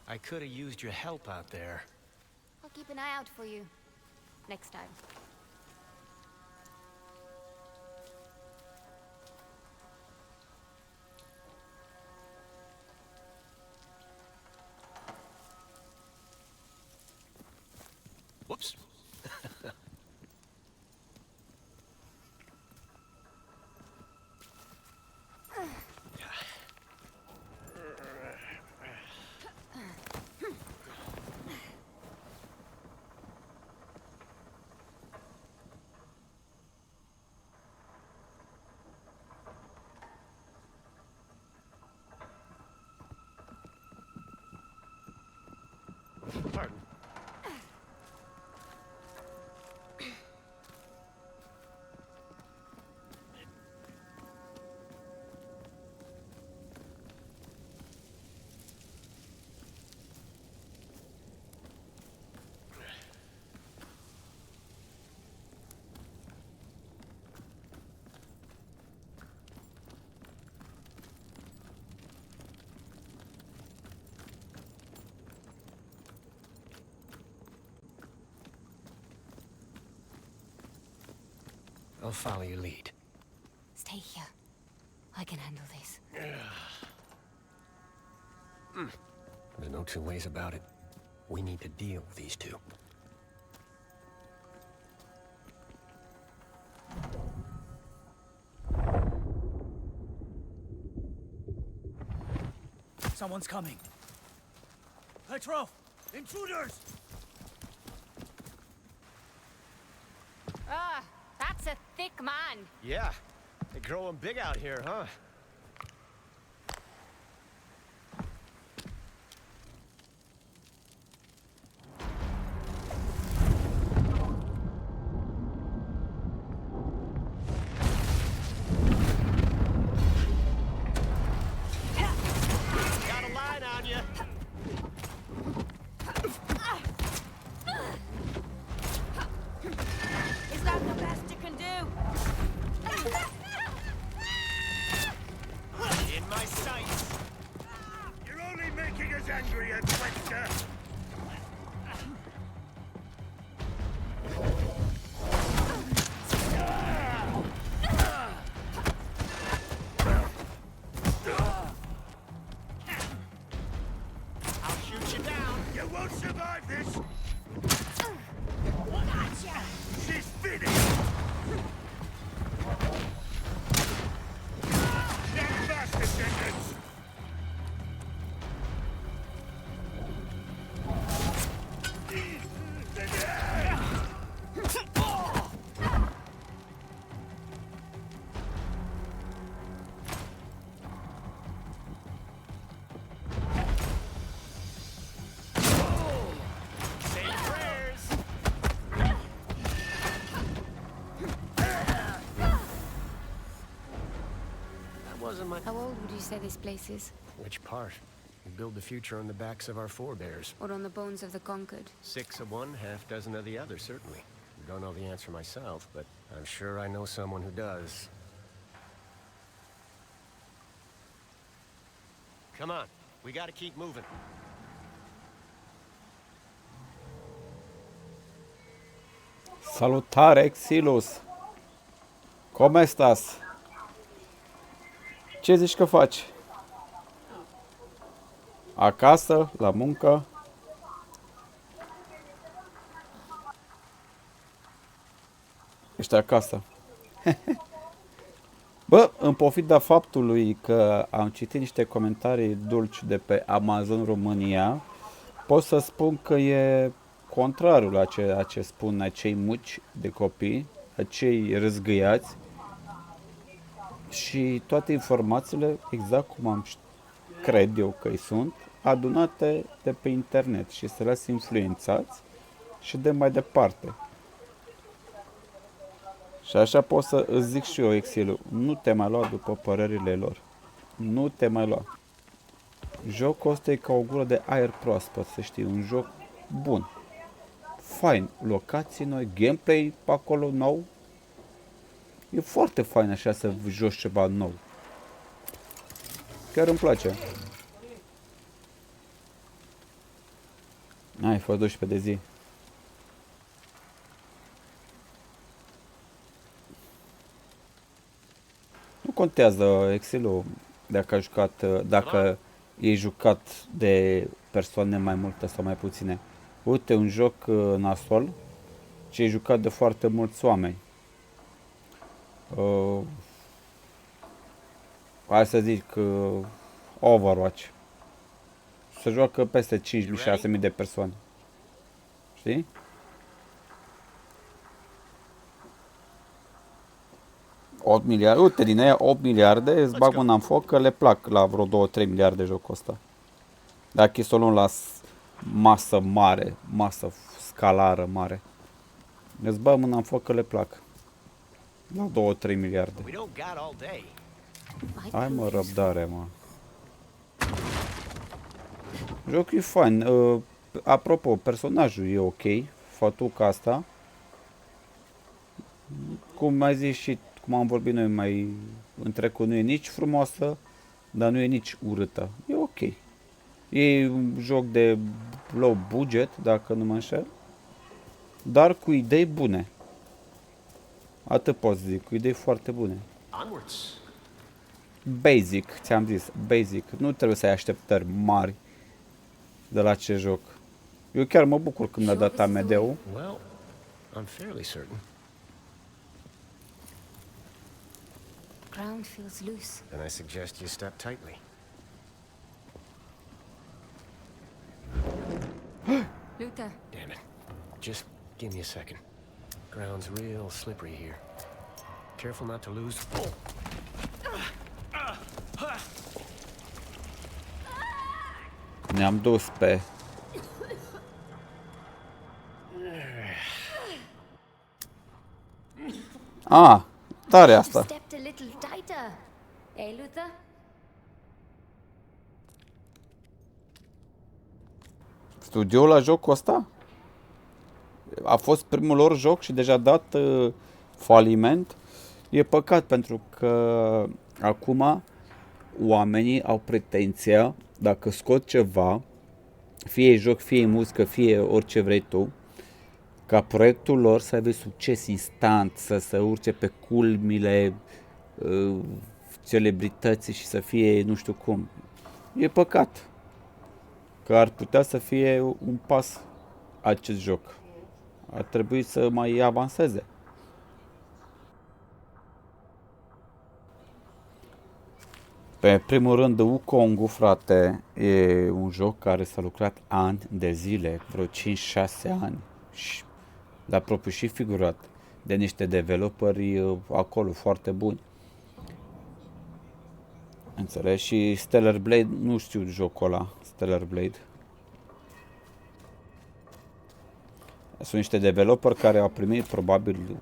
I could have used your help out there. I'll keep an eye out for you. Next time. Whoops. Pardon. I'll follow your lead. Stay here. I can handle this. There's no two ways about it. We need to deal with these two. Someone's coming. Petrov! Intruders! Ah, that's a thick man. Yeah, they grow 'em big out here, huh? Got a line on you. Is that the best you can do? In my sights. You're only making us angrier, Quester. I'll shoot you down. You won't survive this. Gotcha! She's finished. Stand fast, Ascendants. wasn't my... How old would you say this place is? Which part? We build the future on the backs of our forebears. Or on the bones of the conquered? 6 of one, half dozen of the other, certainly. Don't know the answer myself, but I'm sure I know someone who does. Come on, we gotta keep moving. Salutare, Exilus! Cum estas? Ce zici că faci? Acasă, la muncă? Ești acasă. Bă, în pofida faptului că am citit niște comentarii dulci de pe Amazon România, pot să spun că e contrarul la ceea ce spun acei muci de copii, acei răzgâiați, și toate informațiile, exact cum cred eu că îi sunt, adunate de pe internet și să lăs influențați și de mai departe. Și așa pot să îți zic și eu, Exilul, nu te mai lua după părerile lor. Nu te mai lua. Jocul ăsta e ca o gură de aer proaspăt, să știi, un joc bun. Fain, locații noi, gameplay pe acolo nou. E foarte fain așa să joci ceva nou. Chiar îmi place. Ai fost 12 de zi. Nu contează, Exilul, dacă ai jucat, dacă e jucat de persoane mai multe sau mai puține. Uite, un joc nasol ce e jucat de foarte mulți oameni. Hai să zic Overwatch. Se joacă peste 5.000-6.000 de persoane. Știi? $8 miliarde. Uite, din aia 8 miliarde îți bag mâna în foc că le plac la vreo 2-3 miliarde jocul ăsta. Dacă e să o luăm la masă mare, masă scalară mare, îți bag mâna în foc că le plac. La 2-3 miliarde. Hai mă, răbdare, mă. Jocul e fain. Apropo, personajul e ok. Fătuca asta. Cum ai zis și cum am vorbit noi mai în trecut, nu e nici frumoasă, dar nu e nici urâtă. E ok. E un joc de low budget, dacă nu mă înșel, dar cu idei bune. Atât pot să zic, cu idei foarte bune. Basic, ți-am zis, basic. Nu trebuie să ai așteptări mari de la ce joc. Eu chiar mă bucur când mi-a dat AMD-ul. Well, I'm fairly certain. Ground feels loose. Then I suggest you step tightly. Luther. Damn it. Just give me a second. Ground's real slippery here. Careful not to lose. Oh. Ne-am dus pe... Ah, tare asta. Stepped a little tighter. Eh, Luther? Studioul la jocul ăsta a fost primul lor joc și deja dat faliment. E păcat pentru că acum oamenii au pretenția, dacă scot ceva, fie joc, fie muzică, fie orice vrei tu, ca proiectul lor să aibă succes instant, să se urce pe culmile celebrității și să fie nu știu cum. E păcat că ar putea să fie un pas acest joc. Ar trebui să mai avanseze. Pe primul rând, Wukong, frate, e un joc care s-a lucrat ani de zile, vreo 5-6 ani, și la propriu și figurat, de niște developeri acolo foarte buni. Înțelegi? Și Stellar Blade, nu știu jocul ăla, Stellar Blade. Sunt niște developeri care au primit probabil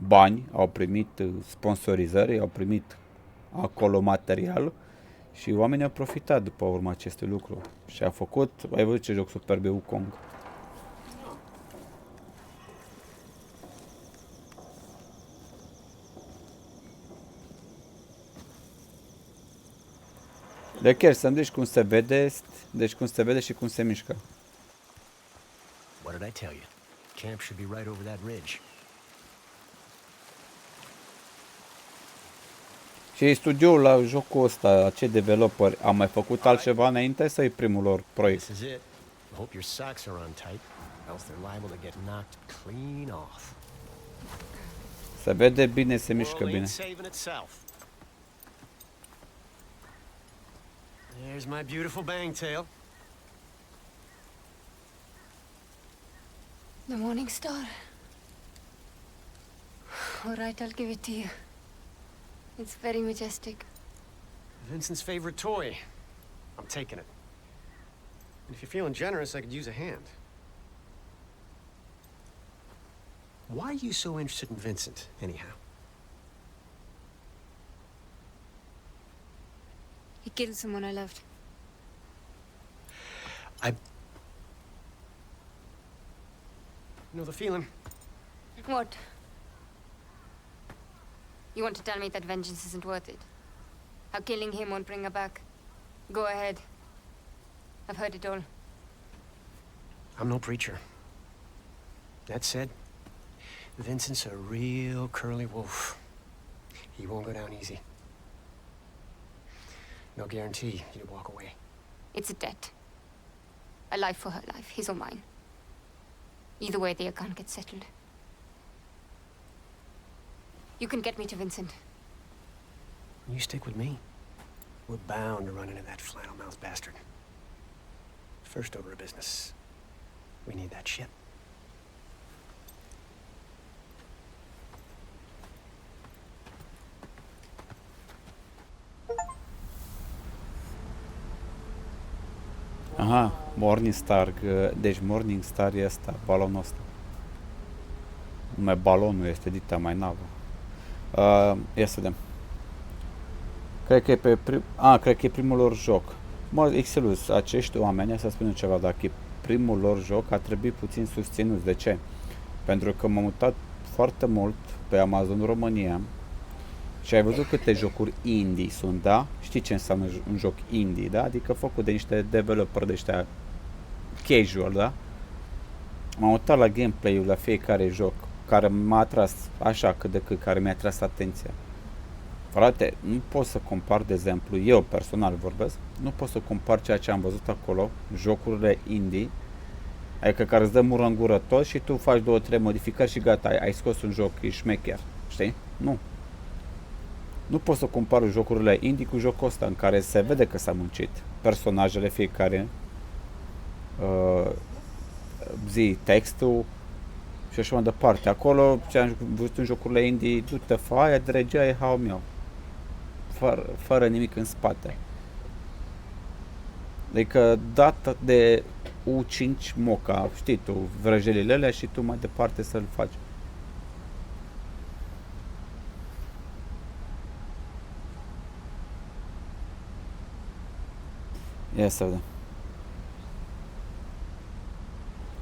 bani, au primit sponsorizări, au primit acolo material și oamenii au profitat după urma acestui lucru. Și a făcut, ai văzut ce joc superb e Wukong. De chiar să-mi zici cum se vede, deci cum se vede și cum se mișcă. What did I tell you? Camp should be right over that ridge. Și studioul la jocul ăsta, acei developeri, a mai făcut altceva înainte sau e primul lor proiect? This is it. I hope your socks are on tight, else they're liable to get knocked clean off. Se vede bine, se mișcă World bine. ain't saving itself. There's my beautiful bangtail. The Morning Star. All right, I'll give it to you. It's very majestic. Vincent's favorite toy. I'm taking it. And if you're feeling generous, I could use a hand. Why are you so interested in Vincent, anyhow? He killed someone I loved. You know the feeling? What? You want to tell me that vengeance isn't worth it? How killing him won't bring her back? Go ahead. I've heard it all. I'm no preacher. That said, Vincent's a real curly wolf. He won't go down easy. No guarantee he'd walk away. It's a debt. A life for her life, his or mine. Either way, the account gets settled. You can get me to Vincent. You stick with me. We're bound to run into that flannel-mouthed bastard. First order of business. We need that ship. Aha, Morningstar, deci Morningstar e ăsta, balonul ăsta. Numai balonul este dita mai navă. Ia să vedem. Cred că e cred că e primul lor joc. Mă, Excelus, acești oameni, să spun ceva, dacă e primul lor joc, a trebuit puțin susținuți. De ce? Pentru că m-am mutat foarte mult pe Amazon România și ai văzut câte jocuri indie sunt, da? Știi ce înseamnă un joc indie, da? Adică făcut de niște developeri de ăștia casual, da? M-am uitat la gameplay-ul la fiecare joc care m-a atras, așa cât de cât, care mi-a atras atenția. Frate, nu pot să compar, de exemplu, eu personal vorbesc, nu pot să compar ceea ce am văzut acolo, jocurile indie, adică care îți dă mură în gură tot și tu faci 2-3 modificări și gata, ai scos un joc, e șmecher, știi? Nu. Nu pot să compar jocurile indie cu jocul ăsta, în care se vede că s-a muncit. Personajele fiecare, textul și așa mai departe. Acolo, ce am văzut în jocurile indie, du-te, fă aia, dregea, e hau meu. Fără nimic în spate. Adică data de U5 moca, știi tu, vrăjelile alea și tu mai departe să-l faci. Ia să vedem.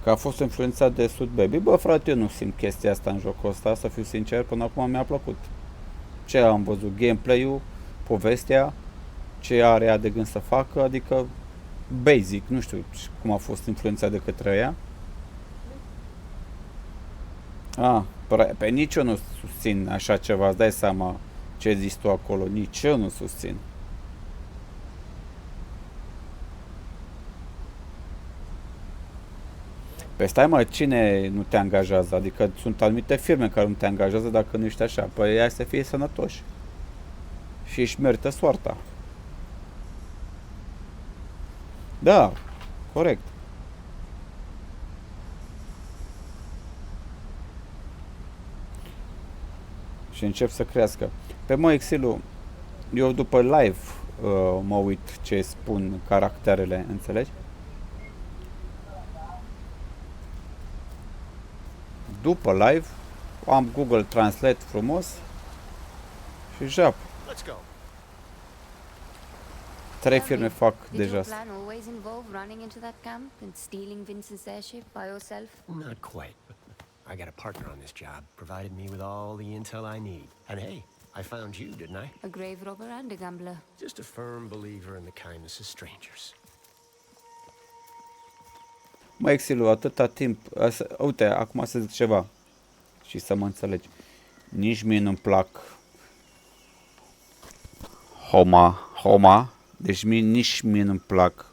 Că a fost influențat de Sud Baby. Bă, frate, eu nu simt chestia asta în jocul ăsta, să fiu sincer, până acum mi-a plăcut. Ce am văzut, gameplay-ul, povestea, ce are ea de gând să facă, adică basic, nu știu cum a fost influențat de către ea. Pe nici eu nu susțin așa ceva, îți dai seama ce zici tu acolo, nici eu nu susțin. Păi stai mă, cine nu te angajează? Adică sunt anumite firme care nu te angajează dacă nu ești așa. Păi hai să fie sănătoși. Și își merită soarta. Da, corect. Și încep să crească. Pe mă, Exilu, eu după live mă uit ce spun caracterele, înțelegi? După live am Google Translate frumos și jap. 3 Tell firme me, fac did deja your asta. plan always involve running into that camp and stealing Vincent's airship by yourself? Not quite. I got a partner on this job, provided me with all the intel I need. And hey, I found you, didn't I? A grave robber and a gambler. Just a firm believer in the kindness of strangers. Mă, Exilu, atâta timp... Uite, acum să zic ceva. Și să mă înțelegi. Nici mie nu-mi plac Homa. Deci nici mie nu-mi plac,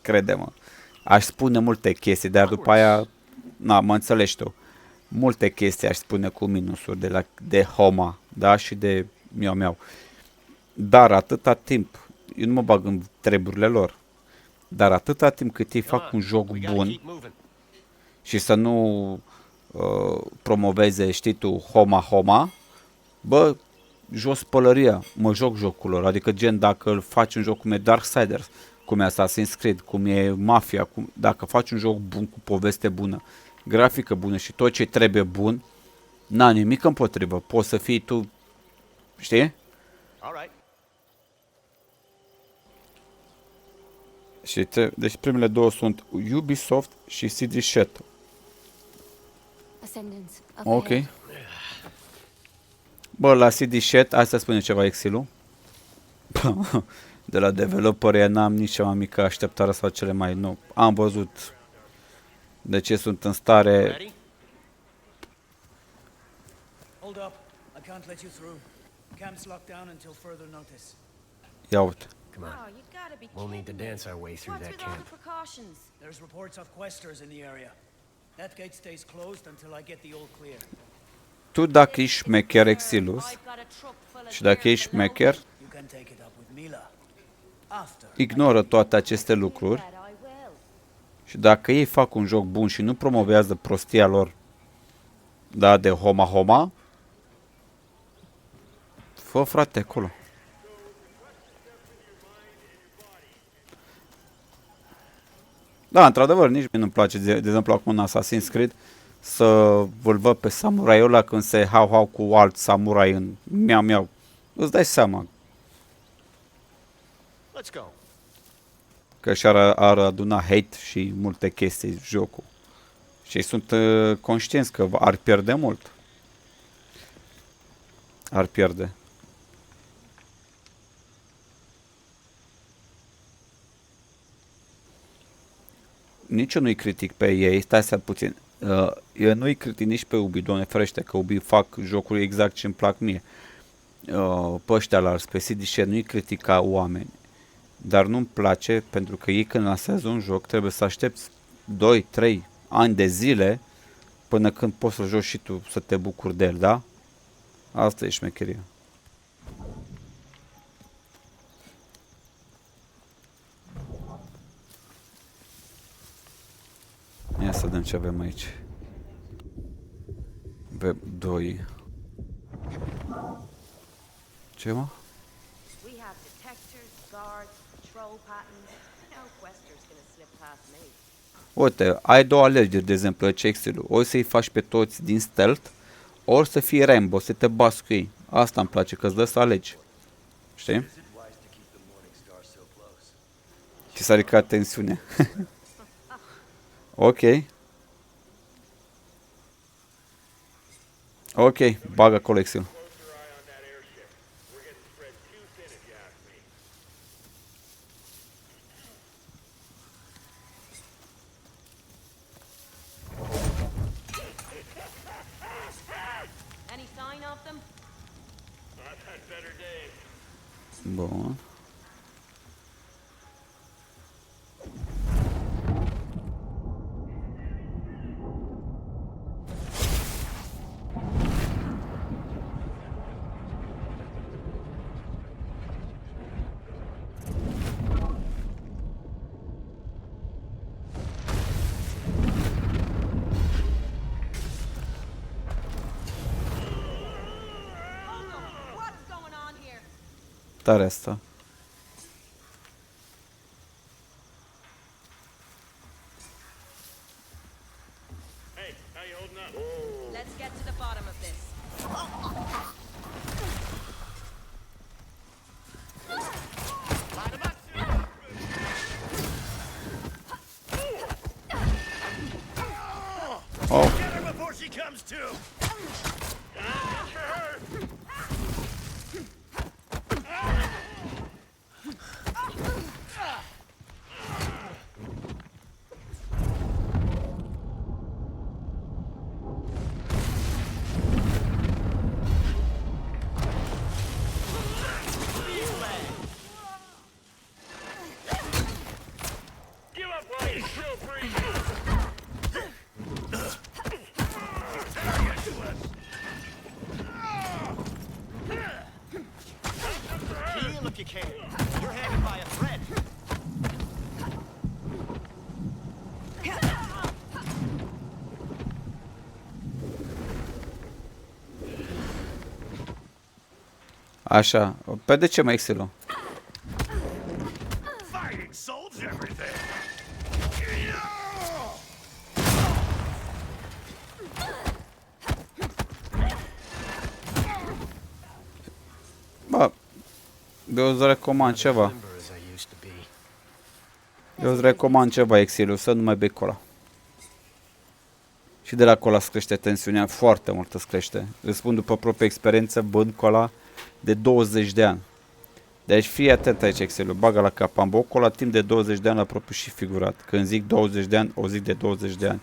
crede-mă. Aș spune multe chestii, dar după aia, na, mă înțelegi tu. Multe chestii aș spune cu minusuri de Homa, da, și de miau. Dar atâta timp, eu nu mă bag în treburile lor, dar atâta timp cât ei fac un joc bun și să nu promoveze, știi tu, Homa, bă, jos pălăria, mă joc jocul lor, adică gen dacă îl faci un joc cum e Darksiders, cum e Assassin's Creed, cum e Mafia, dacă faci un joc bun cu poveste bună, grafică bună și tot ce trebuie bun, n-a nimic împotrivă, poți să fii tu, știi? Și deci primele două sunt Ubisoft și CD Shet. Ok. Bă, la CD Shet, hai să spune ceva, Exilu. De la developeri n-am nici cea mai mică așteptare sau cele mai nou. Am văzut de ce sunt în stare. Hold up. I can't let you through. Camp's locked down until further notice. Ia uite. Come on. Oh, you gotta be We'll need to dance our way through What's that with all camp. the precautions? There's reports of questers in the area. That gate stays closed until I get the all clear. Tu dacă ești șmecher, Exilus, și dacă ești șmecher, You can take it up with Mila. After. ignoră toate aceste lucruri și dacă ei fac un joc bun și nu promovează prostia lor, da, de Homa, fă, frate, acolo. Da, într-adevăr, nici mie nu-mi place, de exemplu, acum în Assassin's Creed, să îl văd pe samuraiul ăla când se hau cu alt samurai în miau. Îți dai seama Let's go. că și-ar aduna hate și multe chestii jocul. Și sunt conștienți că ar pierde mult. Ar pierde. Nici eu nu-i critic pe ei, stai să puțin. Eu nu-i critic nici pe Ubi, Doamne ferește, că Ubi fac jocuri exact ce-mi plac mie. Pe ăștia la pe CD Share nu-i critic ca oameni. Dar nu-mi place pentru că ei când lansează un joc trebuie să aștepți 2-3 ani de zile până când poți să joci și tu să te bucuri de el, da? Asta e șmecheria. Ia să vedem ce avem aici. Web 2. Ce, mă? We have detectors, guards, patrol patterns. No quester's gonna slip past me. Uite, ai două alegeri, de exemplu, ce Excel-ul. Ori să-i faci pe toți din stealth, ori să fii Rambo, să te bați cu ei. Asta îmi place, că îți dă să alegi. Știi? Și s-a ridicat tensiunea. Ok. Ok, bagă acolo Excel. Any sign of them? I've had better days. Bun. What's going on here? Tare asta. Hey, how you holding up? Let's get to the bottom of this. Line 'em up, Sue. Oh. Get her before she comes to. Give up while you're still breathing. Heal if you can. You're hanging by a thread. Așa. Pe de ce mai Xelu? Fighting solves everything. Bă, eu îți recomand ceva. Eu îți recomand ceva, Exiliu, să nu mai bei cola. Și de la cola îți crește tensiunea, foarte mult îți crește. Îți spun după propria experiență, bând cola de 20 de ani. Deci fii atent aici, Exiliu, bagă la cap, am băut cola timp de 20 de ani la propriu și figurat. Când zic 20 de ani, o zic de 20 de ani.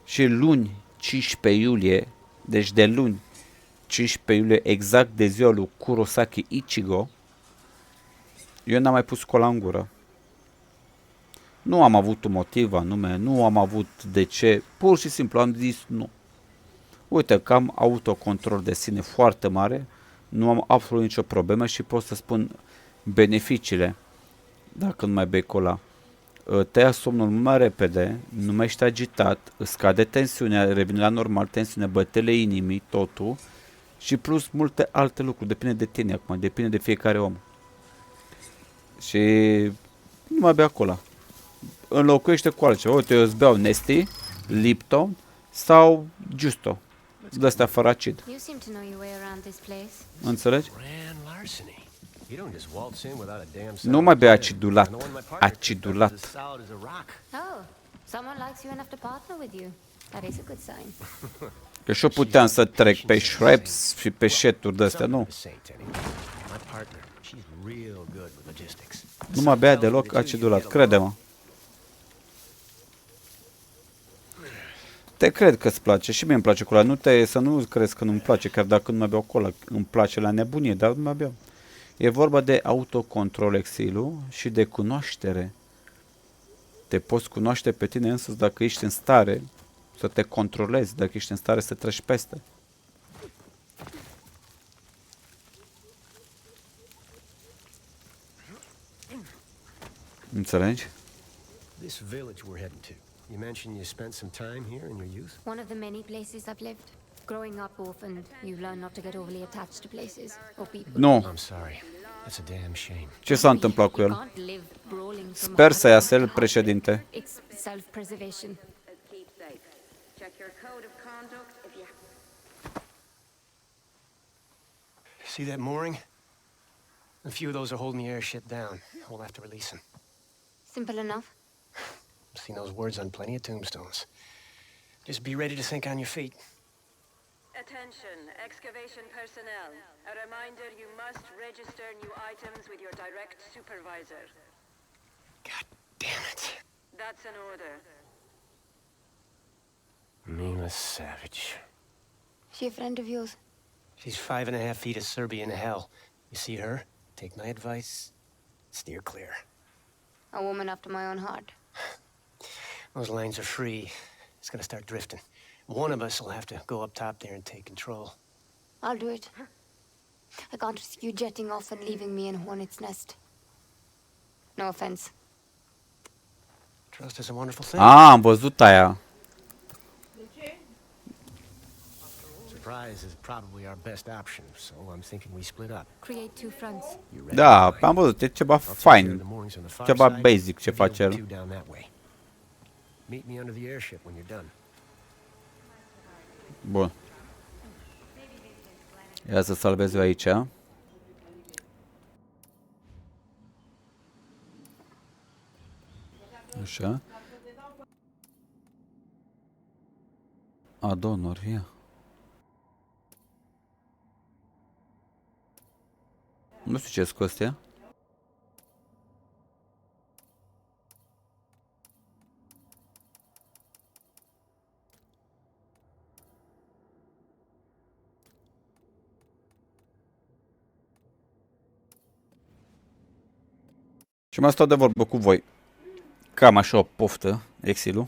Și luni, 15 iulie, deci de luni, 15 iulie, exact de ziua lui Kurosaki Ichigo, eu n-am mai pus cola în gură. Nu am avut un motiv anume, nu am avut de ce, pur și simplu am zis nu. Uite că am autocontrol de sine foarte mare, nu am absolut nicio problemă și pot să spun beneficiile dacă nu mai bei cola. Te ia somnul mai repede, nu mai ești agitat, îți scade tensiunea, revine la normal, tensiunea, bătele inimii, totul și plus multe alte lucruri, depinde de tine acum, depinde de fiecare om. Și nu mai bea cola. Înlocuiește cu altceva. Uite, eu îți beau Nestea, Lipton sau Justo. De astea fără acid. You seem to know your way around this place. Înțelegi? You don't just waltz in without a damn Nu mai bea acidulat. Acidulat. Oh, someone likes you enough to partner with you. That is a good sign. Că și-o puteam să trec pe shrubs și pe shit-uri de-astea, nu. Nu mai bea deloc acidulat, crede-mă. Te cred că îți place și mie îmi place cola. Să nu crezi că nu-mi place, chiar dacă nu mai beau cola. Îmi place la nebunie, dar nu mai beau. E vorba de autocontrol, Exilu, și de cunoaștere. Te poți cunoaște pe tine însuți dacă ești în stare să te controlezi, dacă ești în stare să treci peste. Înțelegi? This village we're heading to. You mentioned you spent some time here in your youth? One of the many places I've lived. Growing up orphaned, you've learned not to get overly attached to places or people. Nu. I'm sorry. That's a damn shame. Ce s-a întâmplat cu el? Sper să iasă el președinte. It's self-preservation. Check your code of conduct if you See that mooring? A few of those are holding the airship down. We'll have to release them. Simple enough. I've seen those words on plenty of tombstones. Just be ready to think on your feet. Attention, excavation personnel. A reminder, you must register new items with your direct supervisor. God damn it. That's an order. Mila Savage. She a friend of yours? She's 5.5 feet of Serbian hell. You see her? Take my advice. Steer clear. A woman after my own heart. Those lines are free. It's gonna start drifting. One of us will have to go up top there and take control. I'll do it. I can't risk you jetting off and leaving me in Hornet's Nest. No offense. Trust is a wonderful thing. Ah, am văzut aia. Surprise is probably our best option, so I'm thinking we split up. Create two fronts. Da, am văzut, e ceva fain. Ceva basic ce face el. Meet me under the airship when you're done. Bun. Ia să salvez eu aici. Așa. Adonor, ia. Nu știu ce scos ea. Și mai stau de vorbă cu voi. Cam așa o poftă, exilul.